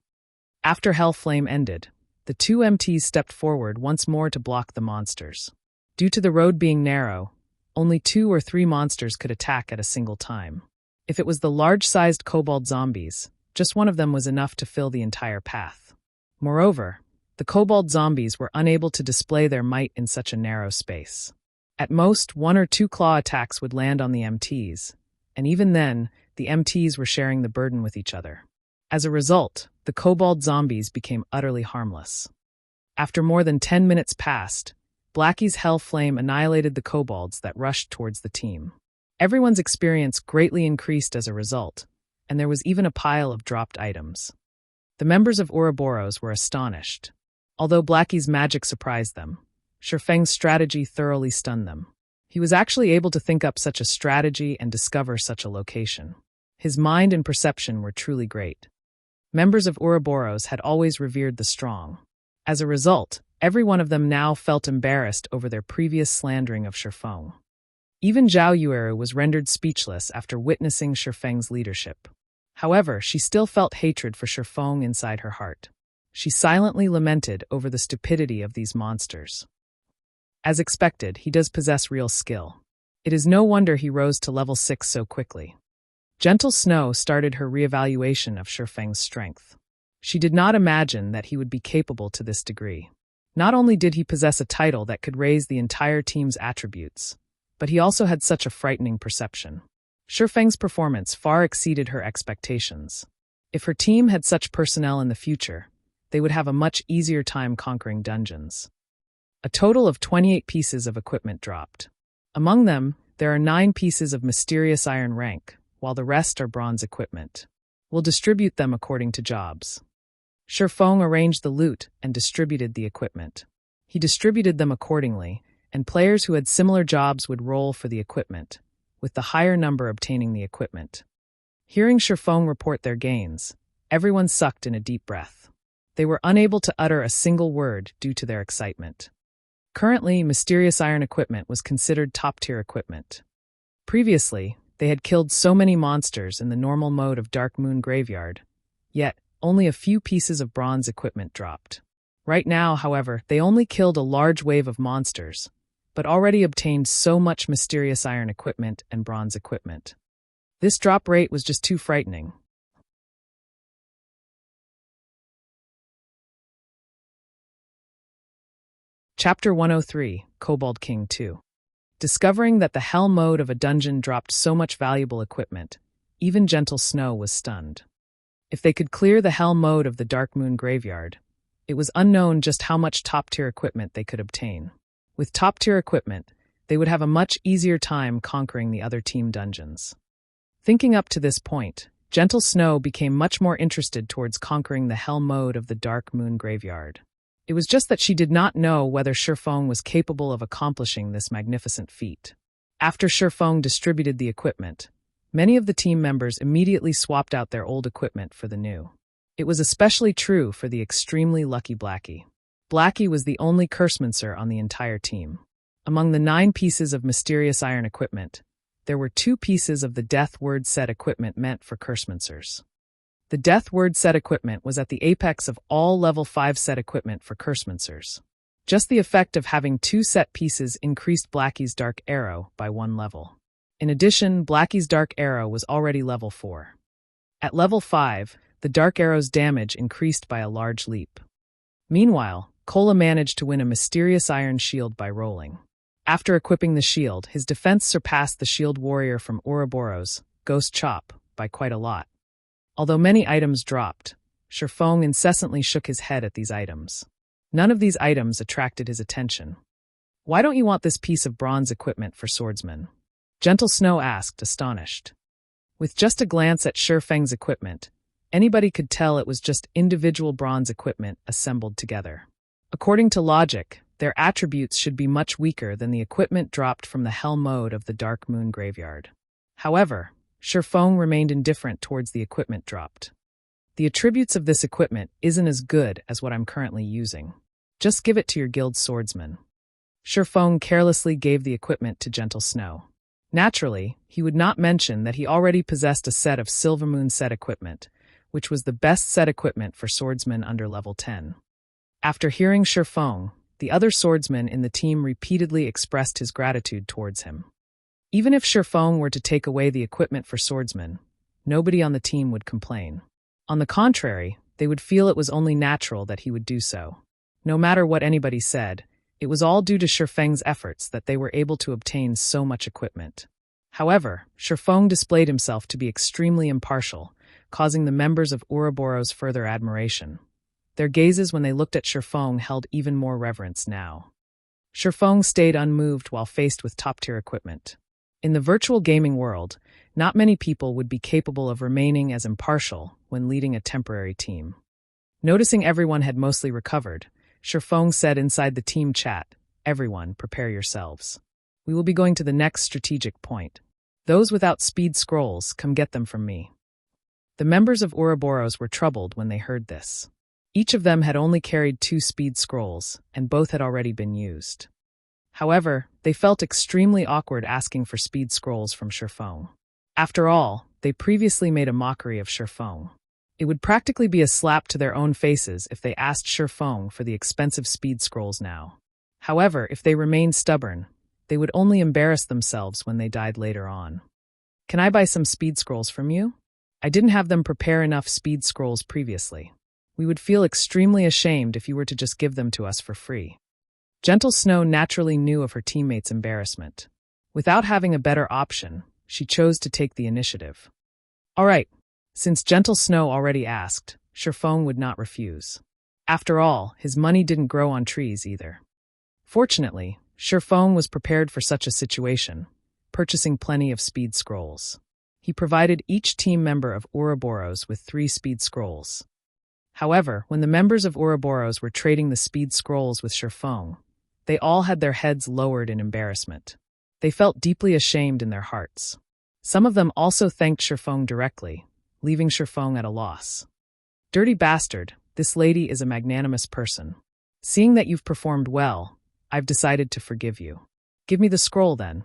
After Hellflame ended, the two MTs stepped forward once more to block the monsters. Due to the road being narrow, only 2 or 3 monsters could attack at a single time. If it was the large-sized kobold zombies, just one of them was enough to fill the entire path. Moreover, the kobold zombies were unable to display their might in such a narrow space. At most, 1 or 2 claw attacks would land on the MTs, and even then, the MTs were sharing the burden with each other. As a result, the kobold zombies became utterly harmless. After more than 10 minutes passed, Blackie's hell flame annihilated the kobolds that rushed towards the team. Everyone's experience greatly increased as a result, and there was even a pile of dropped items. The members of Ouroboros were astonished. Although Blackie's magic surprised them, Shifeng's strategy thoroughly stunned them. He was actually able to think up such a strategy and discover such a location. His mind and perception were truly great. Members of Ouroboros had always revered the strong. As a result, every one of them now felt embarrassed over their previous slandering of Shifeng. Even Zhao Yueru was rendered speechless after witnessing Shifeng's leadership. However, she still felt hatred for Shifeng inside her heart. She silently lamented over the stupidity of these monsters. As expected, he does possess real skill. It is no wonder he rose to level 6 so quickly. Gentle Snow started her reevaluation of Shifeng's strength. She did not imagine that he would be capable to this degree. Not only did he possess a title that could raise the entire team's attributes, but he also had such a frightening perception. Shifeng's performance far exceeded her expectations. If her team had such personnel in the future, they would have a much easier time conquering dungeons. A total of 28 pieces of equipment dropped. Among them, there are 9 pieces of mysterious iron rank, while the rest are bronze equipment. We'll distribute them according to jobs. Shifeng arranged the loot and distributed the equipment. He distributed them accordingly, and players who had similar jobs would roll for the equipment, with the higher number obtaining the equipment. Hearing Shifeng report their gains, everyone sucked in a deep breath. They were unable to utter a single word due to their excitement. Currently, mysterious iron equipment was considered top-tier equipment. Previously, they had killed so many monsters in the normal mode of Dark Moon Graveyard, yet only a few pieces of bronze equipment dropped. Right now, however, they only killed a large wave of monsters, but already obtained so much mysterious iron equipment and bronze equipment. This drop rate was just too frightening. Chapter 103, Kobold King 2. Discovering that the hell mode of a dungeon dropped so much valuable equipment, even Gentle Snow was stunned. If they could clear the hell mode of the Dark Moon Graveyard, it was unknown just how much top-tier equipment they could obtain. With top-tier equipment, they would have a much easier time conquering the other team dungeons. Thinking up to this point, Gentle Snow became much more interested towards conquering the hell mode of the Dark Moon Graveyard. It was just that she did not know whether Shifeng was capable of accomplishing this magnificent feat. After Shifeng distributed the equipment, many of the team members immediately swapped out their old equipment for the new. It was especially true for the extremely lucky Blackie. Blackie was the only Cursemancer on the entire team. Among the 9 pieces of mysterious iron equipment, there were 2 pieces of the Death Word set equipment meant for Cursemancers. The Death Word set equipment was at the apex of all level 5 set equipment for Cursemancers. Just the effect of having 2 set pieces increased Blackie's Dark Arrow by 1 level. In addition, Blackie's Dark Arrow was already level 4. At level 5, the Dark Arrow's damage increased by a large leap. Meanwhile, Kola managed to win a mysterious iron shield by rolling. After equipping the shield, his defense surpassed the shield warrior from Ouroboros, Ghost Chop, by quite a lot. Although many items dropped, Shifeng incessantly shook his head at these items. None of these items attracted his attention. "Why don't you want this piece of bronze equipment for swordsmen?" Gentle Snow asked, astonished. With just a glance at Shifeng's equipment, anybody could tell it was just individual bronze equipment assembled together. According to logic, their attributes should be much weaker than the equipment dropped from the hell mode of the Dark Moon Graveyard. However, Shifeng remained indifferent towards the equipment dropped. "The attributes of this equipment isn't as good as what I'm currently using. Just give it to your guild swordsman." Shifeng carelessly gave the equipment to Gentle Snow. Naturally, he would not mention that he already possessed a set of Silvermoon set equipment, which was the best set equipment for swordsmen under level 10. After hearing Shifeng, the other swordsman in the team repeatedly expressed his gratitude towards him. Even if Shifeng were to take away the equipment for swordsmen, nobody on the team would complain. On the contrary, they would feel it was only natural that he would do so. No matter what anybody said, it was all due to Shifeng's efforts that they were able to obtain so much equipment. However, Shifeng displayed himself to be extremely impartial, causing the members of Ouroboros further admiration. Their gazes when they looked at Shifeng held even more reverence now. Shifeng stayed unmoved while faced with top-tier equipment. In the virtual gaming world, not many people would be capable of remaining as impartial when leading a temporary team. Noticing everyone had mostly recovered, Shifeng said inside the team chat, "Everyone, prepare yourselves. We will be going to the next strategic point. Those without speed scrolls, come get them from me." The members of Ouroboros were troubled when they heard this. Each of them had only carried 2 speed scrolls, and both had already been used. However, they felt extremely awkward asking for speed scrolls from Shifeng. After all, they previously made a mockery of Shifeng. It would practically be a slap to their own faces if they asked Shifeng for the expensive speed scrolls now. However, if they remained stubborn, they would only embarrass themselves when they died later on. "Can I buy some speed scrolls from you? I didn't have them prepare enough speed scrolls previously. We would feel extremely ashamed if you were to just give them to us for free." Gentle Snow naturally knew of her teammates' embarrassment. Without having a better option, she chose to take the initiative. "All right." Since Gentle Snow already asked, Shifeng would not refuse. After all, his money didn't grow on trees either. Fortunately, Shifeng was prepared for such a situation, purchasing plenty of speed scrolls. He provided each team member of Ouroboros with 3 speed scrolls. However, when the members of Ouroboros were trading the speed scrolls with Shifeng, they all had their heads lowered in embarrassment. They felt deeply ashamed in their hearts. Some of them also thanked Shifeng directly, leaving Shifeng at a loss. "Dirty bastard, this lady is a magnanimous person. Seeing that you've performed well, I've decided to forgive you. Give me the scroll then."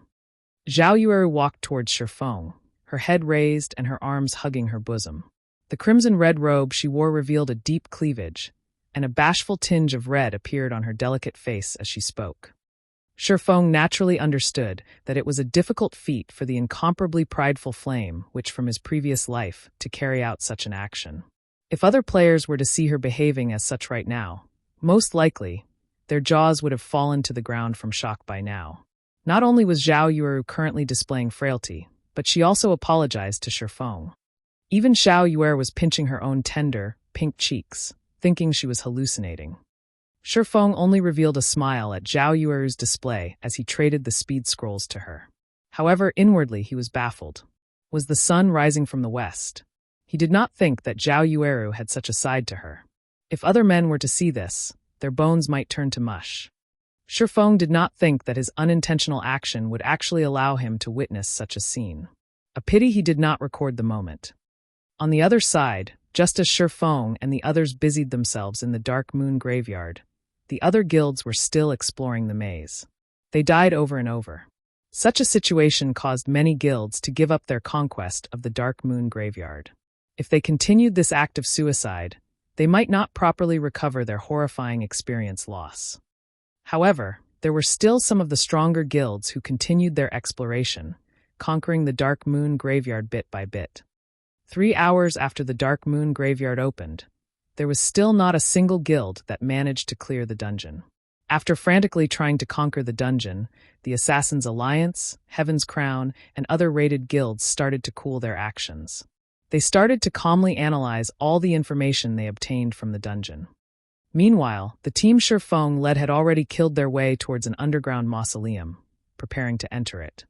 Zhao Yueru walked towards Shifeng, her head raised and her arms hugging her bosom. The crimson-red robe she wore revealed a deep cleavage, and a bashful tinge of red appeared on her delicate face as she spoke. Shifeng naturally understood that it was a difficult feat for the incomparably prideful flame, which from his previous life, to carry out such an action. If other players were to see her behaving as such right now, most likely, their jaws would have fallen to the ground from shock by now. Not only was Zhao Yueru currently displaying frailty, but she also apologized to Shifeng. Even Zhao Yueru was pinching her own tender, pink cheeks, thinking she was hallucinating. Shifeng only revealed a smile at Zhao Yueru's display as he traded the speed scrolls to her. However, inwardly he was baffled. Was the sun rising from the west? He did not think that Zhao Yueru had such a side to her. If other men were to see this, their bones might turn to mush. Shifeng did not think that his unintentional action would actually allow him to witness such a scene. A pity he did not record the moment. On the other side, just as Shifeng and the others busied themselves in the Dark Moon Graveyard, the other guilds were still exploring the maze. They died over and over. Such a situation caused many guilds to give up their conquest of the Dark Moon Graveyard. If they continued this act of suicide, they might not properly recover their horrifying experience loss. However, there were still some of the stronger guilds who continued their exploration, conquering the Dark Moon Graveyard bit by bit. 3 hours after the Dark Moon Graveyard opened, there was still not a single guild that managed to clear the dungeon. After frantically trying to conquer the dungeon, the Assassin's Alliance, Heaven's Crown, and other raided guilds started to cool their actions. They started to calmly analyze all the information they obtained from the dungeon. Meanwhile, the team Shifeng led had already killed their way towards an underground mausoleum, preparing to enter it.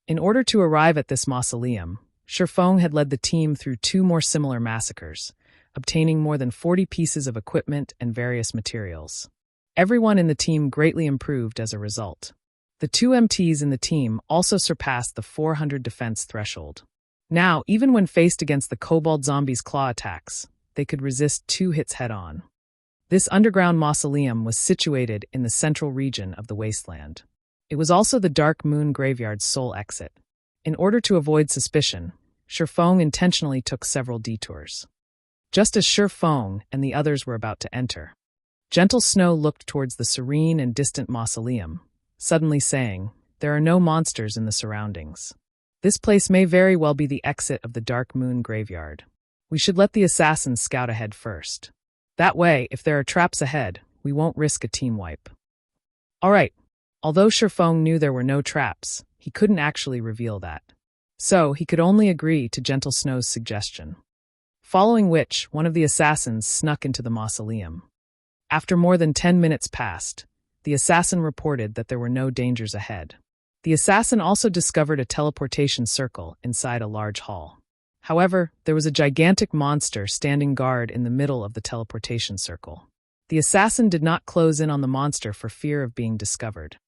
In order to arrive at this mausoleum, Shifeng had led the team through 2 more similar massacres, obtaining more than 40 pieces of equipment and various materials. Everyone in the team greatly improved as a result. The 2 MTs in the team also surpassed the 400 defense threshold. Now, even when faced against the Kobold zombies' claw attacks, they could resist 2 hits head-on. This underground mausoleum was situated in the central region of the wasteland. It was also the Dark Moon Graveyard's sole exit. In order to avoid suspicion, Shifeng intentionally took several detours. Just as Shifeng and the others were about to enter, Gentle Snow looked towards the serene and distant mausoleum, suddenly saying, "There are no monsters in the surroundings. This place may very well be the exit of the Dark Moon Graveyard. We should let the assassins scout ahead first. That way, if there are traps ahead, we won't risk a team wipe." All right. Although Shifeng knew there were no traps, he couldn't actually reveal that. So, he could only agree to Gentle Snow's suggestion. Following which, one of the assassins snuck into the mausoleum. After more than 10 minutes passed, the assassin reported that there were no dangers ahead. The assassin also discovered a teleportation circle inside a large hall. However, there was a gigantic monster standing guard in the middle of the teleportation circle. The assassin did not close in on the monster for fear of being discovered.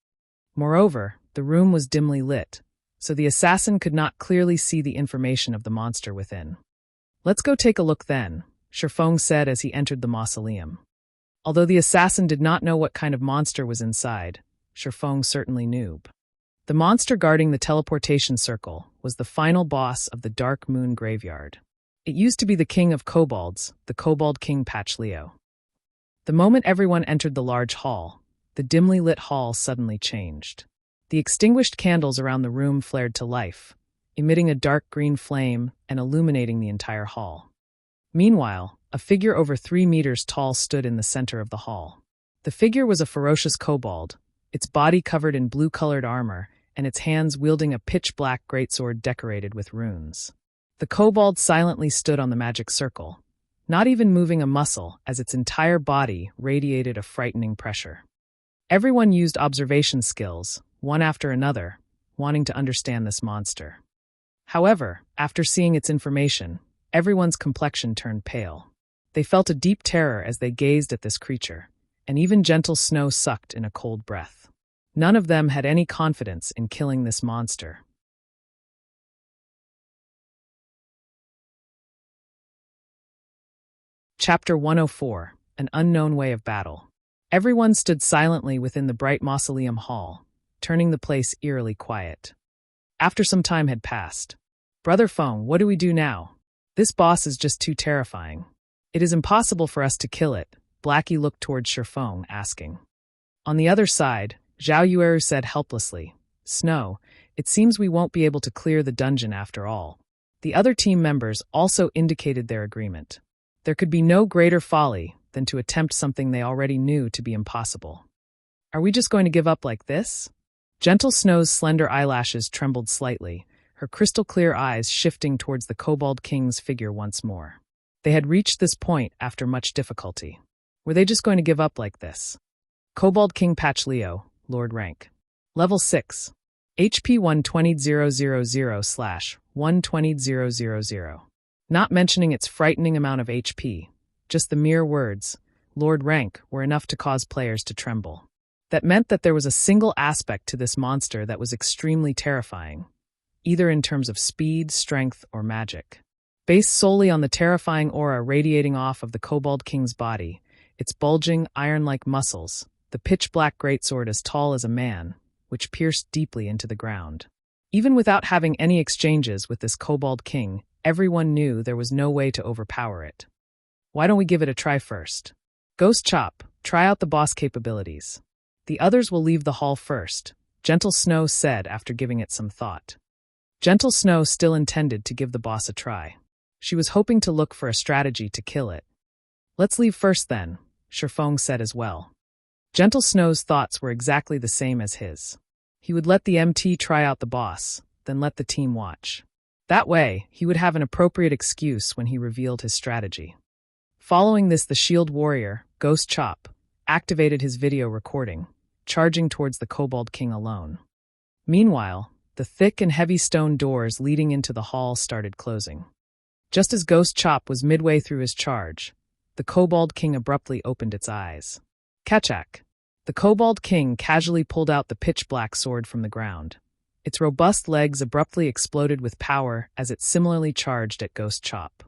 Moreover, the room was dimly lit, so the assassin could not clearly see the information of the monster within. "Let's go take a look then," Shifeng said as he entered the mausoleum. Although the assassin did not know what kind of monster was inside, Shifeng certainly knew. The monster guarding the teleportation circle was the final boss of the Dark Moon Graveyard. It used to be the king of kobolds, the Kobold King Pachleo. The moment everyone entered the large hall, the dimly lit hall suddenly changed. The extinguished candles around the room flared to life, emitting a dark green flame and illuminating the entire hall. Meanwhile, a figure over 3 meters tall stood in the center of the hall. The figure was a ferocious kobold, its body covered in blue-colored armor and its hands wielding a pitch-black greatsword decorated with runes. The kobold silently stood on the magic circle, not even moving a muscle as its entire body radiated a frightening pressure. Everyone used observation skills, one after another, wanting to understand this monster. However, after seeing its information, everyone's complexion turned pale. They felt a deep terror as they gazed at this creature, and even Gentle Snow sucked in a cold breath. None of them had any confidence in killing this monster. Chapter 104, An Unknown Way of Battle. Everyone stood silently within the bright mausoleum hall, turning the place eerily quiet. After some time had passed, "Brother Feng, what do we do now? This boss is just too terrifying. It is impossible for us to kill it." Blackie looked towards Shifeng, asking. On the other side, Zhao Yueru said helplessly, "Snow, it seems we won't be able to clear the dungeon after all." The other team members also indicated their agreement. There could be no greater folly than to attempt something they already knew to be impossible. "Are we just going to give up like this?" Gentle Snow's slender eyelashes trembled slightly, her crystal-clear eyes shifting towards the Kobold King's figure once more. They had reached this point after much difficulty. Were they just going to give up like this? Kobold King Pachleo, Lord Rank. Level 6. HP 120,000/120,000. Not mentioning its frightening amount of HP, just the mere words, Lord Rank, were enough to cause players to tremble. That meant that there was a single aspect to this monster that was extremely terrifying, either in terms of speed, strength, or magic. Based solely on the terrifying aura radiating off of the Kobold King's body, its bulging, iron-like muscles, the pitch-black greatsword as tall as a man, which pierced deeply into the ground. Even without having any exchanges with this Kobold King, everyone knew there was no way to overpower it. Why don't we give it a try first? Ghost Chop, try out the boss capabilities. The others will leave the hall first, Gentle Snow said after giving it some thought. Gentle Snow still intended to give the boss a try. She was hoping to look for a strategy to kill it. Let's leave first then, Shifeng said as well. Gentle Snow's thoughts were exactly the same as his. He would let the MT try out the boss, then let the team watch. That way, he would have an appropriate excuse when he revealed his strategy. Following this, the shield warrior, Ghost Chop, activated his video recording, charging towards the Kobold King alone. Meanwhile, the thick and heavy stone doors leading into the hall started closing. Just as Ghost Chop was midway through his charge, the Kobold King abruptly opened its eyes. Kachak! The Kobold King casually pulled out the pitch-black sword from the ground. Its robust legs abruptly exploded with power as it similarly charged at Ghost Chop.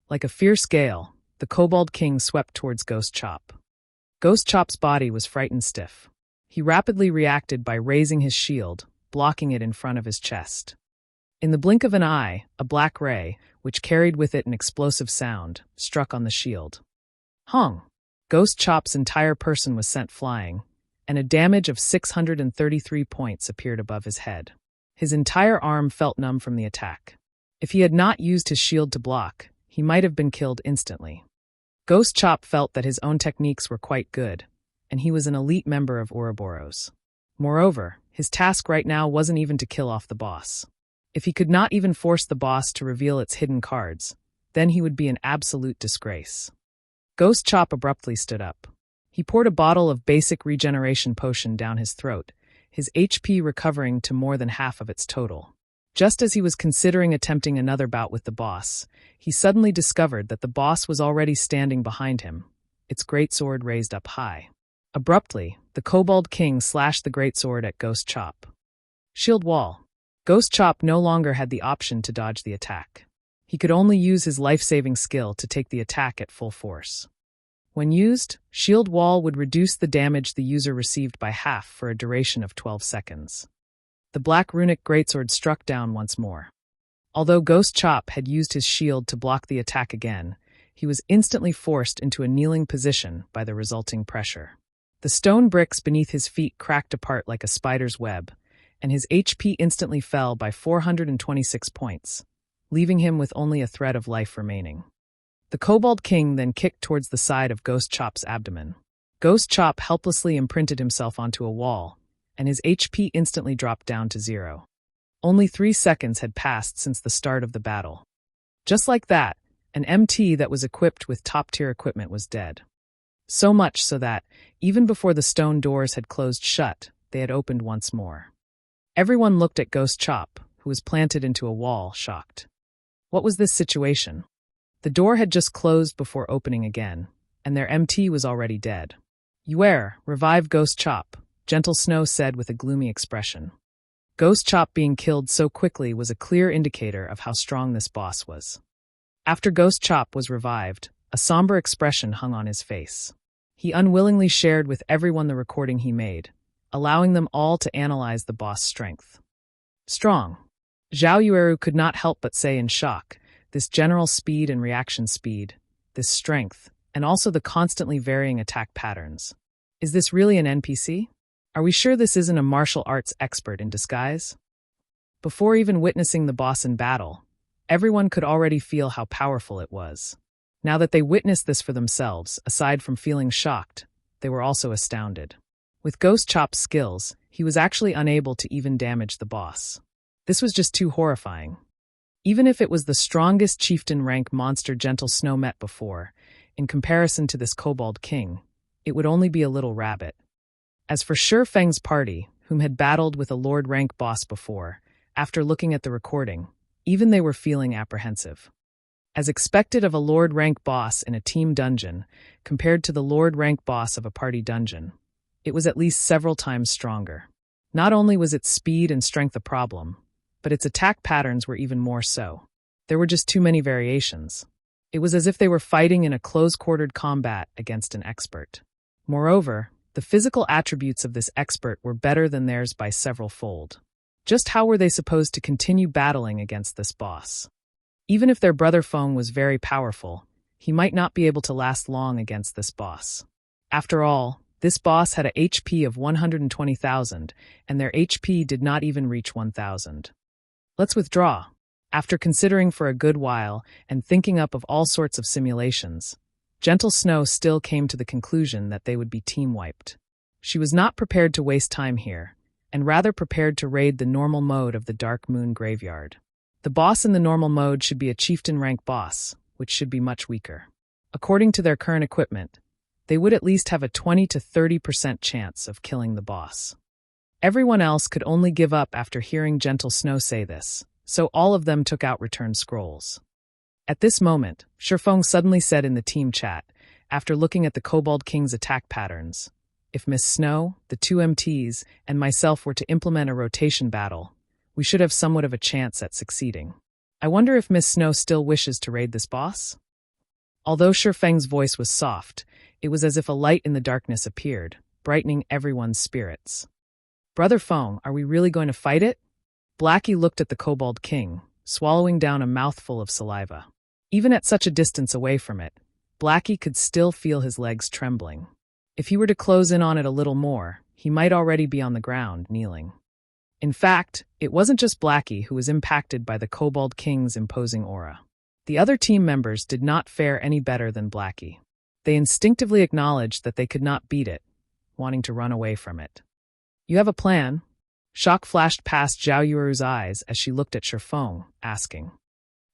Like a fierce gale, the Kobold King swept towards Ghost Chop. Ghost Chop's body was frightened stiff. He rapidly reacted by raising his shield, blocking it in front of his chest. In the blink of an eye, a black ray, which carried with it an explosive sound, struck on the shield. Hong! Ghost Chop's entire person was sent flying, and a damage of 633 points appeared above his head. His entire arm felt numb from the attack. If he had not used his shield to block, he might have been killed instantly. Ghost Chop felt that his own techniques were quite good, and he was an elite member of Ouroboros. Moreover, his task right now wasn't even to kill off the boss. If he could not even force the boss to reveal its hidden cards, then he would be an absolute disgrace. Ghost Chop abruptly stood up. He poured a bottle of basic regeneration potion down his throat, his HP recovering to more than half of its total. Just as he was considering attempting another bout with the boss, he suddenly discovered that the boss was already standing behind him, its greatsword raised up high. Abruptly, the Kobold King slashed the greatsword at Ghost Chop. Shield wall. Ghost Chop no longer had the option to dodge the attack. He could only use his life-saving skill to take the attack at full force. When used, Shield Wall would reduce the damage the user received by half for a duration of 12 seconds. The black runic greatsword struck down once more. Although Ghost Chop had used his shield to block the attack again, he was instantly forced into a kneeling position by the resulting pressure. The stone bricks beneath his feet cracked apart like a spider's web, and his HP instantly fell by 426 points, leaving him with only a thread of life remaining. The Kobold King then kicked towards the side of Ghost Chop's abdomen. Ghost Chop helplessly imprinted himself onto a wall, and his HP instantly dropped down to 0. Only 3 seconds had passed since the start of the battle. Just like that, an MT that was equipped with top-tier equipment was dead. So much so that, even before the stone doors had closed shut, they had opened once more. Everyone looked at Ghost Chop, who was planted into a wall, shocked. What was this situation? The door had just closed before opening again, and their MT was already dead. "Yuer, revive Ghost Chop," Gentle Snow said with a gloomy expression. Ghost Chop being killed so quickly was a clear indicator of how strong this boss was. After Ghost Chop was revived, a somber expression hung on his face. He unwillingly shared with everyone the recording he made, allowing them all to analyze the boss' strength. Strong. Zhao Yueru could not help but say in shock, this general speed and reaction speed, this strength, and also the constantly varying attack patterns. Is this really an NPC? Are we sure this isn't a martial arts expert in disguise? Before even witnessing the boss in battle, everyone could already feel how powerful it was. Now that they witnessed this for themselves, aside from feeling shocked, they were also astounded. With Ghost Chop's skills, he was actually unable to even damage the boss. This was just too horrifying. Even if it was the strongest chieftain rank monster Gentle Snow met before, in comparison to this Kobold King, it would only be a little rabbit. As for Feng's party, whom had battled with a Lord rank boss before, after looking at the recording, even they were feeling apprehensive. As expected of a Lord rank boss in a team dungeon, compared to the Lord rank boss of a party dungeon, it was at least several times stronger. Not only was its speed and strength a problem, but its attack patterns were even more so. There were just too many variations. It was as if they were fighting in a close-quartered combat against an expert. Moreover, the physical attributes of this expert were better than theirs by several fold. Just how were they supposed to continue battling against this boss? Even if their brother Feng was very powerful, he might not be able to last long against this boss. After all, this boss had a HP of 120,000, and their HP did not even reach 1,000. Let's withdraw. After considering for a good while and thinking up of all sorts of simulations, Gentle Snow still came to the conclusion that they would be team-wiped. She was not prepared to waste time here, and rather prepared to raid the normal mode of the Dark Moon Graveyard. The boss in the normal mode should be a chieftain rank boss, which should be much weaker. According to their current equipment, they would at least have a 20 to 30% chance of killing the boss. Everyone else could only give up after hearing Gentle Snow say this, so all of them took out return scrolls. At this moment, Shifeng suddenly said in the team chat, after looking at the Kobold King's attack patterns, if Miss Snow, the two MTs, and myself were to implement a rotation battle, we should have somewhat of a chance at succeeding. I wonder if Miss Snow still wishes to raid this boss? Although Shifeng's voice was soft, it was as if a light in the darkness appeared, brightening everyone's spirits. Brother Feng, are we really going to fight it? Blackie looked at the Kobold King, swallowing down a mouthful of saliva. Even at such a distance away from it, Blackie could still feel his legs trembling. If he were to close in on it a little more, he might already be on the ground, kneeling. In fact, it wasn't just Blackie who was impacted by the Kobold King's imposing aura. The other team members did not fare any better than Blackie. They instinctively acknowledged that they could not beat it, wanting to run away from it. You have a plan? Shock flashed past Zhao Yueru's eyes as she looked at Shifeng, asking.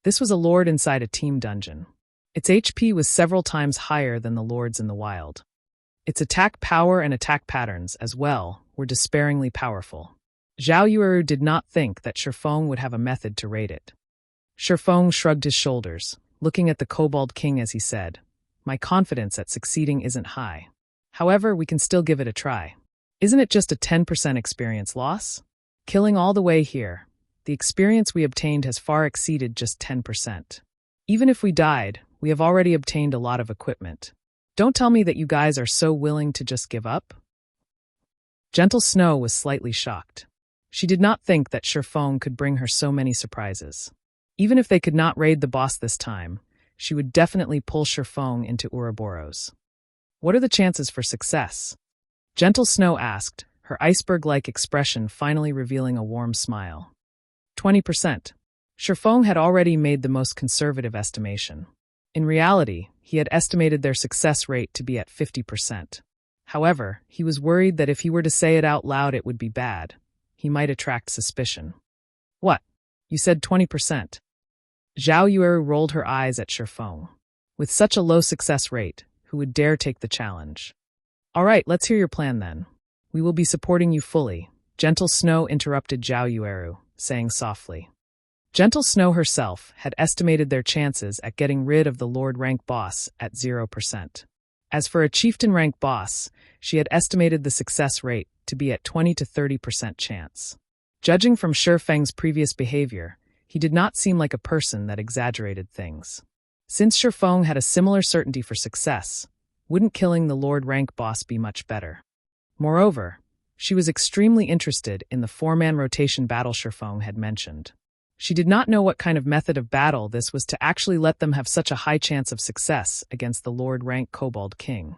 This was a lord inside a team dungeon. Its HP was several times higher than the lords in the wild. Its attack power and attack patterns, as well, were despairingly powerful. Zhao Yueru did not think that Shifeng would have a method to raid it. Shifeng shrugged his shoulders, looking at the Kobold King as he said, My confidence at succeeding isn't high. However, we can still give it a try. Isn't it just a 10% experience loss? Killing all the way here, the experience we obtained has far exceeded just 10%. Even if we died, we have already obtained a lot of equipment. Don't tell me that you guys are so willing to just give up? Gentle Snow was slightly shocked. She did not think that Shifeng could bring her so many surprises. Even if they could not raid the boss this time, she would definitely pull Shifeng into Ouroboros. What are the chances for success? Gentle Snow asked, her iceberg-like expression finally revealing a warm smile. 20%. Shifeng had already made the most conservative estimation. In reality, he had estimated their success rate to be at 50%. However, he was worried that if he were to say it out loud it would be bad. He might attract suspicion. What? You said 20%. Zhao Yueru rolled her eyes at Shifeng. With such a low success rate, who would dare take the challenge? All right, let's hear your plan then. We will be supporting you fully, Gentle Snow interrupted Zhao Yueru, saying softly. Gentle Snow herself had estimated their chances at getting rid of the Lord rank boss at 0%. As for a chieftain rank boss, she had estimated the success rate to be at 20 to 30% chance. Judging from Shifeng's previous behavior, he did not seem like a person that exaggerated things. Since Shifeng had a similar certainty for success, wouldn't killing the Lord rank boss be much better? Moreover, she was extremely interested in the 4-man rotation battle Shifeng had mentioned. She did not know what kind of method of battle this was to actually let them have such a high chance of success against the Lord rank Kobold King.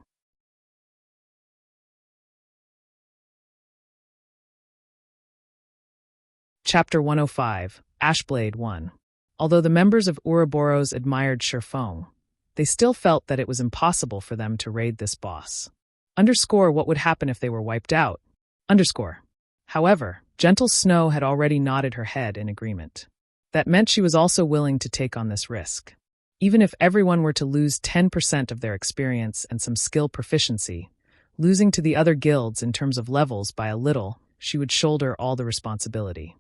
Chapter 105, Ashblade 1. Although the members of Ouroboros admired Shifeng, they still felt that it was impossible for them to raid this boss. Underscore what would happen if they were wiped out. Underscore. However, Gentle Snow had already nodded her head in agreement. That meant she was also willing to take on this risk. Even if everyone were to lose 10% of their experience and some skill proficiency, losing to the other guilds in terms of levels by a little, she would shoulder all the responsibility.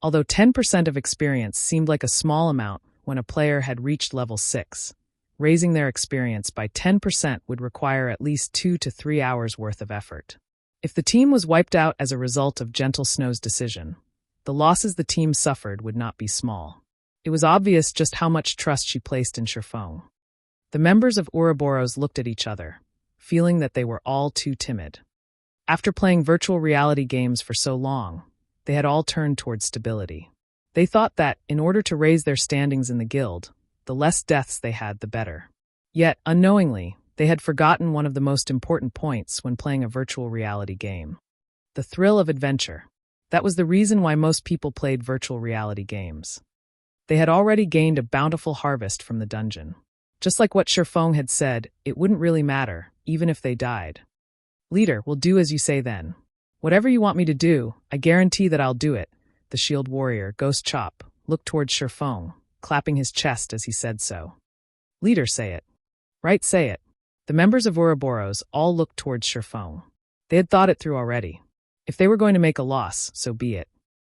Although 10% of experience seemed like a small amount when a player had reached level 6, raising their experience by 10% would require at least 2 to 3 hours worth of effort. If the team was wiped out as a result of Gentle Snow's decision, the losses the team suffered would not be small. It was obvious just how much trust she placed in Shifeng. The members of Ouroboros looked at each other, feeling that they were all too timid. After playing virtual reality games for so long, they had all turned towards stability. They thought that, in order to raise their standings in the guild, the less deaths they had, the better. Yet, unknowingly, they had forgotten one of the most important points when playing a virtual reality game. The thrill of adventure. That was the reason why most people played virtual reality games. They had already gained a bountiful harvest from the dungeon. Just like what Shifeng had said, it wouldn't really matter, even if they died. Leader, we'll do as you say then. Whatever you want me to do, I guarantee that I'll do it, the shield warrior, Ghost Chop, looked towards Shifeng, clapping his chest as he said so. Leader, say it. Right, say it. The members of Ouroboros all looked towards Shifeng. They had thought it through already. If they were going to make a loss, so be it.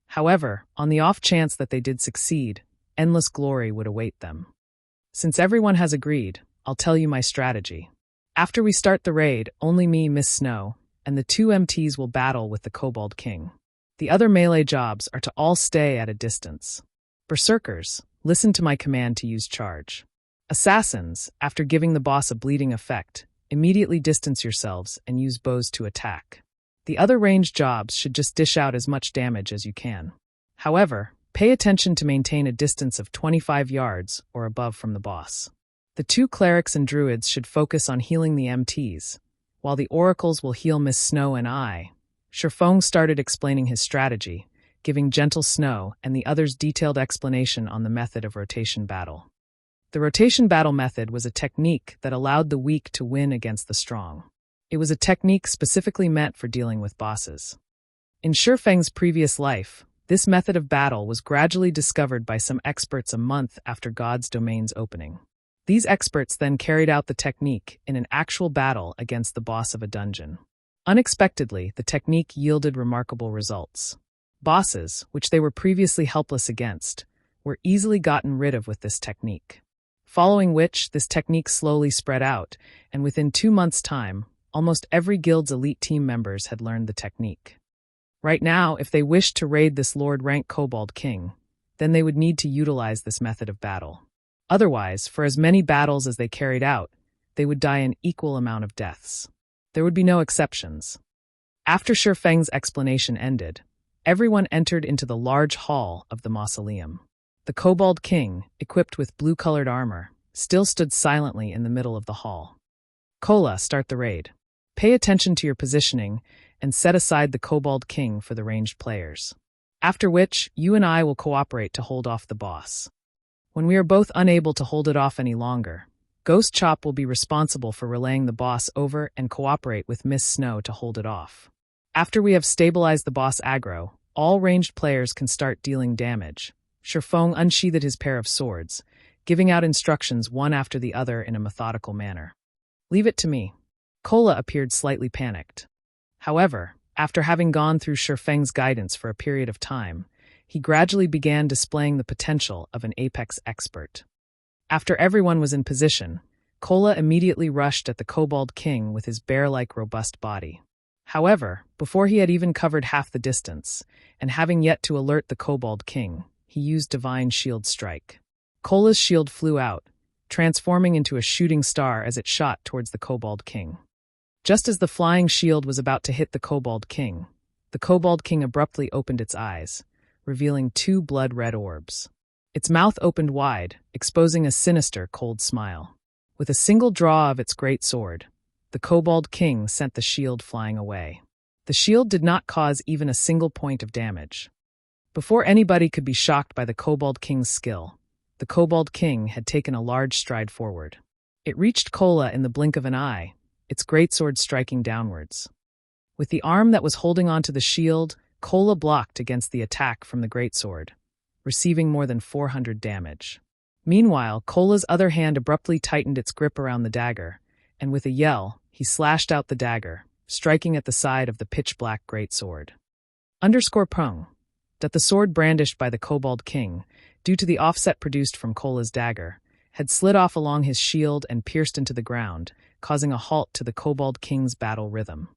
However, on the off chance that they did succeed, endless glory would await them. Since everyone has agreed, I'll tell you my strategy. After we start the raid, only me, Miss Snow, and the two MTs will battle with the Kobold King. The other melee jobs are to all stay at a distance. Berserkers, listen to my command to use charge. Assassins, after giving the boss a bleeding effect, immediately distance yourselves and use bows to attack. The other ranged jobs should just dish out as much damage as you can. However, pay attention to maintain a distance of 25 yards or above from the boss. The two clerics and druids should focus on healing the MTs, while the oracles will heal Miss Snow and I. Shifeng started explaining his strategy, giving Gentle Snow and the others detailed explanation on the method of rotation battle. The rotation battle method was a technique that allowed the weak to win against the strong. It was a technique specifically meant for dealing with bosses. In Shifeng's previous life, this method of battle was gradually discovered by some experts a month after God's domain's opening. These experts then carried out the technique in an actual battle against the boss of a dungeon. Unexpectedly, the technique yielded remarkable results. Bosses, which they were previously helpless against, were easily gotten rid of with this technique. Following which, this technique slowly spread out, and within 2 months' time, almost every guild's elite team members had learned the technique. Right now, if they wished to raid this Lord-rank Kobold King, then they would need to utilize this method of battle. Otherwise, for as many battles as they carried out, they would die an equal amount of deaths. There would be no exceptions. After Shifeng's explanation ended, everyone entered into the large hall of the mausoleum. The Kobold King, equipped with blue-colored armor, still stood silently in the middle of the hall. Kola, start the raid. Pay attention to your positioning and set aside the Kobold King for the ranged players. After which, you and I will cooperate to hold off the boss. When we are both unable to hold it off any longer, Ghost Chop will be responsible for relaying the boss over and cooperate with Miss Snow to hold it off. After we have stabilized the boss aggro, all ranged players can start dealing damage. Shifeng unsheathed his pair of swords, giving out instructions one after the other in a methodical manner. Leave it to me. Kola appeared slightly panicked. However, after having gone through Shifeng's guidance for a period of time, he gradually began displaying the potential of an apex expert. After everyone was in position, Kola immediately rushed at the Kobold King with his bear-like robust body. However, before he had even covered half the distance, and having yet to alert the Kobold King, he used Divine Shield Strike. Kola's shield flew out, transforming into a shooting star as it shot towards the Kobold King. Just as the flying shield was about to hit the Kobold King abruptly opened its eyes, revealing 2 blood-red orbs. Its mouth opened wide, exposing a sinister, cold smile. With a single draw of its great sword, the Kobold King sent the shield flying away. The shield did not cause even a single point of damage. Before anybody could be shocked by the Kobold King's skill, the Kobold King had taken a large stride forward. It reached Kola in the blink of an eye, its greatsword striking downwards. With the arm that was holding onto the shield, Kola blocked against the attack from the greatsword, receiving more than 400 damage. Meanwhile, Kola's other hand abruptly tightened its grip around the dagger, and with a yell, he slashed out the dagger, striking at the side of the pitch-black greatsword. _Prung. That the sword brandished by the Kobold King, due to the offset produced from Kola's dagger, had slid off along his shield and pierced into the ground, causing a halt to the Kobold King's battle rhythm.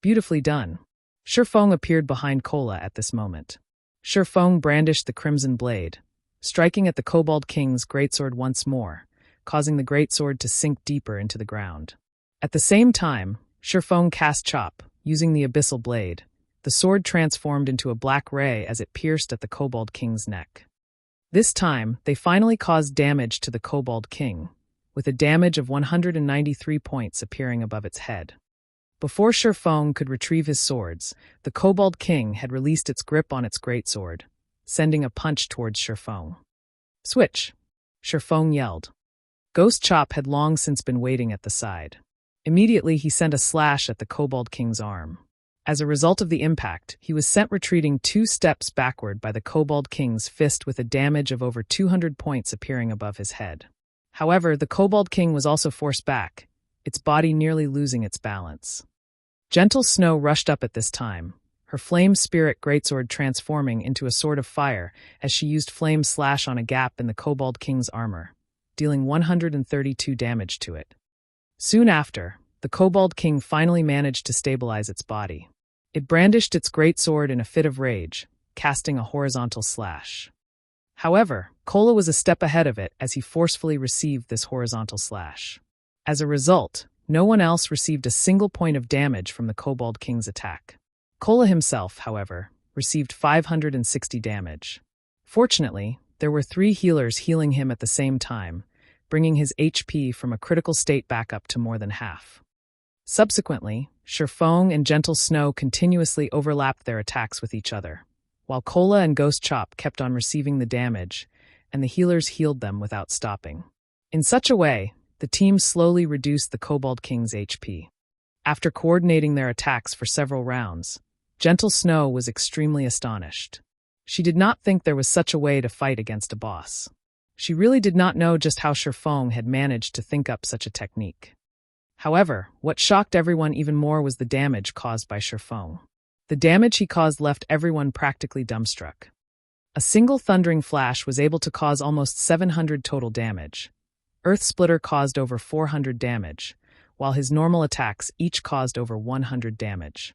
Beautifully done. Shifeng appeared behind Kola at this moment. Shifeng brandished the crimson blade, striking at the Kobold King's greatsword once more, causing the greatsword to sink deeper into the ground. At the same time, Shifeng cast Chop, using the Abyssal blade. The sword transformed into a black ray as it pierced at the Kobold King's neck. This time, they finally caused damage to the Kobold King, with a damage of 193 points appearing above its head. Before Shifeng could retrieve his swords, the Kobold King had released its grip on its greatsword, sending a punch towards Shifeng. Switch! Shifeng yelled. Ghost Chop had long since been waiting at the side. Immediately he sent a slash at the Kobold King's arm. As a result of the impact, he was sent retreating 2 steps backward by the Kobold King's fist with a damage of over 200 points appearing above his head. However, the Kobold King was also forced back, its body nearly losing its balance. Gentle Snow rushed up at this time, her flame spirit greatsword transforming into a sword of fire as she used flame slash on a gap in the Kobold King's armor, dealing 132 damage to it. Soon after, the Kobold King finally managed to stabilize its body. It brandished its greatsword in a fit of rage, casting a horizontal slash. However, Kola was a step ahead of it as he forcefully received this horizontal slash. As a result, no one else received a single point of damage from the Kobold King's attack. Kola himself, however, received 560 damage. Fortunately, there were 3 healers healing him at the same time, bringing his HP from a critical state back up to more than half. Subsequently, Sherfong and Gentle Snow continuously overlapped their attacks with each other, while Kola and Ghost Chop kept on receiving the damage, and the healers healed them without stopping. In such a way, the team slowly reduced the Kobold King's HP. After coordinating their attacks for several rounds, Gentle Snow was extremely astonished. She did not think there was such a way to fight against a boss. She really did not know just how Sherfong had managed to think up such a technique. However, what shocked everyone even more was the damage caused by Sherfong. The damage he caused left everyone practically dumbstruck. A single thundering flash was able to cause almost 700 total damage. Earth Splitter caused over 400 damage, while his normal attacks each caused over 100 damage.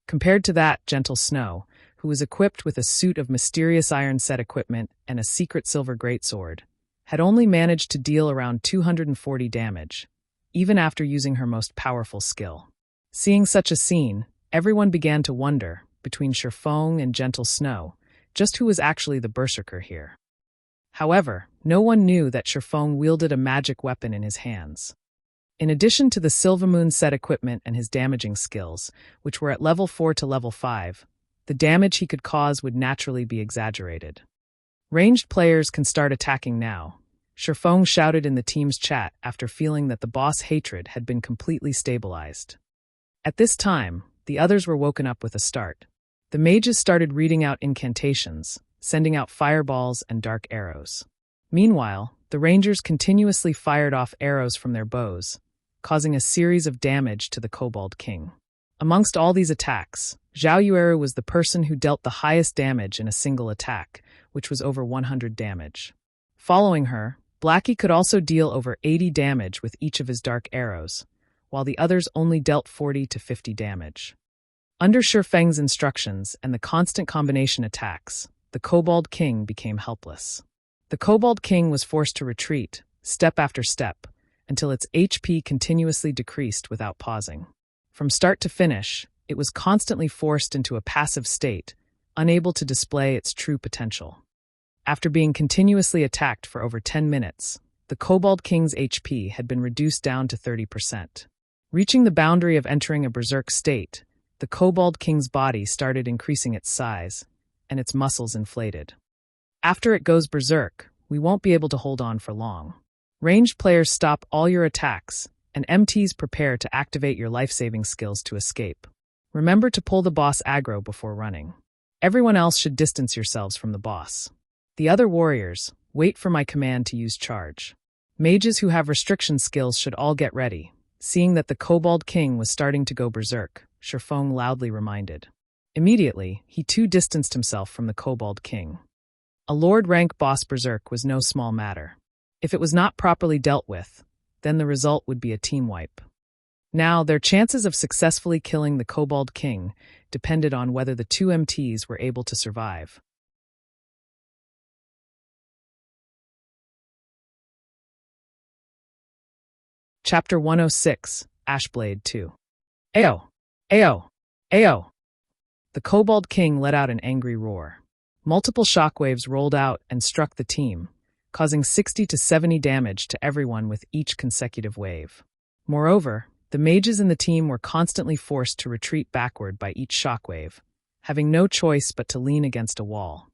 Compared to that, Gentle Snow, who was equipped with a suit of mysterious iron set equipment and a secret silver greatsword, had only managed to deal around 240 damage, even after using her most powerful skill. Seeing such a scene, everyone began to wonder, between Sherfong and Gentle Snow, just who was actually the berserker here. However, no one knew that Sherfong wielded a magic weapon in his hands. In addition to the Silvermoon set equipment and his damaging skills, which were at level 4 to level 5, the damage he could cause would naturally be exaggerated. Ranged players can start attacking now, Sherfong shouted in the team's chat after feeling that the boss hatred had been completely stabilized. At this time, the others were woken up with a start. The mages started reading out incantations, sending out fireballs and dark arrows. Meanwhile, the rangers continuously fired off arrows from their bows, causing a series of damage to the Kobold King. Amongst all these attacks, Zhao Yueru was the person who dealt the highest damage in a single attack, which was over 100 damage. Following her, Blackie could also deal over 80 damage with each of his dark arrows, while the others only dealt 40 to 50 damage. Under Sherfeng's instructions and the constant combination attacks, the Kobold King became helpless. The Kobold King was forced to retreat, step after step, until its HP continuously decreased without pausing. From start to finish, it was constantly forced into a passive state, unable to display its true potential. After being continuously attacked for over 10 minutes, the Kobold King's HP had been reduced down to 30%. Reaching the boundary of entering a berserk state, the Kobold King's body started increasing its size, and its muscles inflated. After it goes berserk, we won't be able to hold on for long. Ranged players stop all your attacks, and MTs prepare to activate your life-saving skills to escape. Remember to pull the boss aggro before running. Everyone else should distance yourselves from the boss. The other warriors, wait for my command to use charge. Mages who have restriction skills should all get ready. Seeing that the Kobold King was starting to go berserk, Sherfong loudly reminded. Immediately, he too distanced himself from the Kobold King. A Lord rank boss berserk was no small matter. If it was not properly dealt with, then the result would be a team wipe. Now, their chances of successfully killing the Kobold King depended on whether the two MTs were able to survive. Chapter 106, Ashblade 2. Ayo! Ayo! Ayo! The Kobold King let out an angry roar. Multiple shockwaves rolled out and struck the team, causing 60 to 70 damage to everyone with each consecutive wave. Moreover, the mages in the team were constantly forced to retreat backward by each shockwave, having no choice but to lean against a wall.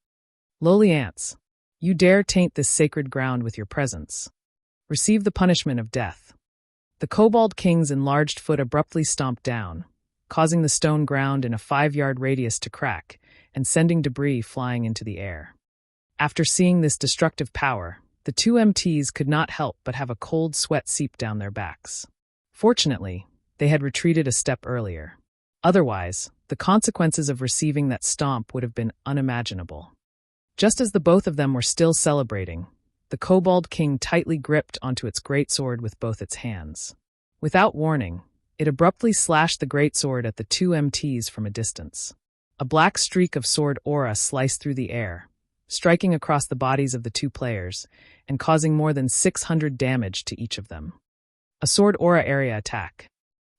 Lowly ants, you dare taint this sacred ground with your presence. Receive the punishment of death. The Kobold King's enlarged foot abruptly stomped down, causing the stone ground in a 5-yard radius to crack and sending debris flying into the air. After seeing this destructive power, the two MTs could not help but have a cold sweat seep down their backs. Fortunately, they had retreated a step earlier. Otherwise, the consequences of receiving that stomp would have been unimaginable. Just as the both of them were still celebrating, the Kobold King tightly gripped onto its greatsword with both its hands. Without warning, it abruptly slashed the greatsword at the two MTs from a distance. A black streak of sword aura sliced through the air, striking across the bodies of the two players and causing more than 600 damage to each of them. A sword aura area attack.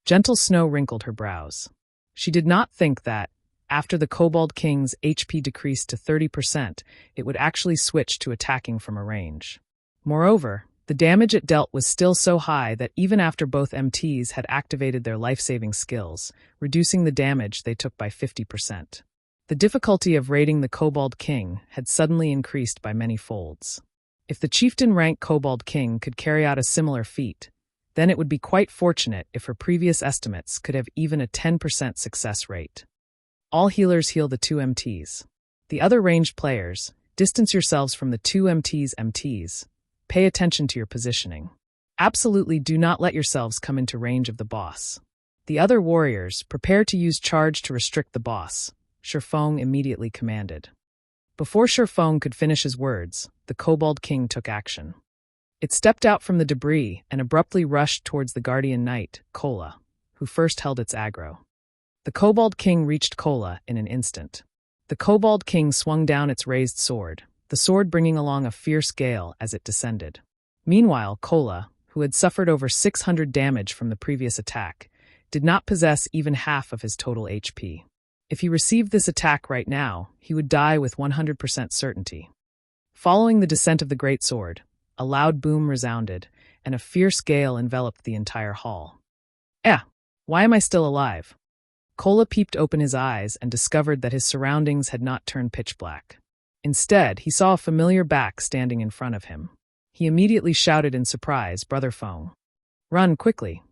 Gentle Snow wrinkled her brows. She did not think that, after the Kobold King's HP decreased to 30%, it would actually switch to attacking from a range. Moreover, the damage it dealt was still so high that even after both MTs had activated their life-saving skills, reducing the damage they took by 50%. The difficulty of raiding the Kobold King had suddenly increased by many folds. If the chieftain-rank Kobold King could carry out a similar feat, then it would be quite fortunate if her previous estimates could have even a 10% success rate. All healers heal the two MTs. The other ranged players, distance yourselves from the two MTs. Pay attention to your positioning. Absolutely do not let yourselves come into range of the boss. The other warriors, prepare to use charge to restrict the boss, Shifeng immediately commanded. Before Shifeng could finish his words, the Kobold King took action. It stepped out from the debris and abruptly rushed towards the Guardian Knight, Kola, who first held its aggro. The Kobold King reached Kola in an instant. The Kobold King swung down its raised sword, the sword bringing along a fierce gale as it descended. Meanwhile, Kola, who had suffered over 600 damage from the previous attack, did not possess even half of his total HP. If he received this attack right now, he would die with 100% certainty. Following the descent of the great sword, a loud boom resounded, and a fierce gale enveloped the entire hall. Why am I still alive? Kola peeped open his eyes and discovered that his surroundings had not turned pitch black. Instead, he saw a familiar back standing in front of him. He immediately shouted in surprise, "Brother Feng. Run quickly."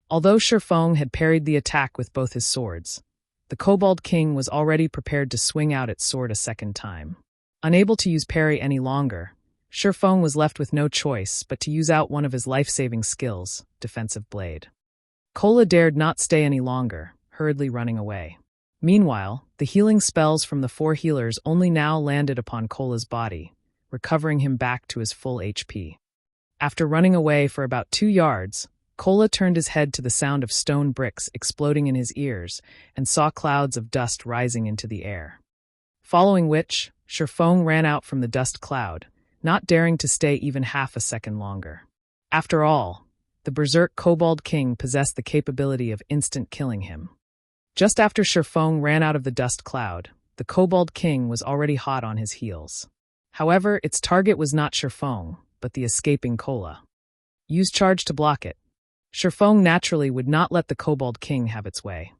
Although Shifeng had parried the attack with both his swords, the Kobold King was already prepared to swing out its sword a second time. Unable to use parry any longer, Shifeng was left with no choice but to use out one of his life-saving skills, Defensive Blade. Kola dared not stay any longer, hurriedly running away. Meanwhile, the healing spells from the four healers only now landed upon Kola's body, recovering him back to his full HP. After running away for about 2 yards, Kola turned his head to the sound of stone bricks exploding in his ears and saw clouds of dust rising into the air. Following which, Shifeng ran out from the dust cloud, not daring to stay even half a second longer. After all, the Berserk Kobold King possessed the capability of instant killing him. Just after Shifeng ran out of the dust cloud, the Kobold King was already hot on his heels. However, its target was not Shifeng, but the escaping Kola. Use charge to block it. Shifeng naturally would not let the Kobold King have its way.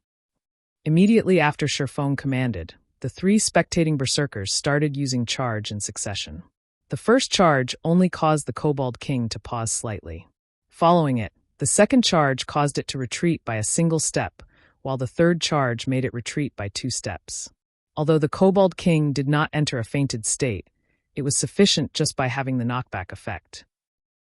Immediately after Shifeng commanded, the 3 spectating berserkers started using charge in succession. The first charge only caused the Kobold King to pause slightly. Following it, the second charge caused it to retreat by a single step, while the third charge made it retreat by 2 steps. Although the Kobold King did not enter a fainted state, it was sufficient just by having the knockback effect.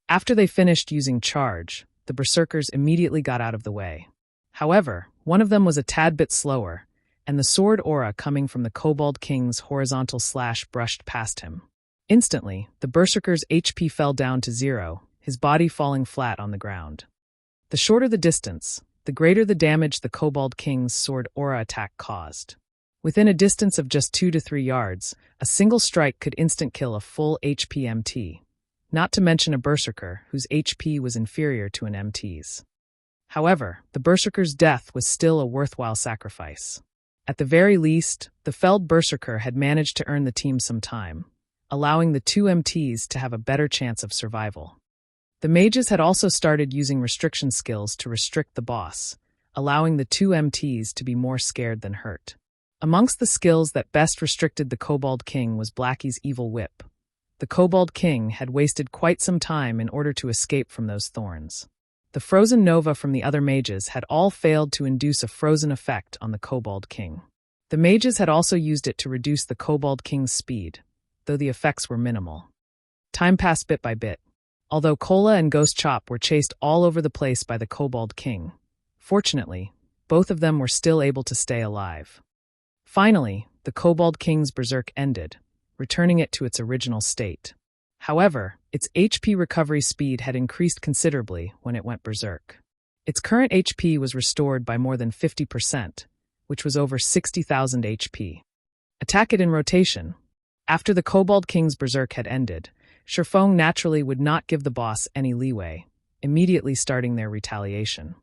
After they finished using charge, the berserkers immediately got out of the way. However, one of them was a tad bit slower, and the sword aura coming from the Kobold King's horizontal slash brushed past him. Instantly, the berserker's HP fell down to 0, his body falling flat on the ground. The shorter the distance, the greater the damage the Kobold King's sword aura attack caused. Within a distance of just 2 to 3 yards, a single strike could instant kill a full HP MT, not to mention a berserker whose HP was inferior to an MT's. However, the berserker's death was still a worthwhile sacrifice. At the very least, the felled berserker had managed to earn the team some time, allowing the 2 MTs to have a better chance of survival. The mages had also started using restriction skills to restrict the boss, allowing the 2 MTs to be more scared than hurt. Amongst the skills that best restricted the Kobold King was Blackie's Evil Whip. The Kobold King had wasted quite some time in order to escape from those thorns. The frozen nova from the other mages had all failed to induce a frozen effect on the Kobold King. The mages had also used it to reduce the Kobold King's speed, though the effects were minimal. Time passed bit by bit. Although Kola and Ghost Chop were chased all over the place by the Kobold King, fortunately, both of them were still able to stay alive. Finally, the Kobold King's berserk ended, returning it to its original state. However, its HP recovery speed had increased considerably when it went berserk. Its current HP was restored by more than 50%, which was over 60,000 HP. Attack it in rotation. After the Kobold King's berserk had ended, Shifeng naturally would not give the boss any leeway, immediately starting their retaliation.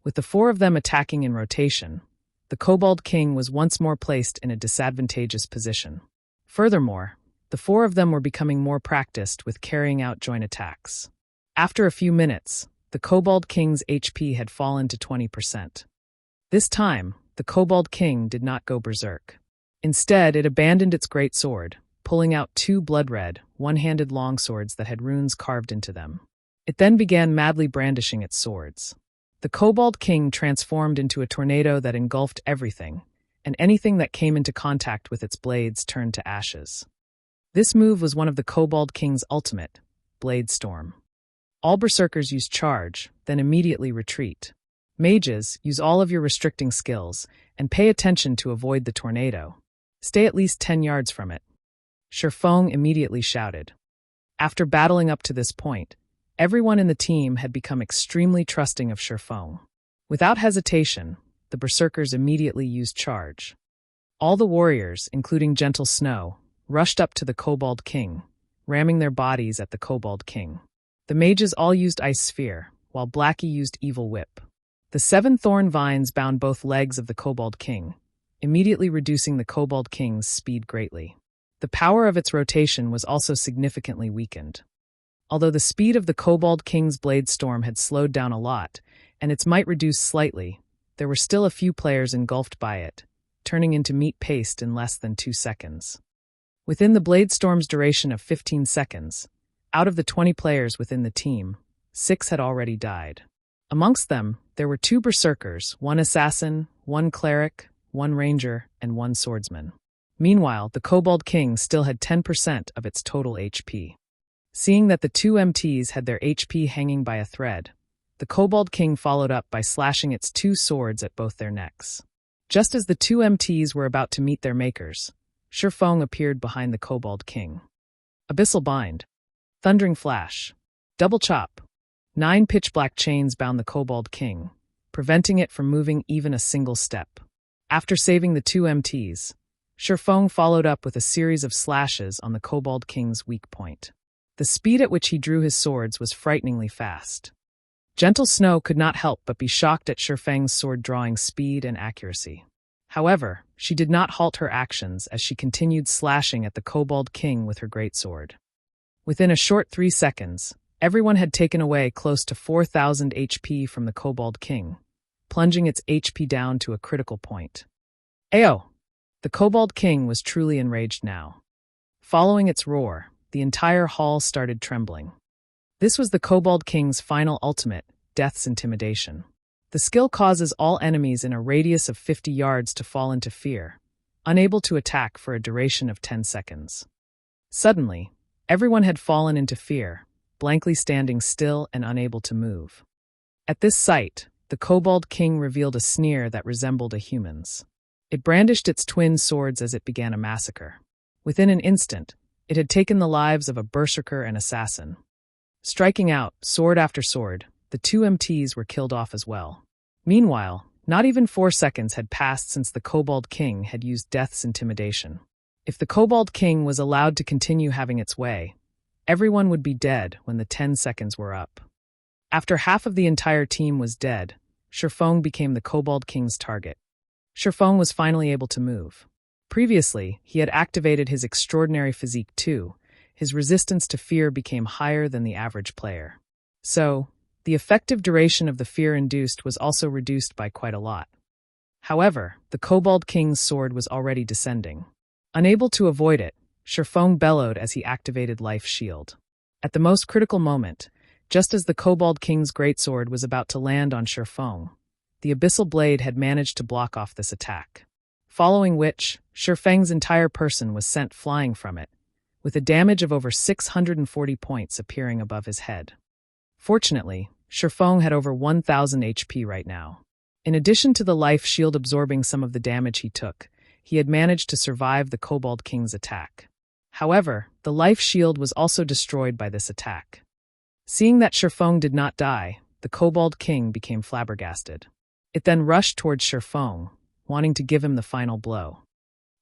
With the four of them attacking in rotation, the Kobold King was once more placed in a disadvantageous position. Furthermore, the four of them were becoming more practiced with carrying out joint attacks. After a few minutes, the Kobold King's HP had fallen to 20%. This time, the Kobold King did not go berserk. Instead, it abandoned its great sword, pulling out two blood-red, one-handed longswords that had runes carved into them. It then began madly brandishing its swords. The Kobold King transformed into a tornado that engulfed everything, and anything that came into contact with its blades turned to ashes. This move was one of the Kobold King's ultimate, Blade Storm. All berserkers use charge, then immediately retreat. Mages, use all of your restricting skills, and pay attention to avoid the tornado. Stay at least 10 yards from it. Shifeng immediately shouted. After battling up to this point, everyone in the team had become extremely trusting of Shifeng. Without hesitation, the berserkers immediately used charge. All the warriors, including Gentle Snow, rushed up to the Kobold King, ramming their bodies at the Kobold King. The mages all used Ice Sphere, while Blackie used Evil Whip. The 7 thorn vines bound both legs of the Kobold King, immediately reducing the Kobold King's speed greatly. The power of its rotation was also significantly weakened. Although the speed of the Kobold King's Blade Storm had slowed down a lot, and its might reduced slightly, there were still a few players engulfed by it, turning into meat paste in less than 2 seconds. Within the Blade Storm's duration of 15 seconds, out of the 20 players within the team, 6 had already died. Amongst them, there were 2 berserkers, 1 assassin, 1 cleric, 1 ranger, and 1 swordsman. Meanwhile, the Kobold King still had 10% of its total HP. Seeing that the 2 MTs had their HP hanging by a thread, the Kobold King followed up by slashing its 2 swords at both their necks. Just as the 2 MTs were about to meet their makers, Shifeng appeared behind the Kobold King. Abyssal Bind. Thundering Flash. Double Chop. 9 pitch-black chains bound the Kobold King, preventing it from moving even a single step. After saving the 2 MTs, Shifeng followed up with a series of slashes on the Kobold King's weak point. The speed at which he drew his swords was frighteningly fast. Gentle Snow could not help but be shocked at Shifeng's sword-drawing speed and accuracy. However, she did not halt her actions as she continued slashing at the Kobold King with her greatsword. Within a short 3 seconds, everyone had taken away close to 4,000 HP from the Kobold King, plunging its HP down to a critical point. Ayo! The Kobold King was truly enraged now. Following its roar, the entire hall started trembling. This was the Kobold King's final ultimate, Death's Intimidation. The skill causes all enemies in a radius of 50 yards to fall into fear, unable to attack for a duration of 10 seconds. Suddenly, everyone had fallen into fear, blankly standing still and unable to move. At this sight, the Kobold King revealed a sneer that resembled a human's. It brandished its twin swords as it began a massacre. Within an instant, it had taken the lives of a berserker and assassin. Striking out, sword after sword, the 2 MTs were killed off as well. Meanwhile, not even 4 seconds had passed since the Kobold King had used Death's Intimidation. If the Kobold King was allowed to continue having its way, everyone would be dead when the 10 seconds were up. After half of the entire team was dead, Shifeng became the Kobold King's target. Shifeng was finally able to move. Previously, he had activated his extraordinary physique too. His resistance to fear became higher than the average player. So, the effective duration of the fear induced was also reduced by quite a lot. However, the Kobold King's sword was already descending. Unable to avoid it, Shifeng bellowed as he activated Life Shield. At the most critical moment, Just as the Kobold King's greatsword was about to land on Shifeng, the Abyssal blade had managed to block off this attack. Following which, Shifeng's entire person was sent flying from it, with a damage of over 640 points appearing above his head. Fortunately, Shifeng had over 1,000 HP right now. In addition to the life shield absorbing some of the damage he took, he had managed to survive the Kobold King's attack. However, the life shield was also destroyed by this attack. Seeing that Shifeng did not die, the Kobold King became flabbergasted. It then rushed towards Shifeng, wanting to give him the final blow.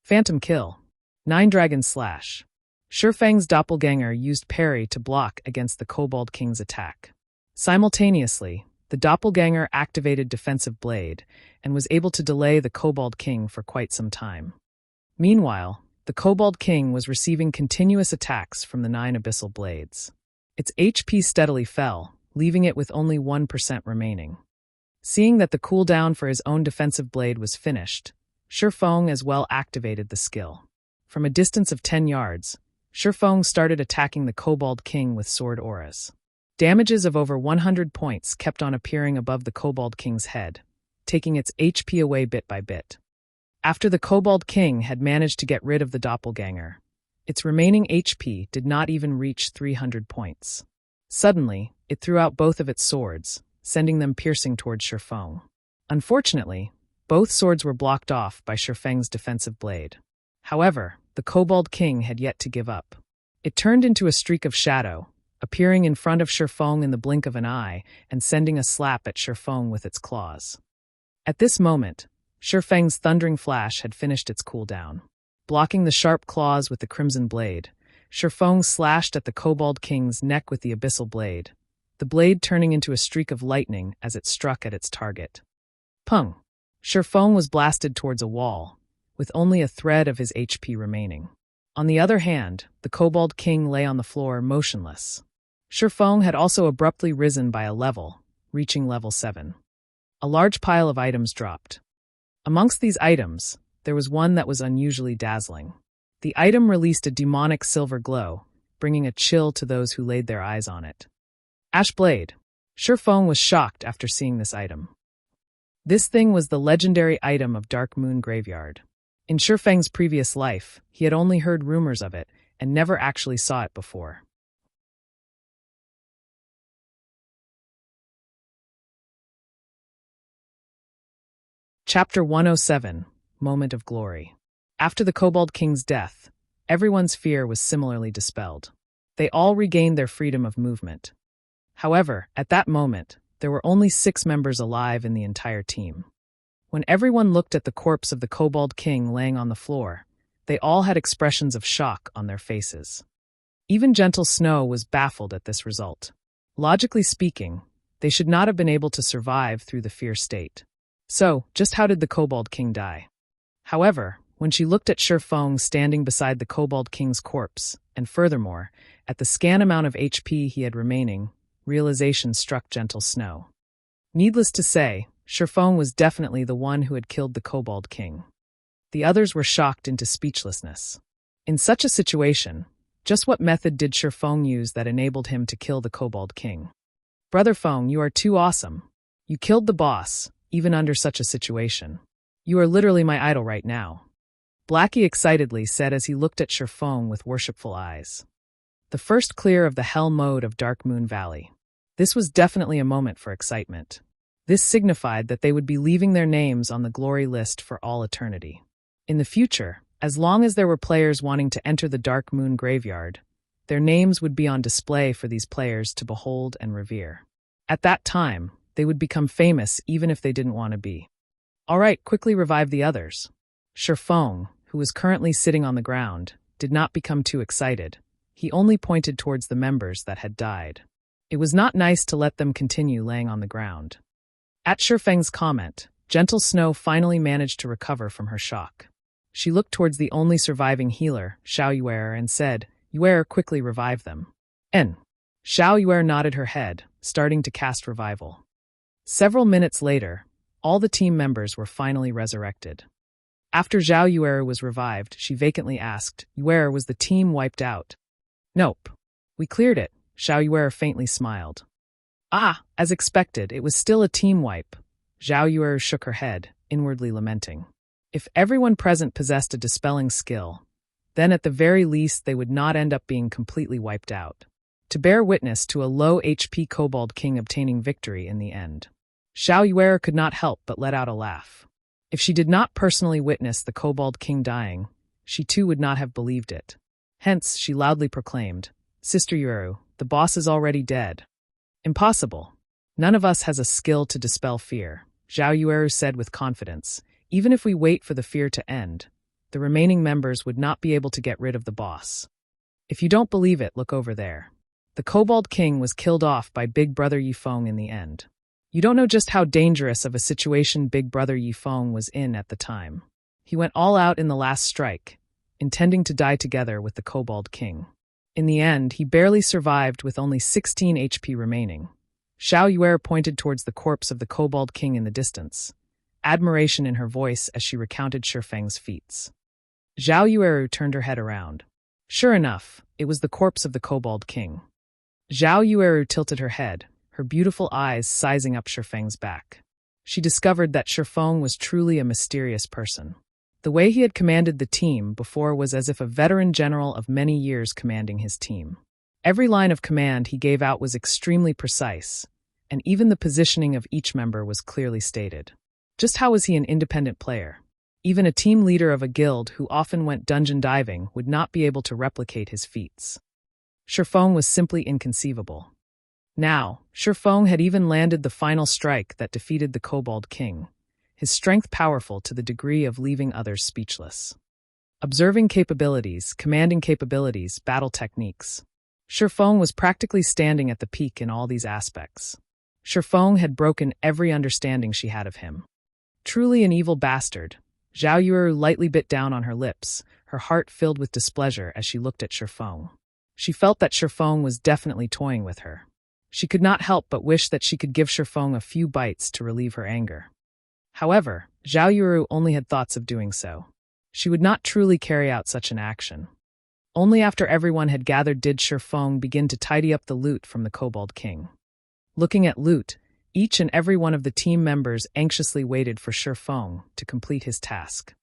Phantom Kill. 9 Dragon Slash. Shifeng's doppelganger used parry to block against the Kobold King's attack. Simultaneously, the doppelganger activated Defensive Blade and was able to delay the Kobold King for quite some time. Meanwhile, the Kobold King was receiving continuous attacks from the 9 Abyssal Blades. Its HP steadily fell, leaving it with only 1% remaining. Seeing that the cooldown for his own defensive blade was finished, Shifeng as well activated the skill. From a distance of 10 yards, Shifeng started attacking the Kobold King with sword auras. Damages of over 100 points kept on appearing above the Kobold King's head, taking its HP away bit by bit. After the Kobold King had managed to get rid of the doppelganger, its remaining HP did not even reach 300 points. Suddenly, it threw out both of its swords, sending them piercing towards Shifeng. Unfortunately, both swords were blocked off by Shifeng's defensive blade. However, the Kobold King had yet to give up. It turned into a streak of shadow, appearing in front of Shifeng in the blink of an eye and sending a slap at Shifeng with its claws. At this moment, Shifeng's thundering flash had finished its cooldown. Blocking the sharp claws with the crimson blade, Shifeng slashed at the Kobold King's neck with the Abyssal blade, the blade turning into a streak of lightning as it struck at its target. Pung! Shifeng was blasted towards a wall, with only a thread of his HP remaining. On the other hand, the Kobold King lay on the floor motionless. Shifeng had also abruptly risen by a level, reaching level 7. A large pile of items dropped. Amongst these items, there was one that was unusually dazzling. The item released a demonic silver glow, bringing a chill to those who laid their eyes on it. Ash Blade. Shifeng was shocked after seeing this item. This thing was the legendary item of Dark Moon Graveyard. In Shifeng's previous life, he had only heard rumors of it and never actually saw it before. Chapter 107, Moment of Glory. After the Kobold King's death, everyone's fear was similarly dispelled. They all regained their freedom of movement. However, at that moment, there were only 6 members alive in the entire team. When everyone looked at the corpse of the Kobold King laying on the floor, they all had expressions of shock on their faces. Even Gentle Snow was baffled at this result. Logically speaking, they should not have been able to survive through the fear state. So, just how did the Kobold King die? However, when she looked at Shifeng standing beside the Kobold King's corpse, and furthermore, at the scant amount of HP he had remaining, realization struck Gentle Snow. Needless to say, Shifeng was definitely the one who had killed the Kobold King. The others were shocked into speechlessness. In such a situation, just what method did Shifeng use that enabled him to kill the Kobold King? Brother Feng, you are too awesome. You killed the boss, even under such a situation. You are literally my idol right now. Blackie excitedly said as he looked at Shifeng with worshipful eyes. The first clear of the hell mode of Dark Moon Valley. This was definitely a moment for excitement. This signified that they would be leaving their names on the glory list for all eternity. In the future, as long as there were players wanting to enter the Dark Moon Graveyard, their names would be on display for these players to behold and revere. At that time, they would become famous even if they didn't want to be. All right, quickly revive the others. Shifeng, who was currently sitting on the ground, did not become too excited. He only pointed towards the members that had died. It was not nice to let them continue laying on the ground. At Shifeng's comment, Gentle Snow finally managed to recover from her shock. She looked towards the only surviving healer, Xiao Yuer, and said, "Yuer, quickly revive them." Xiao Yuer nodded her head, starting to cast revival. Several minutes later, all the team members were finally resurrected. After Xiao Yuer was revived, she vacantly asked, "Yuer, was the team wiped out?" "Nope. We cleared it," Xiao Yuer faintly smiled. Ah, as expected, it was still a team wipe. Zhao Yuer shook her head, inwardly lamenting. If everyone present possessed a dispelling skill, then at the very least they would not end up being completely wiped out. To bear witness to a low HP Kobold King obtaining victory in the end. Zhao Yuer could not help but let out a laugh. If she did not personally witness the Kobold King dying, she too would not have believed it. Hence, she loudly proclaimed, Sister Yueru, the boss is already dead. Impossible. None of us has a skill to dispel fear, Zhao Yueru said with confidence. Even if we wait for the fear to end, the remaining members would not be able to get rid of the boss. If you don't believe it, look over there. The Kobold King was killed off by Big Brother Yifeng in the end. You don't know just how dangerous of a situation Big Brother Yifeng was in at the time. He went all out in the last strike, intending to die together with the Kobold King. In the end, he barely survived with only 16 HP remaining. Zhao Yuer pointed towards the corpse of the Kobold King in the distance, admiration in her voice as she recounted Shifeng's feats. Zhao Yueru turned her head around. Sure enough, it was the corpse of the Kobold King. Zhao Yueru tilted her head, her beautiful eyes sizing up Shifeng's back. She discovered that Shifeng was truly a mysterious person. The way he had commanded the team before was as if a veteran general of many years commanding his team. Every line of command he gave out was extremely precise, and even the positioning of each member was clearly stated. Just how was he an independent player? Even a team leader of a guild who often went dungeon diving would not be able to replicate his feats. Shifeng was simply inconceivable. Now, Shifeng had even landed the final strike that defeated the Kobold King, his strength powerful to the degree of leaving others speechless. Observing capabilities, commanding capabilities, battle techniques. Shifeng was practically standing at the peak in all these aspects. Shifeng had broken every understanding she had of him. Truly an evil bastard. Zhao Yueru lightly bit down on her lips, her heart filled with displeasure as she looked at Shifeng. She felt that Shifeng was definitely toying with her. She could not help but wish that she could give Shifeng a few bites to relieve her anger. However, Zhao Yueru only had thoughts of doing so. She would not truly carry out such an action. Only after everyone had gathered did Shifeng begin to tidy up the loot from the Kobold King. Looking at loot, each and every one of the team members anxiously waited for Shifeng to complete his task.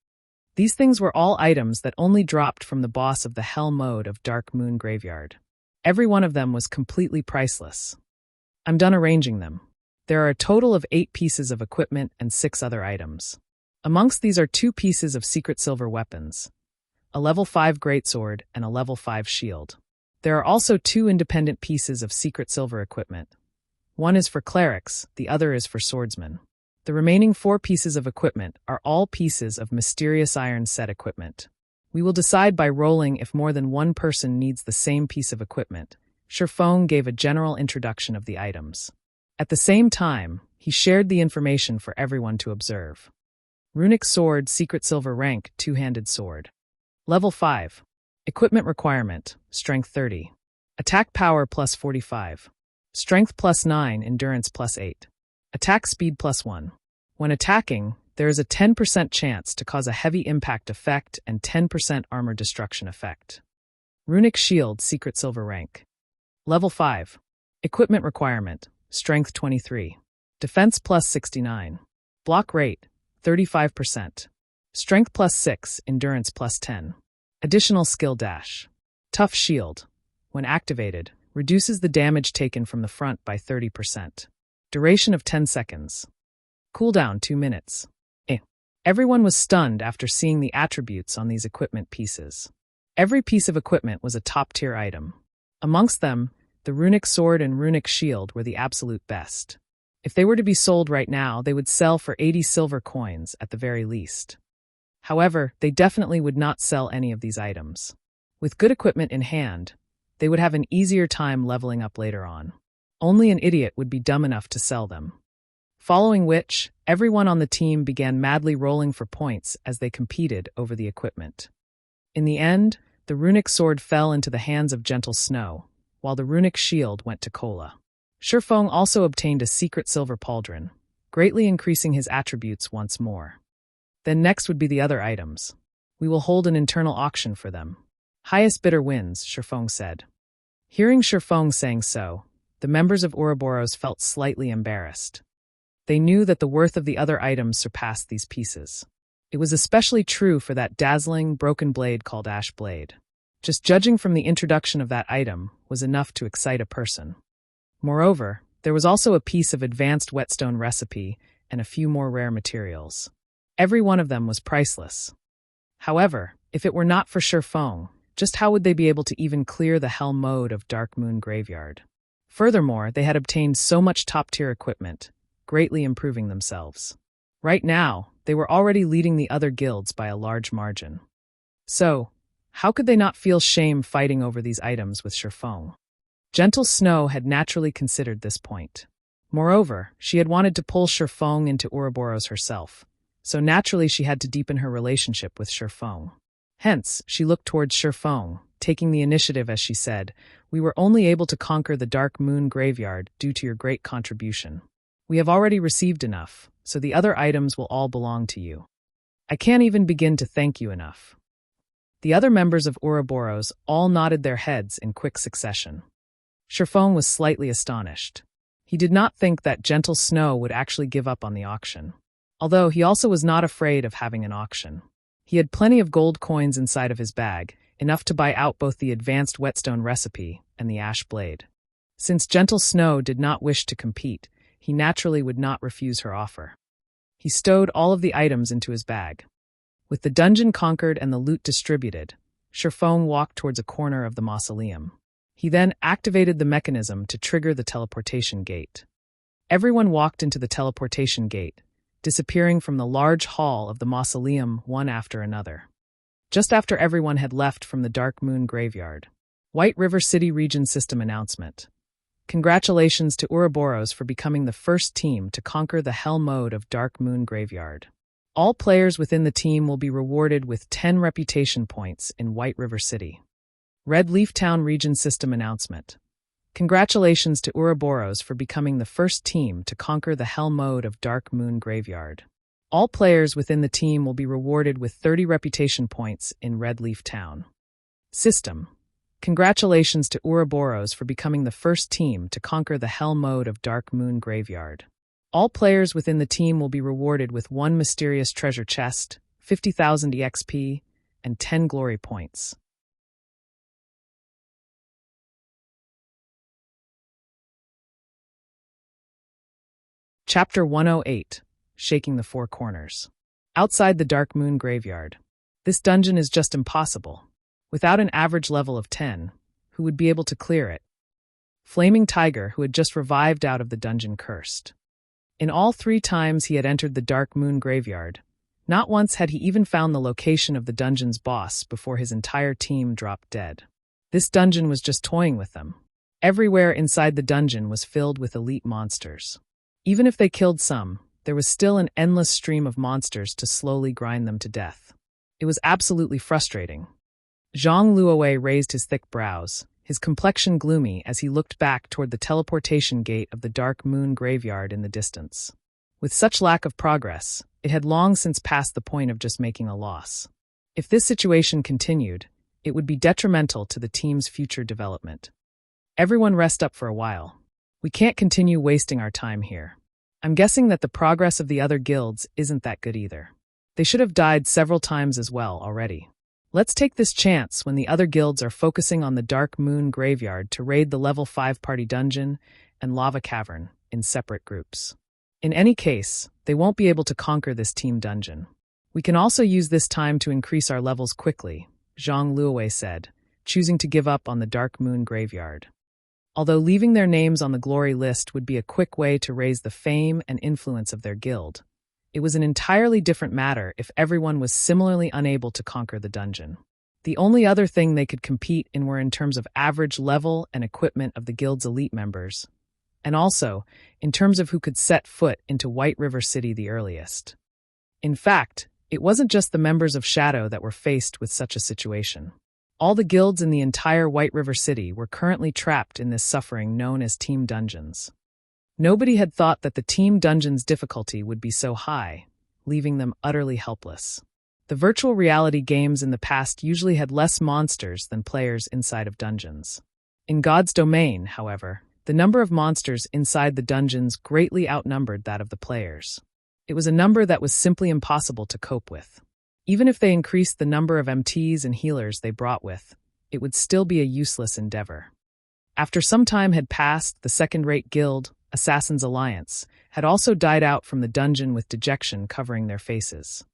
These things were all items that only dropped from the boss of the Hell mode of Dark Moon Graveyard. Every one of them was completely priceless. I'm done arranging them. There are a total of 8 pieces of equipment and 6 other items. Amongst these are 2 pieces of secret silver weapons, a level 5 greatsword and a level 5 shield. There are also 2 independent pieces of secret silver equipment. One is for clerics, the other is for swordsmen. The remaining 4 pieces of equipment are all pieces of mysterious iron set equipment. We will decide by rolling if more than one person needs the same piece of equipment. Shifeng gave a general introduction of the items. At the same time, he shared the information for everyone to observe. Runic sword, secret silver rank, 2-handed sword. Level 5. Equipment requirement, strength 30. Attack power plus 45. Strength plus 9, endurance plus 8. Attack speed plus 1. When attacking, there is a 10% chance to cause a heavy impact effect and 10% armor destruction effect. Runic shield, secret silver rank. Level 5. Equipment requirement, strength 23. Defense plus 69. Block rate, 35%. Strength plus 6, endurance plus 10. Additional skill dash. Tough shield. When activated, reduces the damage taken from the front by 30%. Duration of 10 seconds. Cooldown 2 minutes. Everyone was stunned after seeing the attributes on these equipment pieces. Every piece of equipment was a top-tier item. Amongst them, the runic sword and runic shield were the absolute best. If they were to be sold right now, they would sell for 80 silver coins at the very least. However, they definitely would not sell any of these items. With good equipment in hand, they would have an easier time leveling up later on. Only an idiot would be dumb enough to sell them. Following which, everyone on the team began madly rolling for points as they competed over the equipment. In the end, the runic sword fell into the hands of Gentle Snow, while the runic shield went to Kola. Shifeng also obtained a secret silver pauldron, greatly increasing his attributes once more. Then next would be the other items. We will hold an internal auction for them. Highest bidder wins, Shifeng said. Hearing Shifeng saying so, the members of Ouroboros felt slightly embarrassed. They knew that the worth of the other items surpassed these pieces. It was especially true for that dazzling, broken blade called Ash Blade. Just judging from the introduction of that item was enough to excite a person. Moreover, there was also a piece of advanced Whetstone recipe and a few more rare materials. Every one of them was priceless. However, if it were not for Shurfong, just how would they be able to even clear the hell mode of Dark Moon Graveyard? Furthermore, they had obtained so much top-tier equipment, greatly improving themselves. Right now, they were already leading the other guilds by a large margin. So, how could they not feel shame fighting over these items with Shurfong? Gentle Snow had naturally considered this point. Moreover, she had wanted to pull Shurfong into Ouroboros herself, so naturally she had to deepen her relationship with Shurfong. Hence, she looked towards Shurfong, taking the initiative as she said, "We were only able to conquer the Dark Moon Graveyard due to your great contribution. We have already received enough, so the other items will all belong to you. I can't even begin to thank you enough." The other members of Ouroboros all nodded their heads in quick succession. Shurfong was slightly astonished. He did not think that Gentle Snow would actually give up on the auction. Although he also was not afraid of having an auction. He had plenty of gold coins inside of his bag, enough to buy out both the advanced Whetstone recipe and the Ash Blade. Since Gentle Snow did not wish to compete, he naturally would not refuse her offer. He stowed all of the items into his bag. With the dungeon conquered and the loot distributed, Shurfong walked towards a corner of the mausoleum. He then activated the mechanism to trigger the teleportation gate. Everyone walked into the teleportation gate, disappearing from the large hall of the mausoleum one after another. Just after everyone had left from the Dark Moon Graveyard. White River City Region System announcement. Congratulations to Ouroboros for becoming the first team to conquer the hell mode of Dark Moon Graveyard. All players within the team will be rewarded with 10 reputation points in White River City. Red Leaf Town Region System announcement. Congratulations to Ouroboros for becoming the first team to conquer the hell mode of Dark Moon Graveyard. All players within the team will be rewarded with 30 reputation points in Red Leaf Town. System. Congratulations to Ouroboros for becoming the first team to conquer the hell mode of Dark Moon Graveyard. All players within the team will be rewarded with 1 mysterious treasure chest, 50,000 EXP, and 10 glory points. Chapter 108, Shaking the Four Corners. Outside the Dark Moon Graveyard. This dungeon is just impossible. Without an average level of 10, who would be able to clear it? Flaming Tiger, who had just revived out of the dungeon, cursed. In all 3 times he had entered the Dark Moon Graveyard, not once had he even found the location of the dungeon's boss before his entire team dropped dead. This dungeon was just toying with them. Everywhere inside the dungeon was filled with elite monsters. Even if they killed some, there was still an endless stream of monsters to slowly grind them to death. It was absolutely frustrating. Zhang Luowei raised his thick brows, his complexion gloomy as he looked back toward the teleportation gate of the Dark Moon Graveyard in the distance. With such lack of progress, it had long since passed the point of just making a loss. If this situation continued, it would be detrimental to the team's future development. Everyone rest up for a while. We can't continue wasting our time here. I'm guessing that the progress of the other guilds isn't that good either. They should have died several times as well already. Let's take this chance when the other guilds are focusing on the Dark Moon Graveyard to raid the level 5 party dungeon and lava cavern in separate groups. In any case, they won't be able to conquer this team dungeon. We can also use this time to increase our levels quickly, Zhang Luowei said, choosing to give up on the Dark Moon Graveyard. Although leaving their names on the glory list would be a quick way to raise the fame and influence of their guild, it was an entirely different matter if everyone was similarly unable to conquer the dungeon. The only other thing they could compete in were in terms of average level and equipment of the guild's elite members, and also in terms of who could set foot into White River City the earliest. In fact, it wasn't just the members of Shadow that were faced with such a situation. All the guilds in the entire White River City were currently trapped in this suffering known as team dungeons. Nobody had thought that the team dungeon's difficulty would be so high, leaving them utterly helpless. The virtual reality games in the past usually had less monsters than players inside of dungeons. In God's Domain, however, The number of monsters inside the dungeons greatly outnumbered that of the players. It was a number that was simply impossible to cope with. Even if they increased the number of MTs and healers they brought with, it would still be a useless endeavor. After some time had passed, the second-rate guild, Assassin's Alliance, had also died out from the dungeon with dejection covering their faces.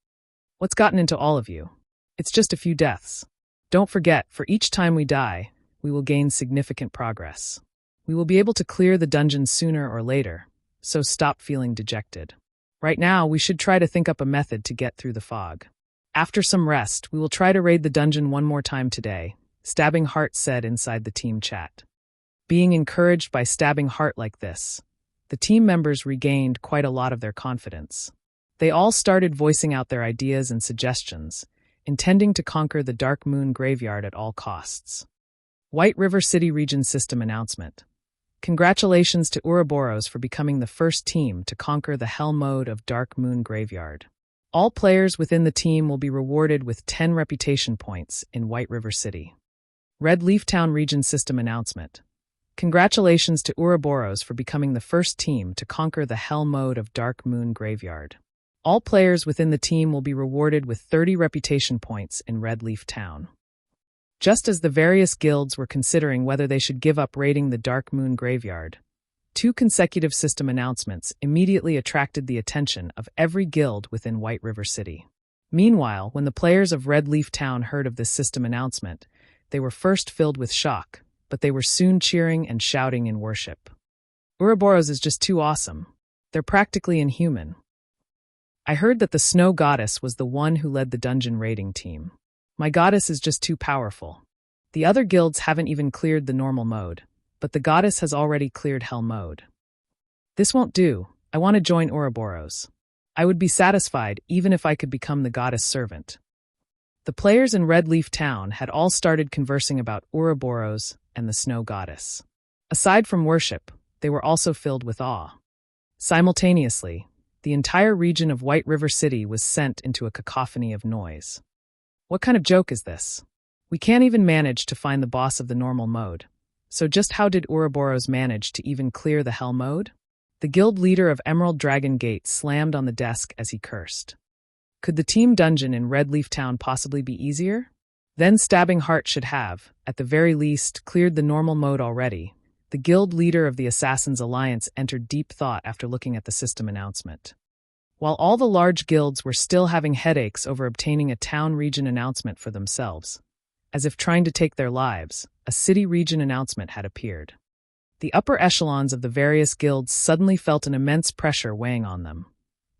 What's gotten into all of you? It's just a few deaths. Don't forget, for each time we die, we will gain significant progress. We will be able to clear the dungeon sooner or later, so stop feeling dejected. Right now, we should try to think up a method to get through the fog. After some rest, we will try to raid the dungeon one more time today, Stabbing Heart said inside the team chat. Being encouraged by Stabbing Heart like this, the team members regained quite a lot of their confidence. They all started voicing out their ideas and suggestions, intending to conquer the Dark Moon Graveyard at all costs. White River City Region System Announcement. Congratulations to Ouroboros for becoming the first team to conquer the Hell mode of Dark Moon Graveyard. All players within the team will be rewarded with 10 reputation points in White River City. Red Leaf Town Region System Announcement. Congratulations to Ouroboros for becoming the first team to conquer the Hell mode of Dark Moon Graveyard. All players within the team will be rewarded with 30 reputation points in Red Leaf Town. Just as the various guilds were considering whether they should give up raiding the Dark Moon Graveyard, 2 consecutive system announcements immediately attracted the attention of every guild within White River City. Meanwhile, when the players of Red Leaf Town heard of this system announcement, they were first filled with shock, but they were soon cheering and shouting in worship. Ouroboros is just too awesome. They're practically inhuman. I heard that the Snow Goddess was the one who led the dungeon raiding team. My goddess is just too powerful. The other guilds haven't even cleared the normal mode, but the goddess has already cleared Hell mode. This won't do. I want to join Ouroboros. I would be satisfied even if I could become the goddess servant. The players in Red Leaf Town had all started conversing about Ouroboros and the Snow Goddess. Aside from worship, they were also filled with awe. Simultaneously, the entire region of White River City was sent into a cacophony of noise. What kind of joke is this? We can't even manage to find the boss of the normal mode. So just how did Ouroboros manage to even clear the Hell mode? The guild leader of Emerald Dragon Gate slammed on the desk as he cursed. Could the team dungeon in Red Leaf Town possibly be easier? Then Stabbing Heart should have, at the very least, cleared the normal mode already. The guild leader of the Assassin's Alliance entered deep thought after looking at the system announcement. While all the large guilds were still having headaches over obtaining a town region announcement for themselves, as if trying to take their lives, a city region announcement had appeared. The upper echelons of the various guilds suddenly felt an immense pressure weighing on them,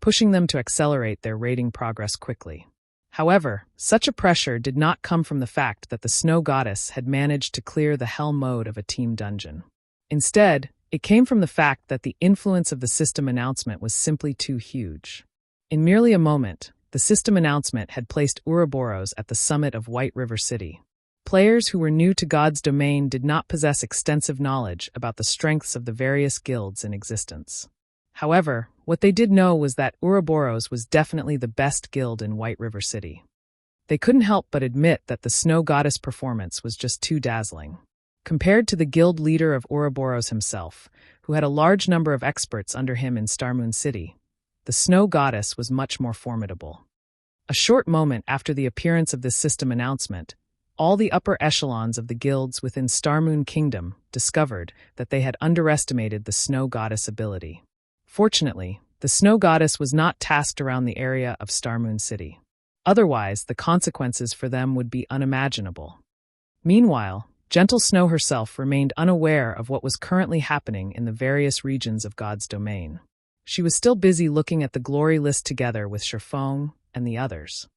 pushing them to accelerate their raiding progress quickly. However, such a pressure did not come from the fact that the Snow Goddess had managed to clear the Hell mode of a team dungeon. Instead, it came from the fact that the influence of the system announcement was simply too huge. In merely a moment, the system announcement had placed Ouroboros at the summit of White River City. Players who were new to God's domain did not possess extensive knowledge about the strengths of the various guilds in existence. However, what they did know was that Ouroboros was definitely the best guild in White River City. They couldn't help but admit that the Snow Goddess performance was just too dazzling. Compared to the guild leader of Ouroboros himself, who had a large number of experts under him in Starmoon City, the Snow Goddess was much more formidable. A short moment after the appearance of this system announcement, all the upper echelons of the guilds within Starmoon Kingdom discovered that they had underestimated the Snow Goddess ability. Fortunately, the Snow Goddess was not tasked around the area of Starmoon City. Otherwise, the consequences for them would be unimaginable. Meanwhile, Gentle Snow herself remained unaware of what was currently happening in the various regions of God's domain. She was still busy looking at the glory list together with Sherfong and the others.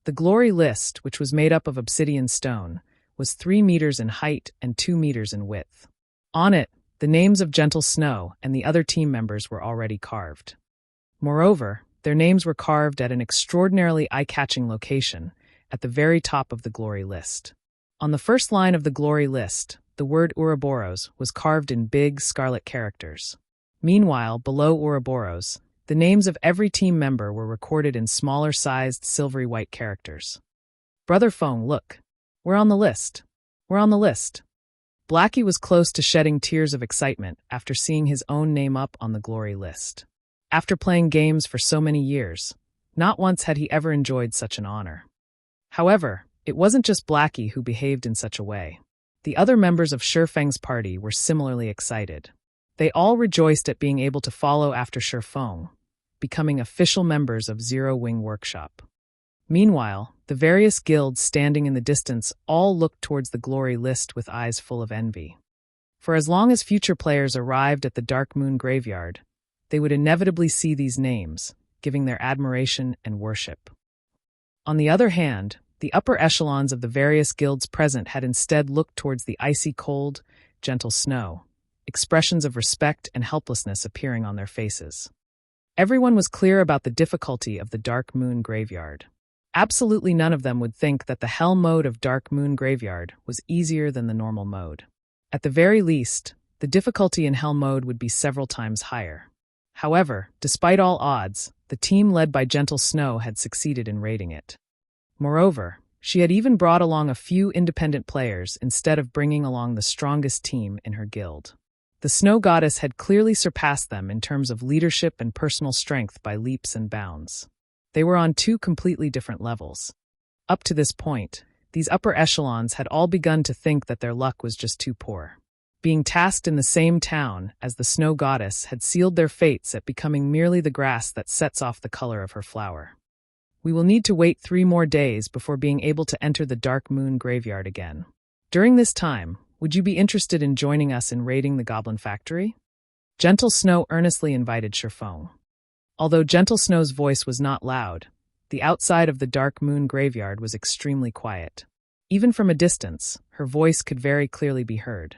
The glory list, which was made up of obsidian stone, was 3 meters in height and 2 meters in width. On it, the names of Gentle Snow and the other team members were already carved. Moreover, their names were carved at an extraordinarily eye-catching location, at the very top of the glory list. On the first line of the glory list, the word Ouroboros was carved in big scarlet characters. Meanwhile, below Ouroboros, the names of every team member were recorded in smaller-sized silvery white characters. Brother Fong, look. We're on the list. We're on the list. Blackie was close to shedding tears of excitement after seeing his own name up on the glory list. After playing games for so many years, not once had he ever enjoyed such an honor. However, it wasn't just Blackie who behaved in such a way. The other members of Shifeng's party were similarly excited. They all rejoiced at being able to follow after Shifeng, becoming official members of Zero Wing Workshop. Meanwhile, the various guilds standing in the distance all looked towards the glory list with eyes full of envy. For as long as future players arrived at the Dark Moon Graveyard, they would inevitably see these names, giving their admiration and worship. On the other hand, the upper echelons of the various guilds present had instead looked towards the icy cold, gentle snow, expressions of respect and helplessness appearing on their faces. Everyone was clear about the difficulty of the Dark Moon Graveyard. Absolutely none of them would think that the Hell mode of Dark Moon Graveyard was easier than the normal mode. At the very least, the difficulty in Hell mode would be several times higher. However, despite all odds, the team led by Gentle Snow had succeeded in raiding it. Moreover, she had even brought along a few independent players instead of bringing along the strongest team in her guild. The Snow Goddess had clearly surpassed them in terms of leadership and personal strength by leaps and bounds. They were on two completely different levels. Up to this point, these upper echelons had all begun to think that their luck was just too poor. Being tasked in the same town as the Snow Goddess had sealed their fates at becoming merely the grass that sets off the color of her flower. We will need to wait 3 more days before being able to enter the Dark Moon Graveyard again. During this time, would you be interested in joining us in raiding the Goblin Factory? Gentle Snow earnestly invited Shifeng. Although Gentle Snow's voice was not loud, the outside of the Dark Moon Graveyard was extremely quiet. Even from a distance, her voice could very clearly be heard.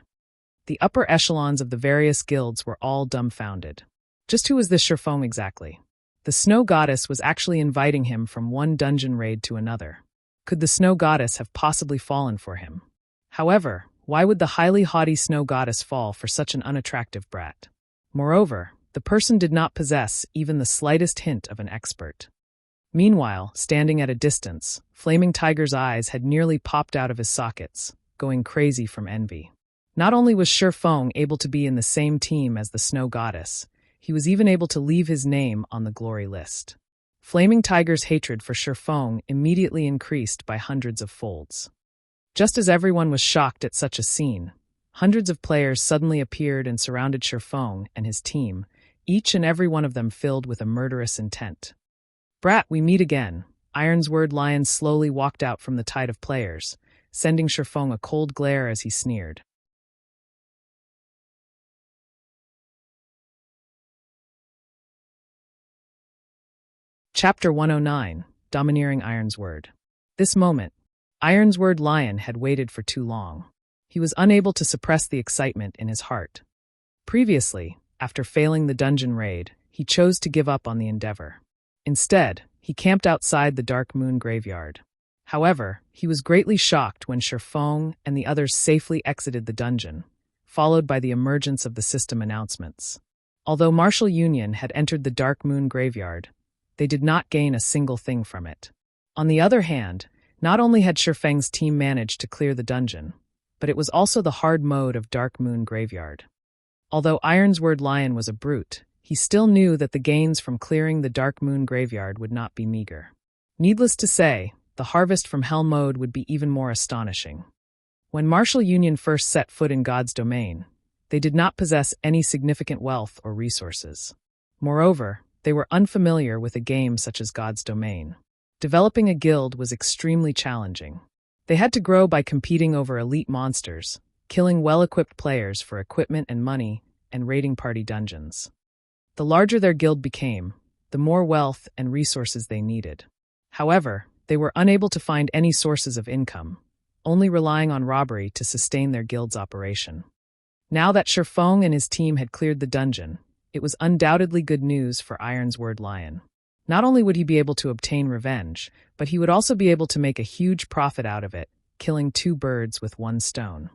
The upper echelons of the various guilds were all dumbfounded. Just who was this Shifeng exactly? The Snow Goddess was actually inviting him from one dungeon raid to another. Could the Snow Goddess have possibly fallen for him? However, why would the highly haughty Snow Goddess fall for such an unattractive brat? Moreover, the person did not possess even the slightest hint of an expert. Meanwhile, standing at a distance, Flaming Tiger's eyes had nearly popped out of his sockets, going crazy from envy. Not only was Shifeng able to be in the same team as the Snow Goddess, he was even able to leave his name on the glory list. Flaming Tiger's hatred for Shifeng immediately increased by hundreds of folds. Just as everyone was shocked at such a scene, hundreds of players suddenly appeared and surrounded Shifeng and his team, each and every one of them filled with a murderous intent. "Brat, we meet again." Ironsword Lion slowly walked out from the tide of players, sending Shifeng a cold glare as he sneered. Chapter 109, Domineering Ironsword. This moment, Ironsword Lion had waited for too long. He was unable to suppress the excitement in his heart. Previously, after failing the dungeon raid, he chose to give up on the endeavor. Instead, he camped outside the Dark Moon Graveyard. However, he was greatly shocked when Shifeng and the others safely exited the dungeon, followed by the emergence of the system announcements. Although Martial Union had entered the Dark Moon Graveyard, they did not gain a single thing from it. On the other hand, not only had Shifeng's team managed to clear the dungeon, but it was also the hard mode of Dark Moon Graveyard. Although Ironsword Lion was a brute, he still knew that the gains from clearing the Dark Moon Graveyard would not be meager. Needless to say, the harvest from Hell mode would be even more astonishing. When Martial Union first set foot in God's domain, they did not possess any significant wealth or resources. Moreover, they were unfamiliar with a game such as God's domain. Developing a guild was extremely challenging. They had to grow by competing over elite monsters, killing well-equipped players for equipment and money, and raiding party dungeons. The larger their guild became, the more wealth and resources they needed. However, they were unable to find any sources of income, only relying on robbery to sustain their guild's operation. Now that Shifeng and his team had cleared the dungeon, it was undoubtedly good news for Ironsword Lion. Not only would he be able to obtain revenge, but he would also be able to make a huge profit out of it, killing 2 birds with 1 stone.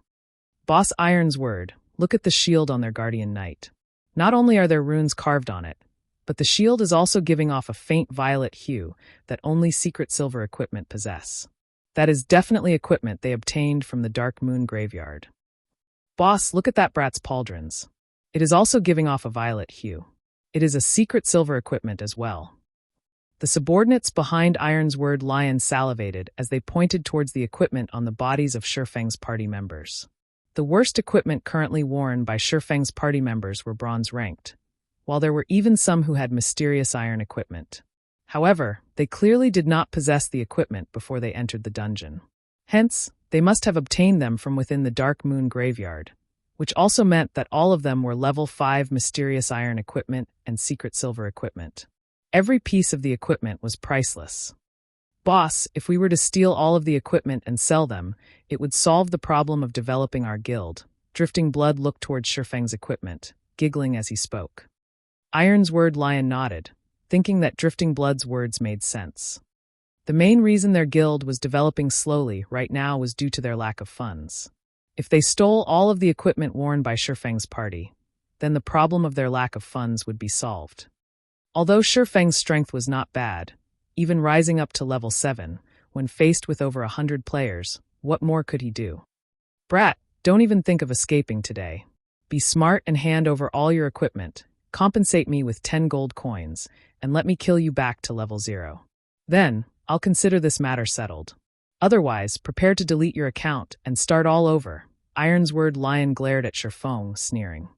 Boss Ironsword, look at the shield on their guardian knight. Not only are there runes carved on it, but the shield is also giving off a faint violet hue that only secret silver equipment possess. That is definitely equipment they obtained from the Dark Moon Graveyard. Boss, look at that brat's pauldrons. It is also giving off a violet hue. It is a secret silver equipment as well. The subordinates behind Ironsword Lion salivated as they pointed towards the equipment on the bodies of Shifeng's party members. The worst equipment currently worn by Shifeng's party members were bronze-ranked, while there were even some who had mysterious iron equipment. However, they clearly did not possess the equipment before they entered the dungeon. Hence, they must have obtained them from within the Dark Moon Graveyard, which also meant that all of them were level 5 mysterious iron equipment and secret silver equipment. Every piece of the equipment was priceless. Boss, if we were to steal all of the equipment and sell them, it would solve the problem of developing our guild. Drifting Blood looked towards Shifeng's equipment, giggling as he spoke. Ironsword Lion nodded, thinking that Drifting Blood's words made sense. The main reason their guild was developing slowly right now was due to their lack of funds. If they stole all of the equipment worn by Shifeng's party, then the problem of their lack of funds would be solved. Although Shifeng's strength was not bad, even rising up to level 7, when faced with over 100 players, what more could he do? Brat, don't even think of escaping today. Be smart and hand over all your equipment, compensate me with 10 gold coins, and let me kill you back to level 0. Then, I'll consider this matter settled. Otherwise, prepare to delete your account and start all over. Ironsword Lion glared at Shifeng, sneering.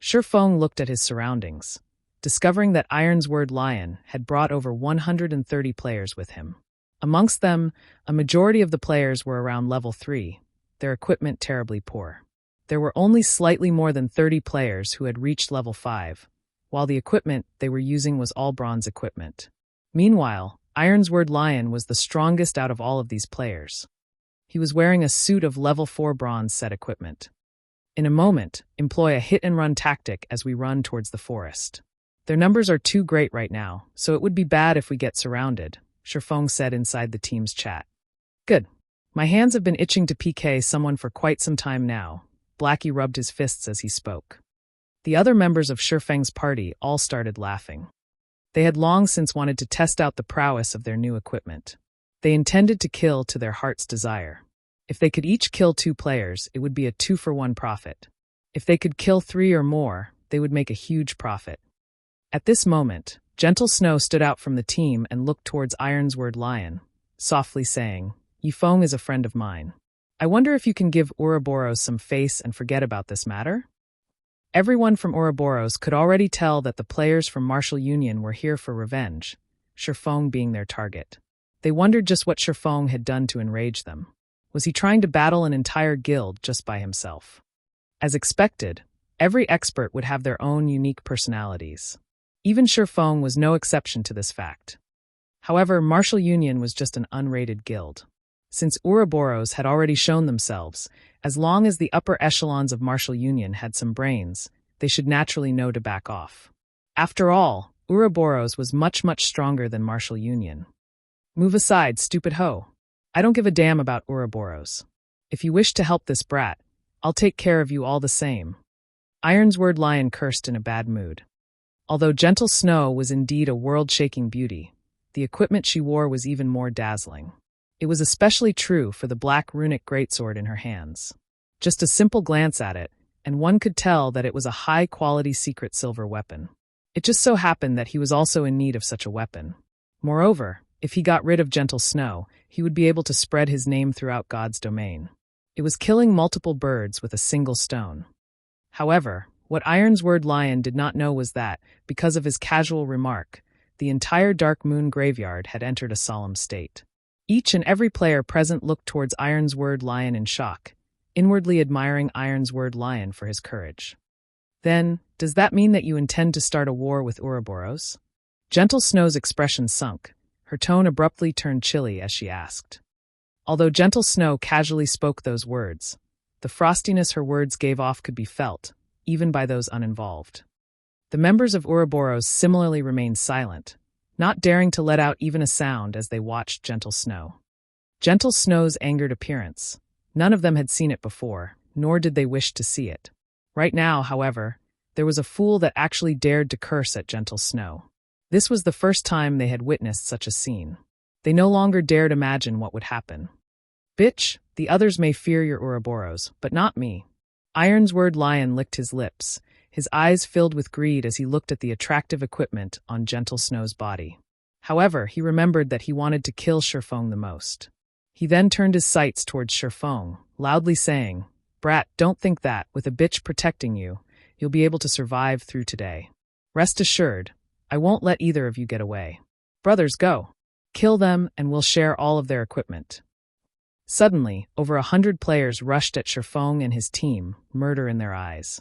Shifeng looked at his surroundings, discovering that Ironsword Lion had brought over 130 players with him. Amongst them, a majority of the players were around level 3, their equipment terribly poor. There were only slightly more than 30 players who had reached level 5, while the equipment they were using was all bronze equipment. Meanwhile, Ironsword Lion was the strongest out of all of these players. He was wearing a suit of level 4 bronze set equipment. In a moment, employ a hit-and-run tactic as we run towards the forest. Their numbers are too great right now, so it would be bad if we get surrounded, Shifeng said inside the team's chat. Good. My hands have been itching to PK someone for quite some time now. Blackie rubbed his fists as he spoke. The other members of Shifeng's party all started laughing. They had long since wanted to test out the prowess of their new equipment. They intended to kill to their heart's desire. If they could each kill 2 players, it would be a 2-for-1 profit. If they could kill 3 or more, they would make a huge profit. At this moment, Gentle Snow stood out from the team and looked towards Ironsword Lion, softly saying, Yifeng is a friend of mine. I wonder if you can give Ouroboros some face and forget about this matter? Everyone from Ouroboros could already tell that the players from Martial Union were here for revenge, Shifeng being their target. They wondered just what Shifeng had done to enrage them. Was he trying to battle an entire guild just by himself? As expected, every expert would have their own unique personalities. Even Shifeng was no exception to this fact. However, Martial Union was just an unrated guild. Since Ouroboros had already shown themselves, as long as the upper echelons of Martial Union had some brains, they should naturally know to back off. After all, Ouroboros was much stronger than Martial Union. Move aside, stupid hoe. I don't give a damn about Ouroboros. If you wish to help this brat, I'll take care of you all the same. Ironsword Lion cursed in a bad mood. Although Gentle Snow was indeed a world-shaking beauty, the equipment she wore was even more dazzling. It was especially true for the black runic greatsword in her hands. Just a simple glance at it, and one could tell that it was a high-quality secret silver weapon. It just so happened that he was also in need of such a weapon. Moreover, if he got rid of Gentle Snow, he would be able to spread his name throughout God's domain. It was killing multiple birds with a single stone. However, what Ironsword Lion did not know was that, because of his casual remark, the entire Dark Moon Graveyard had entered a solemn state. Each and every player present looked towards Ironsword Lion in shock, inwardly admiring Ironsword Lion for his courage. Then, does that mean that you intend to start a war with Ouroboros? Gentle Snow's expression sunk. Her tone abruptly turned chilly as she asked. Although Gentle Snow casually spoke those words, the frostiness her words gave off could be felt, even by those uninvolved. The members of Ouroboros similarly remained silent, not daring to let out even a sound as they watched Gentle Snow. Gentle Snow's angered appearance. None of them had seen it before, nor did they wish to see it. Right now, however, there was a fool that actually dared to curse at Gentle Snow. This was the first time they had witnessed such a scene. They no longer dared imagine what would happen. Bitch, the others may fear your Ouroboros, but not me. Ironsword Lion licked his lips, his eyes filled with greed as he looked at the attractive equipment on Gentle Snow's body. However, he remembered that he wanted to kill Shurfong the most. He then turned his sights towards Shurfong, loudly saying, "Brat, don't think that, with a bitch protecting you, you'll be able to survive through today. Rest assured, I won't let either of you get away. Brothers, go. Kill them, and we'll share all of their equipment." Suddenly, over 100 players rushed at Shurfong and his team, murder in their eyes.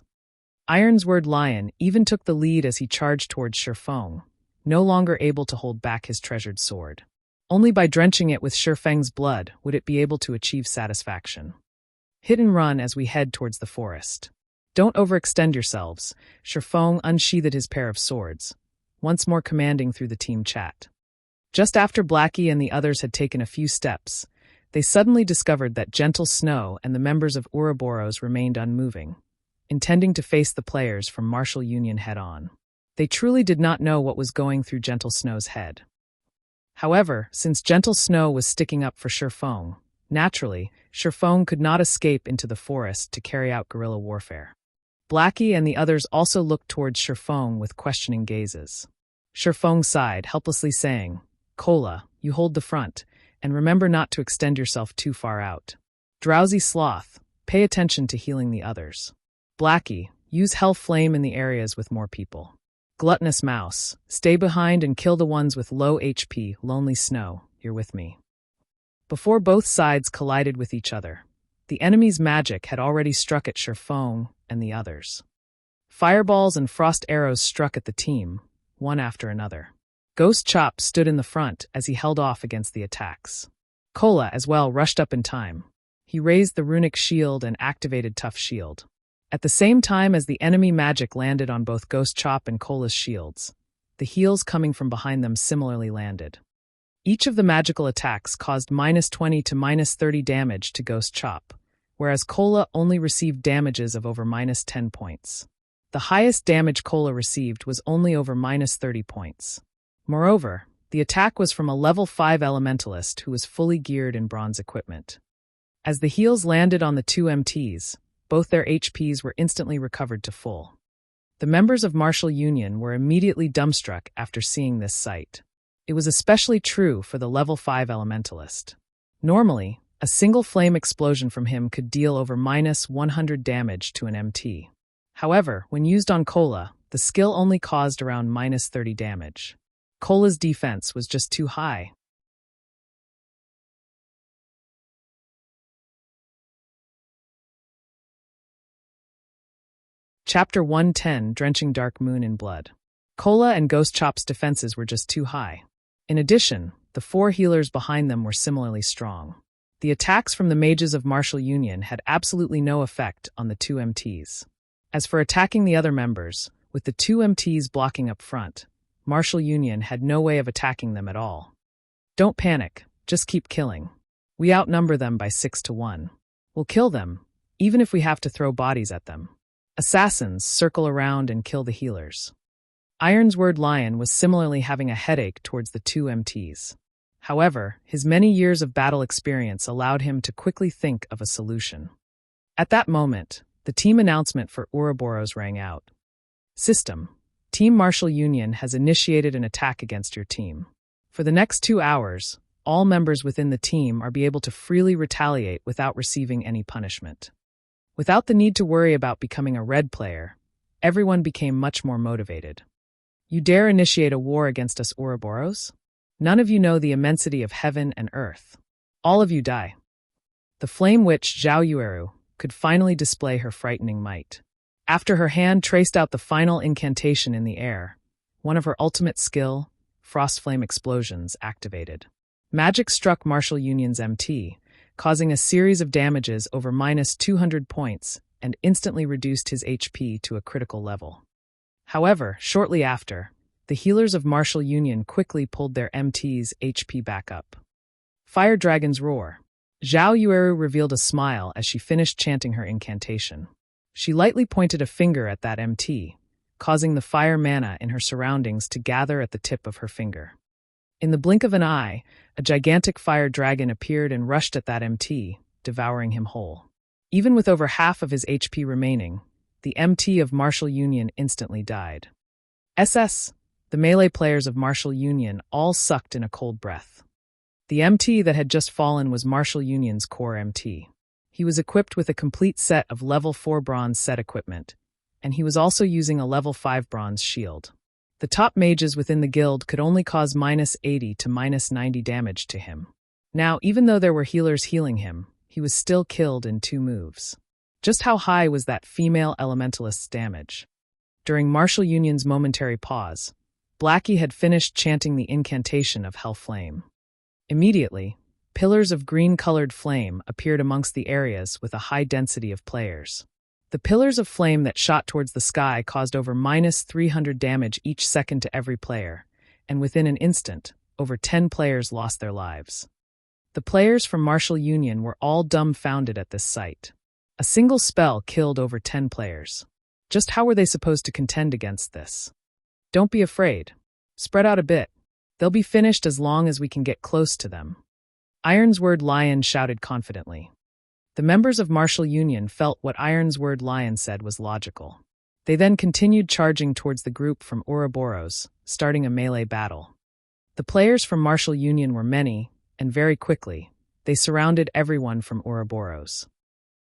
Ironsword Lion even took the lead as he charged towards Shurfong, no longer able to hold back his treasured sword. Only by drenching it with Shurfeng's blood would it be able to achieve satisfaction. Hit and run as we head towards the forest. Don't overextend yourselves. Shurfong unsheathed his pair of swords, once more commanding through the team chat. Just after Blackie and the others had taken a few steps, they suddenly discovered that Gentle Snow and the members of Ouroboros remained unmoving, intending to face the players from Martial Union head-on. They truly did not know what was going through Gentle Snow's head. However, since Gentle Snow was sticking up for Shurfong, naturally, Shurfong could not escape into the forest to carry out guerrilla warfare. Blackie and the others also looked towards Shurfong with questioning gazes. Shurfong sighed, helplessly saying, "Kola, you hold the front, and remember not to extend yourself too far out. Drowsy Sloth, pay attention to healing the others. Blackie, use Hell Flame in the areas with more people. Gluttonous Mouse, stay behind and kill the ones with low HP. Lonely Snow, you're with me." Before both sides collided with each other, the enemy's magic had already struck at Shurfong and the others. Fireballs and frost arrows struck at the team, one after another. Ghost Chop stood in the front as he held off against the attacks. Kola, as well, rushed up in time. He raised the runic shield and activated Tough Shield. At the same time as the enemy magic landed on both Ghost Chop and Kola's shields, the heals coming from behind them similarly landed. Each of the magical attacks caused -20 to -30 damage to Ghost Chop, whereas Kola only received damages of over -10 points. The highest damage Kola received was only over -30 points. Moreover, the attack was from a level 5 elementalist who was fully geared in bronze equipment. As the heals landed on the two MTs, both their HPs were instantly recovered to full. The members of Martial Union were immediately dumbstruck after seeing this sight. It was especially true for the level 5 elementalist. Normally, a single flame explosion from him could deal over -100 damage to an MT. However, when used on Kola, the skill only caused around -30 damage. Kola's defense was just too high. Chapter 110, Drenching Dark Moon in Blood. Kola and Ghost Chop's defenses were just too high. In addition, the 4 healers behind them were similarly strong. The attacks from the mages of Martial Union had absolutely no effect on the 2 MTs. As for attacking the other members, with the 2 MTs blocking up front, Martial Union had no way of attacking them at all. "Don't panic, just keep killing. We outnumber them by 6 to 1. We'll kill them, even if we have to throw bodies at them. Assassins circle around and kill the healers." Ironsword Lion was similarly having a headache towards the 2 MTs. However, his many years of battle experience allowed him to quickly think of a solution. At that moment, the team announcement for Ouroboros rang out. "System. Team Martial Union has initiated an attack against your team. For the next 2 hours, all members within the team are be able to freely retaliate without receiving any punishment." Without the need to worry about becoming a red player, everyone became much more motivated. "You dare initiate a war against us Ouroboros? None of you know the immensity of heaven and earth. All of you die." The flame witch Zhao Yueru could finally display her frightening might. After her hand traced out the final incantation in the air, one of her ultimate skill, Frost Flame Explosions, activated. Magic struck Martial Union's MT, causing a series of damages over -200 points and instantly reduced his HP to a critical level. However, shortly after, the healers of Martial Union quickly pulled their MT's HP back up. Fire Dragon's Roar. Zhao Yueru revealed a smile as she finished chanting her incantation. She lightly pointed a finger at that MT, causing the fire mana in her surroundings to gather at the tip of her finger. In the blink of an eye, a gigantic fire dragon appeared and rushed at that MT, devouring him whole. Even with over half of his HP remaining, the MT of Martial Union instantly died. The melee players of Martial Union all sucked in a cold breath. The MT that had just fallen was Martial Union's core MT. He was equipped with a complete set of level 4 bronze set equipment, and he was also using a level 5 bronze shield. The top mages within the guild could only cause -80 to -90 damage to him. Now, even though there were healers healing him, he was still killed in 2 moves. Just how high was that female elementalist's damage? During Martial Union's momentary pause, Blackie had finished chanting the incantation of Hell Flame. Immediately, pillars of green-colored flame appeared amongst the areas with a high density of players. The pillars of flame that shot towards the sky caused over -300 damage each second to every player, and within an instant, over 10 players lost their lives. The players from Martial Union were all dumbfounded at this sight. A single spell killed over 10 players. Just how were they supposed to contend against this? Don't be afraid. Spread out a bit. They'll be finished as long as we can get close to them. Ironsword Lion shouted confidently. The members of Martial Union felt what Ironsword Lion said was logical. They then continued charging towards the group from Ouroboros, starting a melee battle. The players from Martial Union were many, and very quickly, they surrounded everyone from Ouroboros.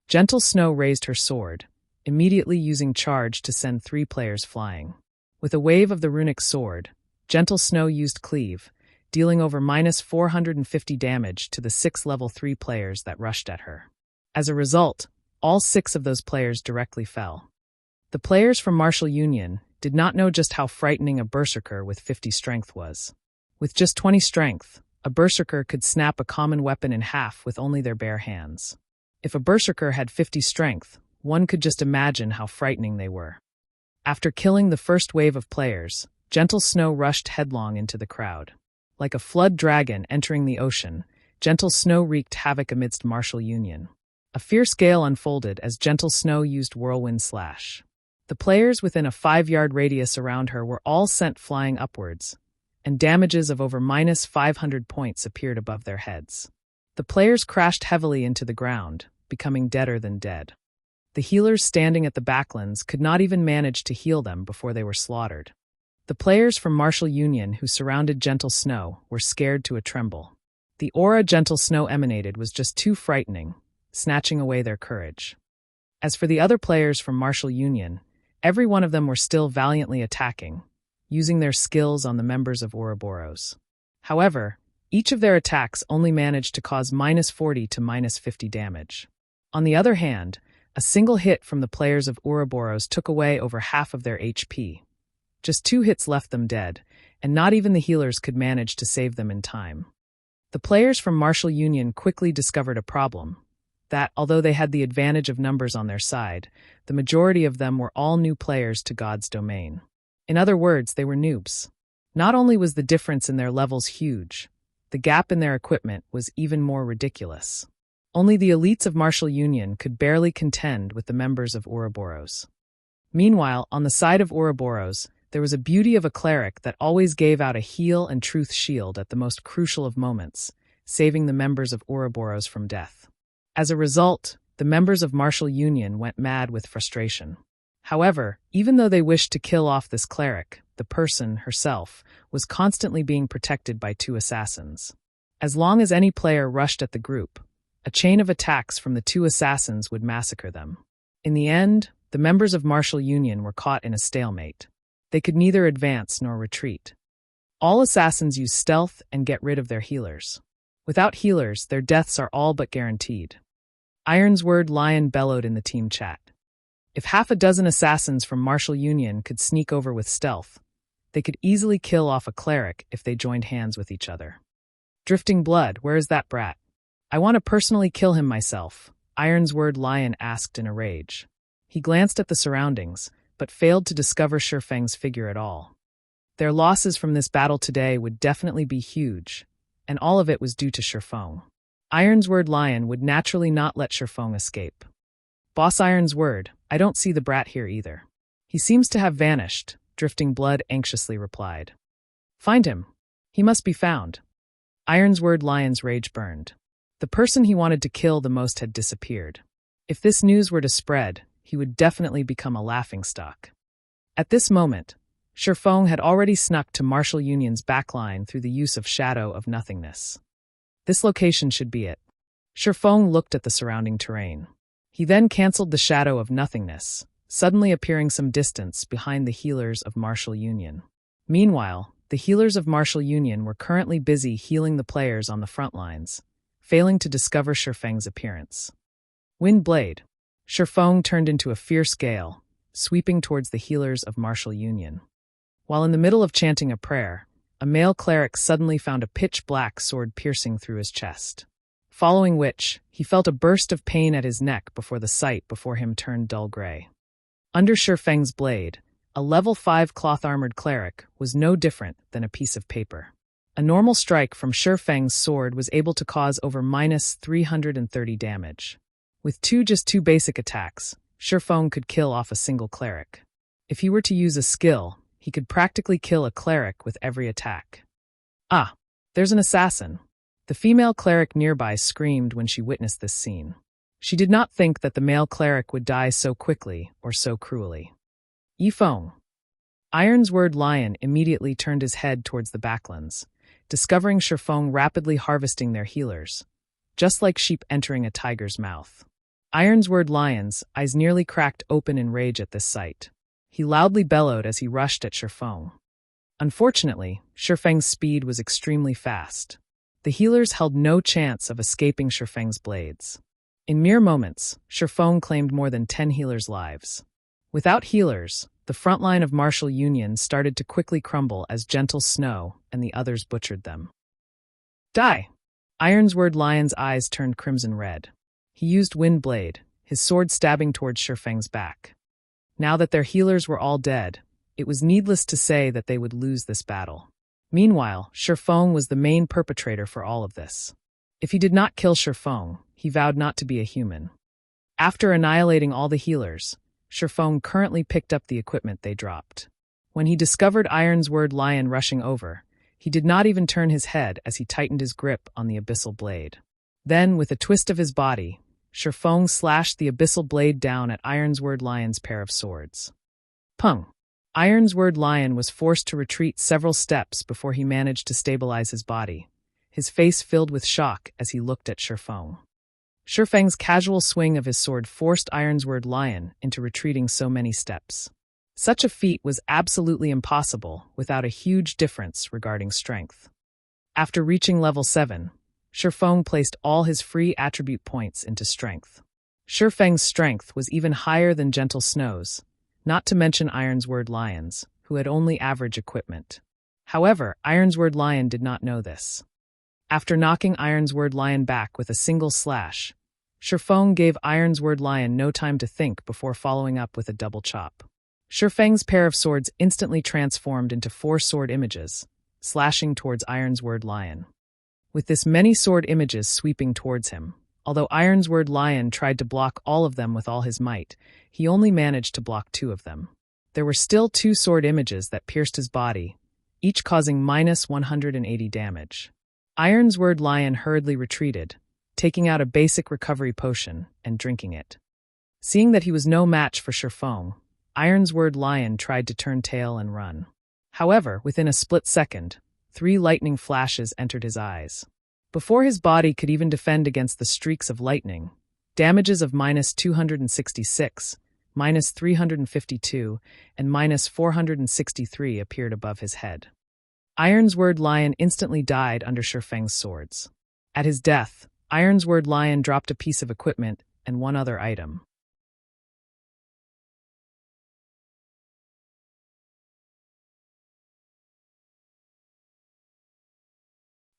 Gentle Snow raised her sword, immediately using charge to send 3 players flying. With a wave of the runic sword, Gentle Snow used Cleave, dealing over -450 damage to the 6 level 3 players that rushed at her. As a result, all 6 of those players directly fell. The players from Martial Union did not know just how frightening a berserker with 50 strength was. With just 20 strength, a berserker could snap a common weapon in half with only their bare hands. If a berserker had 50 strength, one could just imagine how frightening they were. After killing the first wave of players, Gentle Snow rushed headlong into the crowd. Like a flood dragon entering the ocean, Gentle Snow wreaked havoc amidst Martial Union. A fierce gale unfolded as Gentle Snow used Whirlwind Slash. The players within a 5-yard radius around her were all sent flying upwards, and damages of over -500 points appeared above their heads. The players crashed heavily into the ground, becoming deader than dead. The healers standing at the backlands could not even manage to heal them before they were slaughtered. The players from Martial Union who surrounded Gentle Snow were scared to a tremble. The aura Gentle Snow emanated was just too frightening, snatching away their courage. As for the other players from Martial Union, every one of them were still valiantly attacking, using their skills on the members of Ouroboros. However, each of their attacks only managed to cause -40 to -50 damage. On the other hand, a single hit from the players of Ouroboros took away over half of their HP. Just 2 hits left them dead, and not even the healers could manage to save them in time. The players from Martial Union quickly discovered a problem, that, although they had the advantage of numbers on their side, the majority of them were all new players to God's domain. In other words, they were noobs. Not only was the difference in their levels huge, the gap in their equipment was even more ridiculous. Only the elites of Martial Union could barely contend with the members of Ouroboros. Meanwhile, on the side of Ouroboros, there was a beauty of a cleric that always gave out a heal and truth shield at the most crucial of moments, saving the members of Ouroboros from death. As a result, the members of Martial Union went mad with frustration. However, even though they wished to kill off this cleric, the person, herself, was constantly being protected by 2 assassins. As long as any player rushed at the group, a chain of attacks from the 2 assassins would massacre them. In the end, the members of Martial Union were caught in a stalemate. They could neither advance nor retreat. All assassins use stealth and get rid of their healers. Without healers, their deaths are all but guaranteed. Ironsword Lion bellowed in the team chat. If half a dozen assassins from Martial Union could sneak over with stealth, they could easily kill off a cleric if they joined hands with each other. Drifting Blood, where is that brat? I want to personally kill him myself, Ironsword Lion asked in a rage. He glanced at the surroundings, but failed to discover Shifeng's figure at all. Their losses from this battle today would definitely be huge, and all of it was due to Shifeng. Ironsword Lion would naturally not let Shifeng escape. Boss Ironsword, I don't see the brat here either. He seems to have vanished, Drifting Blood anxiously replied. Find him. He must be found. Ironsword Lion's rage burned. The person he wanted to kill the most had disappeared. If this news were to spread, he would definitely become a laughingstock. At this moment, Shifeng had already snuck to Martial Union's backline through the use of Shadow of Nothingness. This location should be it. Shifeng looked at the surrounding terrain. He then cancelled the Shadow of Nothingness, suddenly appearing some distance behind the healers of Martial Union. Meanwhile, the healers of Martial Union were currently busy healing the players on the front lines, failing to discover Shifeng's appearance. Wind Blade. Shifeng turned into a fierce gale, sweeping towards the healers of Martial Union. While in the middle of chanting a prayer, a male cleric suddenly found a pitch-black sword piercing through his chest. Following which, he felt a burst of pain at his neck before the sight before him turned dull gray. Under Shifeng's blade, a level 5 cloth-armored cleric was no different than a piece of paper. A normal strike from Shifeng's sword was able to cause over -330 damage. With just two basic attacks, Shifeng could kill off a single cleric. If he were to use a skill, he could practically kill a cleric with every attack. Ah, there's an assassin. The female cleric nearby screamed when she witnessed this scene. She did not think that the male cleric would die so quickly or so cruelly. Yifeng. Ironsword Lion immediately turned his head towards the backlands, discovering Shifeng rapidly harvesting their healers, just like sheep entering a tiger's mouth. Ironsword Lion's eyes nearly cracked open in rage at this sight. He loudly bellowed as he rushed at Shifeng. Unfortunately, Shifeng's speed was extremely fast. The healers held no chance of escaping Shifeng's blades. In mere moments, Shifeng claimed more than 10 healers' lives. Without healers, the front line of Martial Union started to quickly crumble as Gentle Snow and the others butchered them. Die! Ironsword Lion's eyes turned crimson red. He used Wind Blade, his sword stabbing towards Shifeng's back. Now that their healers were all dead, it was needless to say that they would lose this battle. Meanwhile, Shifeng was the main perpetrator for all of this. If he did not kill Shifeng, he vowed not to be a human. After annihilating all the healers, Shifeng currently picked up the equipment they dropped. When he discovered Ironsword Lion rushing over, he did not even turn his head as he tightened his grip on the Abyssal blade. Then, with a twist of his body, Shifeng slashed the Abyssal blade down at Ironsword Lion's pair of swords. Pung! Ironsword Lion was forced to retreat several steps before he managed to stabilize his body, his face filled with shock as he looked at Shifeng. Shifeng's casual swing of his sword forced Ironsword Lion into retreating so many steps. Such a feat was absolutely impossible without a huge difference regarding strength. After reaching level 7, Shifeng placed all his free attribute points into strength. Shifeng's strength was even higher than Gentle Snow's, not to mention Ironsword Lion's, who had only average equipment. However, Ironsword Lion did not know this. After knocking Ironsword Lion back with a single slash, Shifeng gave Ironsword Lion no time to think before following up with a double chop. Shifeng's pair of swords instantly transformed into 4 sword images, slashing towards Ironsword Lion. With this many sword images sweeping towards him, although Ironsword Lion tried to block all of them with all his might, he only managed to block 2 of them. There were still 2 sword images that pierced his body, each causing -180 damage. Ironsword Lion hurriedly retreated, taking out a basic recovery potion and drinking it. Seeing that he was no match for Shifeng, Ironsword Lion tried to turn tail and run. However, within a split second, 3 lightning flashes entered his eyes. Before his body could even defend against the streaks of lightning, damages of -266, -352, and -463 appeared above his head. Ironsword Lion instantly died under Shifeng's swords. At his death, Ironsword Lion dropped a piece of equipment and 1 other item.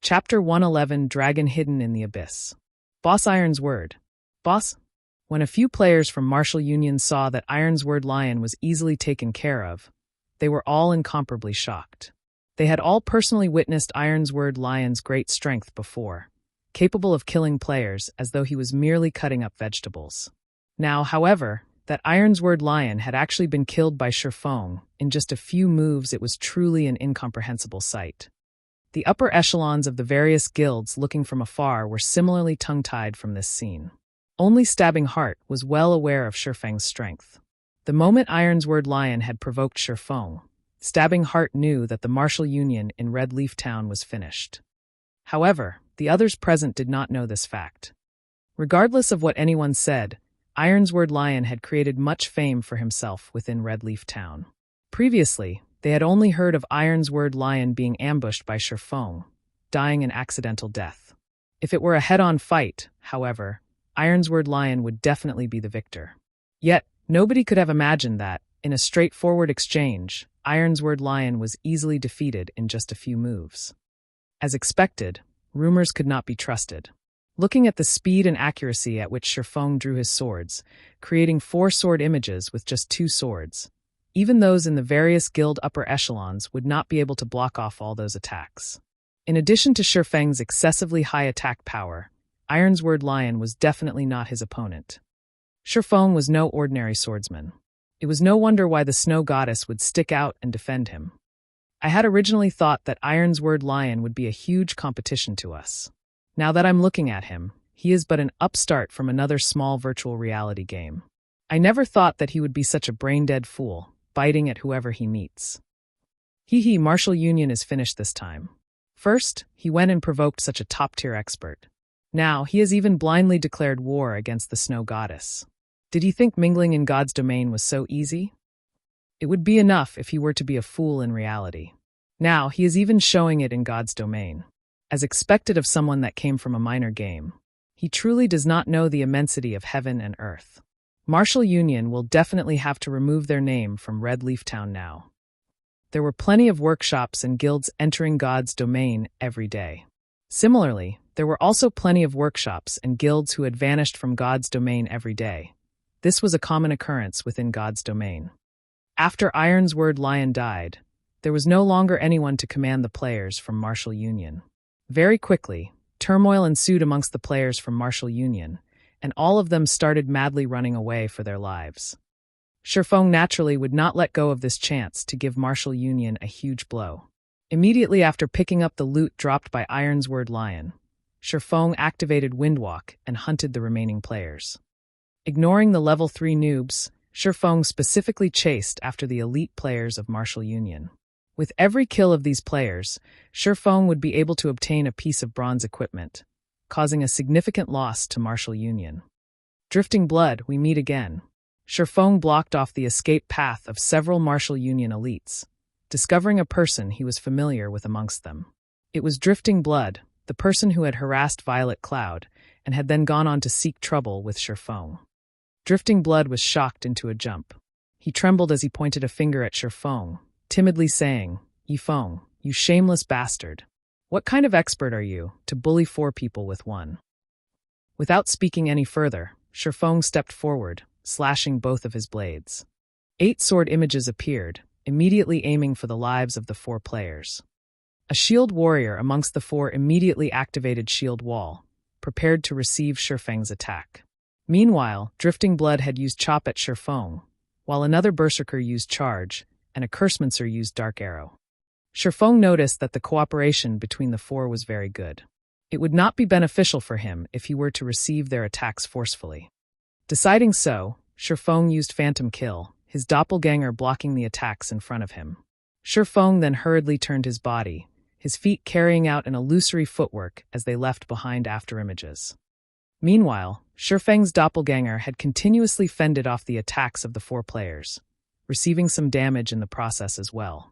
Chapter 111 Dragon Hidden in the Abyss. Boss Ironsword. Boss? When a few players from Martial Union saw that Ironsword Lion was easily taken care of, they were all incomparably shocked. They had all personally witnessed Ironsword Lion's great strength before, capable of killing players as though he was merely cutting up vegetables. Now, however, that Ironsword Lion had actually been killed by Shifeng in just a few moves, it was truly an incomprehensible sight. The upper echelons of the various guilds looking from afar were similarly tongue-tied from this scene. Only Stabbing Heart was well aware of Shifeng's strength. The moment Ironsword Lion had provoked Shifeng, Stabbing Heart knew that the martial union in Red Leaf Town was finished. However, the others present did not know this fact. Regardless of what anyone said, Ironsword Lion had created much fame for himself within Red Leaf Town. Previously, they had only heard of Ironsword Lion being ambushed by Shifeng, dying an accidental death. If it were a head-on fight, however, Ironsword Lion would definitely be the victor. Yet, nobody could have imagined that, in a straightforward exchange, Ironsword Lion was easily defeated in just a few moves. As expected, rumors could not be trusted. Looking at the speed and accuracy at which Shifeng drew his swords, creating 4 sword images with just 2 swords, even those in the various guild upper echelons would not be able to block off all those attacks. In addition to Shifeng's excessively high attack power, Ironsword Lion was definitely not his opponent. Shifeng was no ordinary swordsman. It was no wonder why the Snow Goddess would stick out and defend him. I had originally thought that Ironsword Lion would be a huge competition to us. Now that I'm looking at him, he is but an upstart from another small virtual reality game. I never thought that he would be such a brain-dead fool, biting at whoever he meets. Martial Union is finished this time. First, he went and provoked such a top-tier expert. Now, he has even blindly declared war against the Snow Goddess. Did he think mingling in God's domain was so easy? It would be enough if he were to be a fool in reality. Now, he is even showing it in God's domain. As expected of someone that came from a minor game, he truly does not know the immensity of heaven and earth. Martial Union will definitely have to remove their name from Red Leaf Town now. There were plenty of workshops and guilds entering God's domain every day. Similarly, there were also plenty of workshops and guilds who had vanished from God's domain every day. This was a common occurrence within God's domain. After Ironsword Lion died, there was no longer anyone to command the players from Martial Union. Very quickly, turmoil ensued amongst the players from Martial Union, and all of them started madly running away for their lives. Shifeng naturally would not let go of this chance to give Martial Union a huge blow. Immediately after picking up the loot dropped by Ironsword Lion, Shifeng activated Windwalk and hunted the remaining players. Ignoring the level 3 noobs, Shifeng specifically chased after the elite players of Martial Union. With every kill of these players, Shifeng would be able to obtain a piece of bronze equipment, causing a significant loss to Martial Union. Drifting Blood, we meet again. Shifeng blocked off the escape path of several Martial Union elites, discovering a person he was familiar with amongst them. It was Drifting Blood, the person who had harassed Violet Cloud, and had then gone on to seek trouble with Shifeng. Drifting Blood was shocked into a jump. He trembled as he pointed a finger at Shifeng, timidly saying, "Yifeng, you shameless bastard. What kind of expert are you, to bully 4 people with 1? Without speaking any further, Shifeng stepped forward, slashing both of his blades. 8 sword images appeared, immediately aiming for the lives of the 4 players. A shield warrior amongst the 4 immediately activated Shield Wall, prepared to receive Shifeng's attack. Meanwhile, Drifting Blood had used Chop at Shifeng, while another Berserker used Charge, and a Cursemancer used Dark Arrow. Shifeng noticed that the cooperation between the 4 was very good. It would not be beneficial for him if he were to receive their attacks forcefully. Deciding so, Shifeng used Phantom Kill, his doppelganger blocking the attacks in front of him. Shifeng then hurriedly turned his body, his feet carrying out an illusory footwork as they left behind afterimages. Meanwhile, Shifeng's doppelganger had continuously fended off the attacks of the 4 players, receiving some damage in the process as well.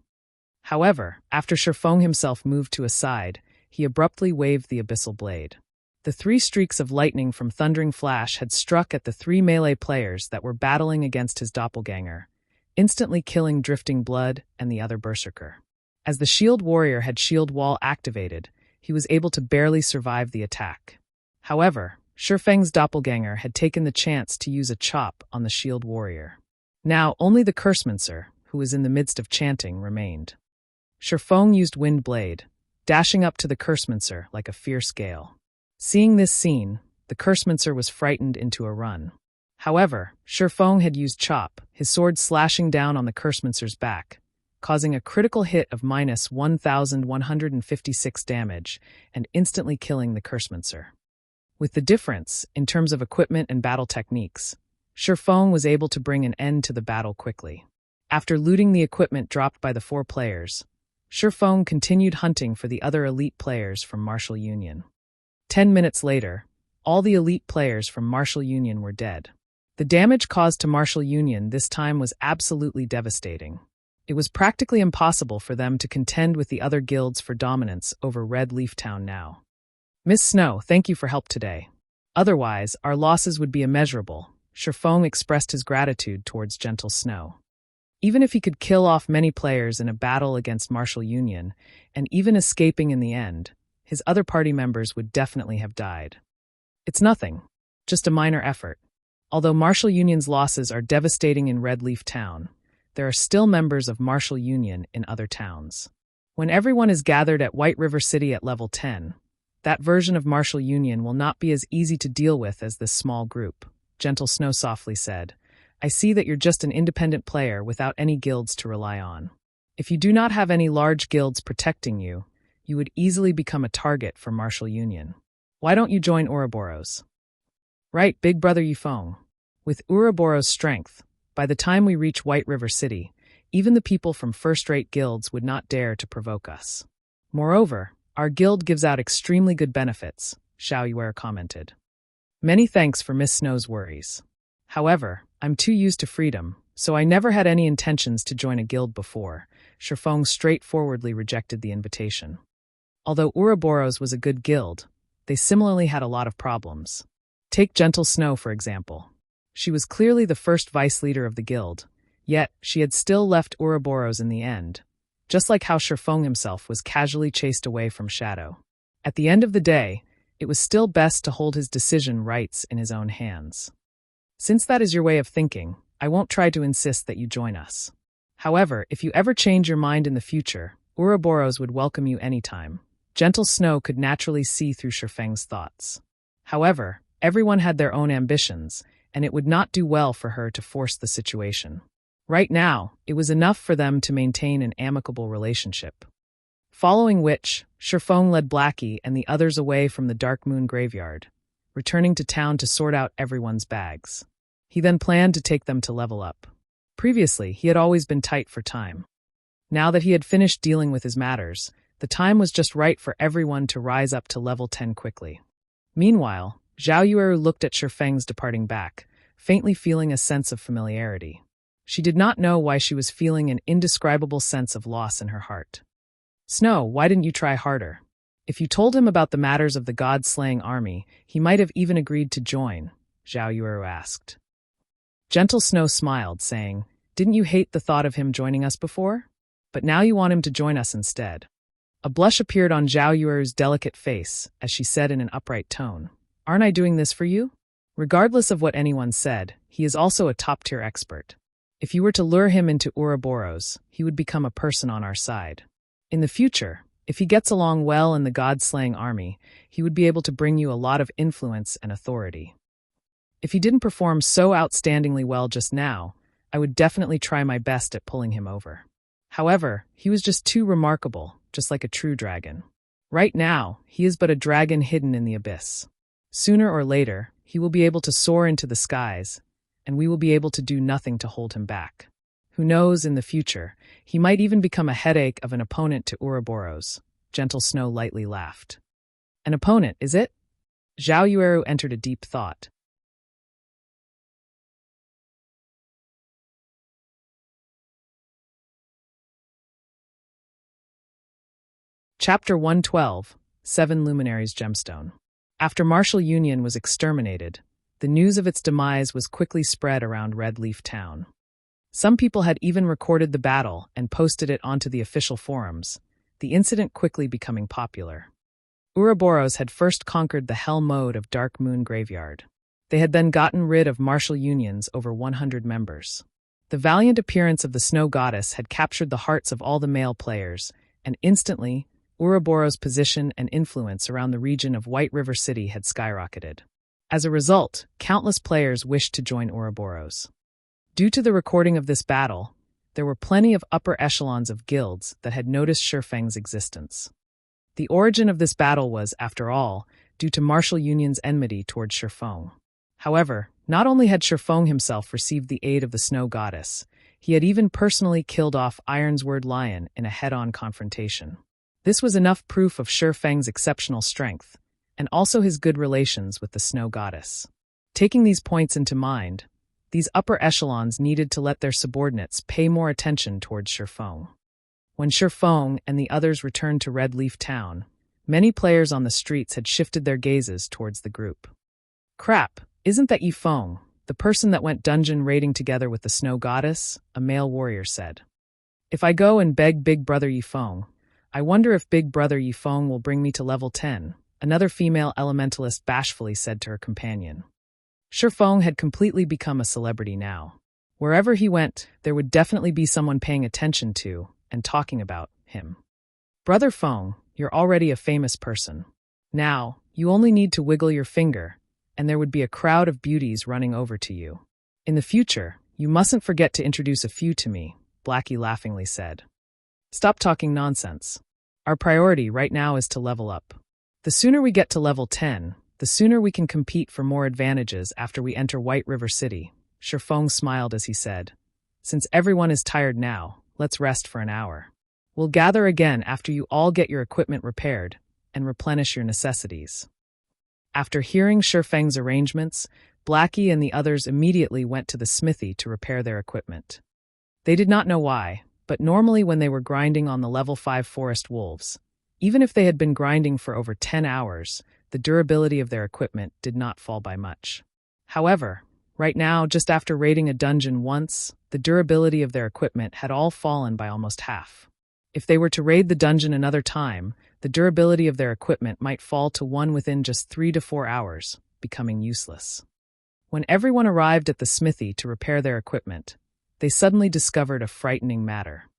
However, after Shifeng himself moved to a side, he abruptly waved the Abyssal Blade. The 3 streaks of lightning from Thundering Flash had struck at the 3 melee players that were battling against his doppelganger, instantly killing Drifting Blood and the other Berserker. As the Shield Warrior had Shield Wall activated, he was able to barely survive the attack. However, Shifeng's doppelganger had taken the chance to use a chop on the Shield Warrior. Now, only the Cursemancer, who was in the midst of chanting, remained. Shifeng used Wind Blade, dashing up to the Cursemancer like a fierce gale. Seeing this scene, the Cursemancer was frightened into a run. However, Shifeng had used Chop, his sword slashing down on the Cursemancer's back, causing a critical hit of minus 1,156 damage and instantly killing the Cursemancer. With the difference, in terms of equipment and battle techniques, Shifeng was able to bring an end to the battle quickly. After looting the equipment dropped by the 4 players, Shifeng continued hunting for the other elite players from Martial Union. 10 minutes later, all the elite players from Martial Union were dead. The damage caused to Martial Union this time was absolutely devastating. It was practically impossible for them to contend with the other guilds for dominance over Red Leaf Town now. Miss Snow, thank you for help today. Otherwise, our losses would be immeasurable. Shifeng expressed his gratitude towards Gentle Snow. Even if he could kill off many players in a battle against Martial Union, and even escaping in the end, his other party members would definitely have died. It's nothing, just a minor effort. Although Martial Union's losses are devastating in Red Leaf Town, there are still members of Martial Union in other towns. When everyone is gathered at White River City at level 10, that version of Martial Union will not be as easy to deal with as this small group, Gentle Snow softly said. I see that you're just an independent player without any guilds to rely on. If you do not have any large guilds protecting you, you would easily become a target for Martial Union. Why don't you join Ouroboros? Right, big brother Yifeng. With Ouroboros' strength, by the time we reach White River City, even the people from first-rate guilds would not dare to provoke us. Moreover, our guild gives out extremely good benefits, Xiao Yuer commented. Many thanks for Miss Snow's worries. However, I'm too used to freedom, so I never had any intentions to join a guild before. Shifeng straightforwardly rejected the invitation. Although Ouroboros was a good guild, they similarly had a lot of problems. Take Gentle Snow, for example. She was clearly the first vice leader of the guild, yet she had still left Ouroboros in the end, just like how Shifeng himself was casually chased away from Shadow. At the end of the day, it was still best to hold his decision rights in his own hands. Since that is your way of thinking, I won't try to insist that you join us. However, if you ever change your mind in the future, Ouroboros would welcome you anytime. Gentle Snow could naturally see through Shifeng's thoughts. However, everyone had their own ambitions, and it would not do well for her to force the situation. Right now, it was enough for them to maintain an amicable relationship. Following which, Shifeng led Blackie and the others away from the Dark Moon graveyard, returning to town to sort out everyone's bags. He then planned to take them to level up. Previously, he had always been tight for time. Now that he had finished dealing with his matters, the time was just right for everyone to rise up to level 10 quickly. Meanwhile, Xiao Yueru looked at Shifeng's departing back, faintly feeling a sense of familiarity. She did not know why she was feeling an indescribable sense of loss in her heart. Snow, why didn't you try harder? If you told him about the matters of the god-slaying army, he might have even agreed to join, Xiao Yueru asked. Gentle Snow smiled, saying, Didn't you hate the thought of him joining us before? But now you want him to join us instead. A blush appeared on Xiao Yueru's delicate face as she said in an upright tone, Aren't I doing this for you? Regardless of what anyone said, he is also a top-tier expert. If you were to lure him into Ouroboros, he would become a person on our side. In the future, if he gets along well in the god-slaying army, he would be able to bring you a lot of influence and authority. If he didn't perform so outstandingly well just now, I would definitely try my best at pulling him over. However, he was just too remarkable, just like a true dragon. Right now, he is but a dragon hidden in the abyss. Sooner or later, he will be able to soar into the skies, and we will be able to do nothing to hold him back. Who knows, in the future, he might even become a headache of an opponent to Ouroboros. Gentle Snow lightly laughed. An opponent, is it? Xiao Yueru entered a deep thought. Chapter 112, 7 Luminaries Gemstone. After Martial Union was exterminated, the news of its demise was quickly spread around Red Leaf Town. Some people had even recorded the battle and posted it onto the official forums, the incident quickly becoming popular. Ouroboros had first conquered the hell mode of Dark Moon Graveyard. They had then gotten rid of Martial Union's over 100 members. The valiant appearance of the Snow Goddess had captured the hearts of all the male players, and instantly, Ouroboros' position and influence around the region of White River City had skyrocketed. As a result, countless players wished to join Ouroboros. Due to the recording of this battle, there were plenty of upper echelons of guilds that had noticed Shifeng's existence. The origin of this battle was, after all, due to Martial Union's enmity towards Shurfong. However, not only had Shurfong himself received the aid of the Snow Goddess, he had even personally killed off Ironsword Lion in a head-on confrontation. This was enough proof of Shurfeng's exceptional strength, and also his good relations with the Snow Goddess. Taking these points into mind, these upper echelons needed to let their subordinates pay more attention towards Shurfong. When Shurfong and the others returned to Red Leaf Town, many players on the streets had shifted their gazes towards the group. "Crap, isn't that Yifeng, the person that went dungeon raiding together with the Snow Goddess?" a male warrior said. "If I go and beg Big Brother Yifeng, I wonder if Big Brother Yifeng will bring me to level 10, another female elementalist bashfully said to her companion. Shurfong had completely become a celebrity now. Wherever he went, there would definitely be someone paying attention to and talking about him. "Brother Feng, you're already a famous person. Now, you only need to wiggle your finger, and there would be a crowd of beauties running over to you. In the future, you mustn't forget to introduce a few to me," Blackie laughingly said. "Stop talking nonsense. Our priority right now is to level up. The sooner we get to level 10, the sooner we can compete for more advantages after we enter White River City." Shurfong smiled as he said, "Since everyone is tired now, let's rest for an hour. We'll gather again after you all get your equipment repaired and replenish your necessities." After hearing Shurfeng's arrangements, Blackie and the others immediately went to the smithy to repair their equipment. They did not know why, but normally when they were grinding on the level 5 forest wolves, even if they had been grinding for over 10 hours, the durability of their equipment did not fall by much. However, right now, just after raiding a dungeon once, the durability of their equipment had all fallen by almost half. If they were to raid the dungeon another time, the durability of their equipment might fall to one within just 3 to 4 hours, becoming useless. When everyone arrived at the smithy to repair their equipment, they suddenly discovered a frightening matter.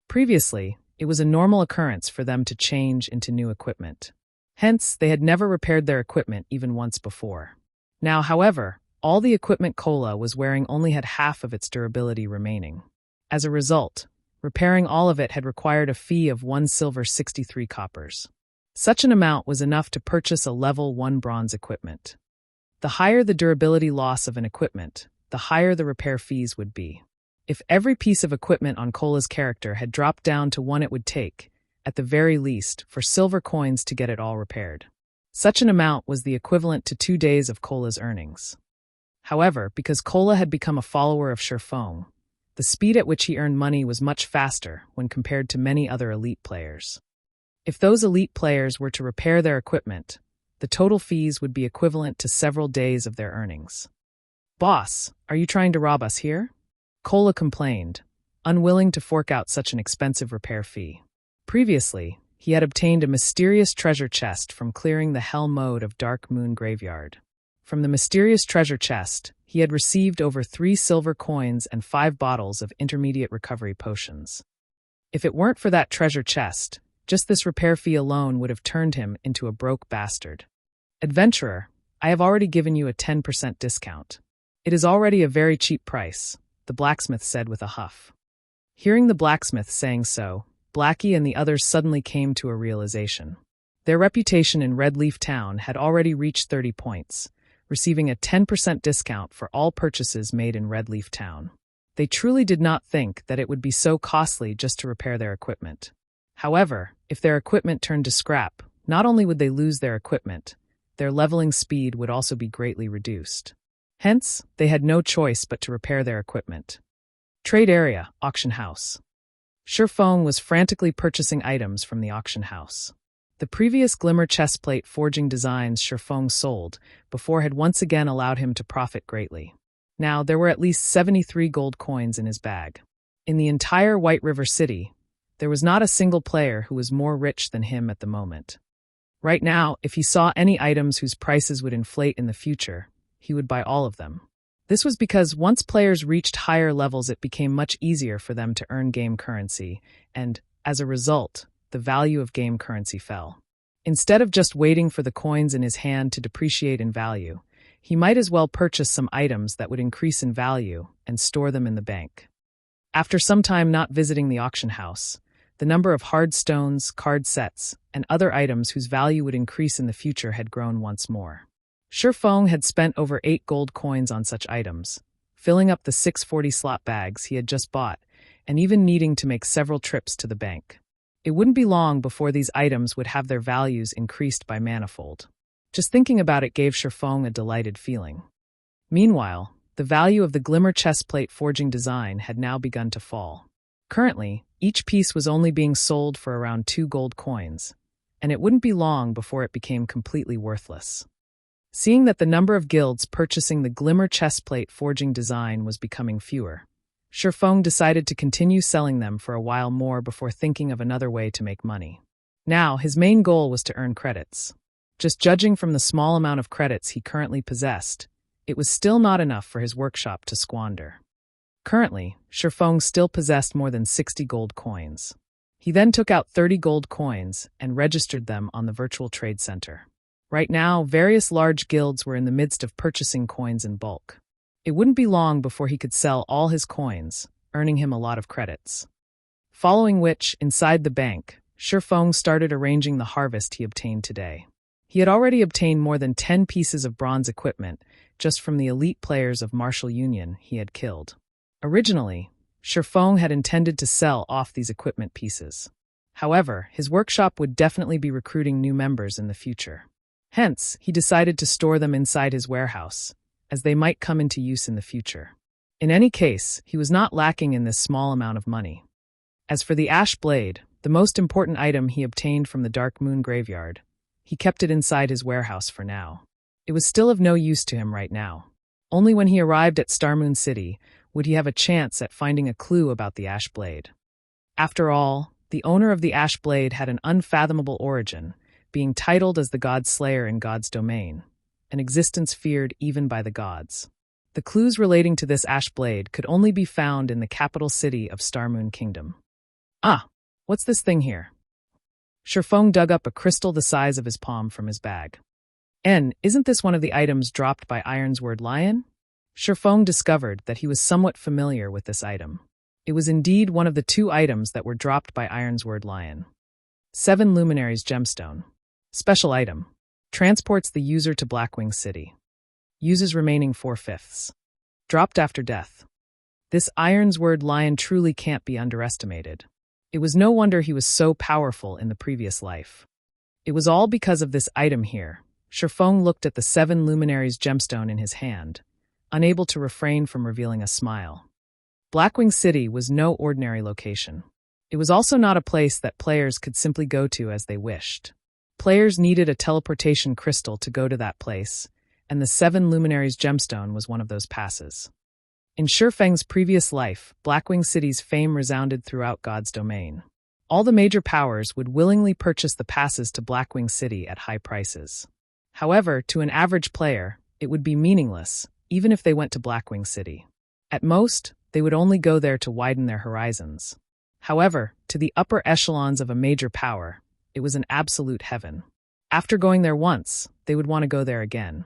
Previously, it was a normal occurrence for them to change into new equipment. Hence, they had never repaired their equipment even once before. Now, however, all the equipment Kola was wearing only had half of its durability remaining. As a result, repairing all of it had required a fee of 1 silver 63 coppers. Such an amount was enough to purchase a level 1 bronze equipment. The higher the durability loss of an equipment, the higher the repair fees would be. If every piece of equipment on Kola's character had dropped down to one, it would take, at the very least, for silver coins to get it all repaired. Such an amount was the equivalent to 2 days of Kola's earnings. However, because Kola had become a follower of Shurfong, the speed at which he earned money was much faster when compared to many other elite players. If those elite players were to repair their equipment, the total fees would be equivalent to several days of their earnings. "Boss, are you trying to rob us here?" Kola complained, unwilling to fork out such an expensive repair fee. Previously, he had obtained a mysterious treasure chest from clearing the Hell mode of Dark Moon Graveyard. From the mysterious treasure chest, he had received over 3 silver coins and 5 bottles of intermediate recovery potions. If it weren't for that treasure chest, just this repair fee alone would have turned him into a broke bastard. "Adventurer, I have already given you a 10% discount. It is already a very cheap price," the blacksmith said with a huff. Hearing the blacksmith saying so, Blackie and the others suddenly came to a realization. Their reputation in Red Leaf Town had already reached 30 points, receiving a 10% discount for all purchases made in Red Leaf Town. They truly did not think that it would be so costly just to repair their equipment. However, if their equipment turned to scrap, not only would they lose their equipment, their leveling speed would also be greatly reduced. Hence, they had no choice but to repair their equipment. Trade area, auction house. Shurfong was frantically purchasing items from the auction house. The previous glimmer chestplate forging designs Shurfong sold before had once again allowed him to profit greatly. Now, there were at least 73 gold coins in his bag. In the entire White River City, there was not a single player who was more rich than him at the moment. Right now, if he saw any items whose prices would inflate in the future, he would buy all of them. This was because once players reached higher levels, it became much easier for them to earn game currency, and, as a result, the value of game currency fell. Instead of just waiting for the coins in his hand to depreciate in value, he might as well purchase some items that would increase in value and store them in the bank. After some time not visiting the auction house, The number of hard stones, card sets, and other items whose value would increase in the future had grown once more. Shifeng had spent over 8 gold coins on such items, filling up the 640 slot bags he had just bought, and even needing to make several trips to the bank. It wouldn't be long before these items would have their values increased by manifold. Just thinking about it gave Shifeng a delighted feeling. Meanwhile, the value of the glimmer chestplate forging design had now begun to fall. Currently, each piece was only being sold for around 2 gold coins, and it wouldn't be long before it became completely worthless. Seeing that the number of guilds purchasing the glimmer chestplate forging design was becoming fewer, Shifeng decided to continue selling them for a while more before thinking of another way to make money. Now, his main goal was to earn credits. Just judging from the small amount of credits he currently possessed, it was still not enough for his workshop to squander. Currently, Shifeng still possessed more than 60 gold coins. He then took out 30 gold coins and registered them on the virtual trade center. Right now, various large guilds were in the midst of purchasing coins in bulk. It wouldn't be long before he could sell all his coins, earning him a lot of credits. Following which, inside the bank, Shifeng started arranging the harvest he obtained today. He had already obtained more than 10 pieces of bronze equipment just from the elite players of Martial Union he had killed. Originally, Shifeng had intended to sell off these equipment pieces. However, his workshop would definitely be recruiting new members in the future. Hence, he decided to store them inside his warehouse, as they might come into use in the future. In any case, he was not lacking in this small amount of money. As for the Ash Blade, the most important item he obtained from the Dark Moon Graveyard, he kept it inside his warehouse for now. It was still of no use to him right now. Only when he arrived at Starmoon City would he have a chance at finding a clue about the Ash Blade. After all, the owner of the Ash Blade had an unfathomable origin, being titled as the God Slayer in God's domain, an existence feared even by the gods. The clues relating to this Ash Blade could only be found in the capital city of Starmoon Kingdom. Ah, what's this thing here? Shifeng dug up a crystal the size of his palm from his bag. Isn't this one of the items dropped by Ironsword Lion? Shifeng discovered that he was somewhat familiar with this item. It was indeed one of the 2 items that were dropped by Ironsword Lion. 7 Luminaries Gemstone. Special item. Transports the user to Blackwing City. Uses remaining 4/5. Dropped after death. This Ironsword Lion truly can't be underestimated. It was no wonder he was so powerful in the previous life. It was all because of this item here. Shifeng looked at the 7 Luminaries Gemstone in his hand, unable to refrain from revealing a smile. Blackwing City was no ordinary location. It was also not a place that players could simply go to as they wished. Players needed a teleportation crystal to go to that place, and the 7 Luminaries Gemstone was one of those passes. In Shifeng's previous life, Blackwing City's fame resounded throughout God's domain. All the major powers would willingly purchase the passes to Blackwing City at high prices. However, to an average player, it would be meaningless, even if they went to Blackwing City. At most, they would only go there to widen their horizons. However, to the upper echelons of a major power, it was an absolute heaven. After going there once, they would want to go there again.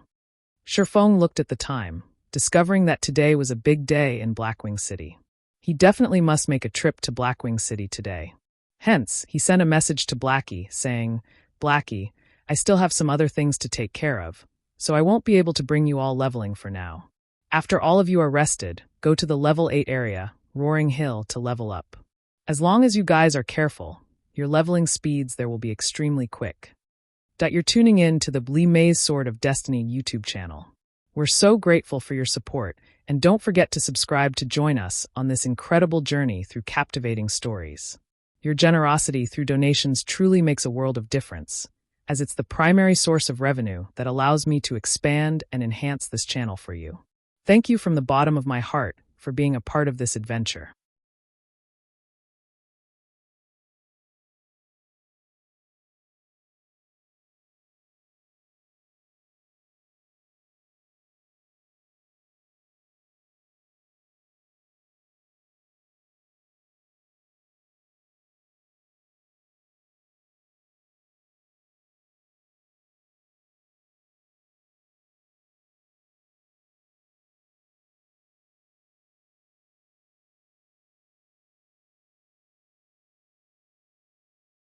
Shifeng looked at the time, discovering that today was a big day in Blackwing City. He definitely must make a trip to Blackwing City today. Hence, he sent a message to Blackie, saying, "Blackie, I still have some other things to take care of, so I won't be able to bring you all leveling for now. After all of you are rested, go to the level 8 area, Roaring Hill, to level up. As long as you guys are careful, your leveling speeds there will be extremely quick." You're tuning in to the Blee Maze Sword of Destiny YouTube channel. We're so grateful for your support, and don't forget to subscribe to join us on this incredible journey through captivating stories. Your generosity through donations truly makes a world of difference, as it's the primary source of revenue that allows me to expand and enhance this channel for you. Thank you from the bottom of my heart for being a part of this adventure.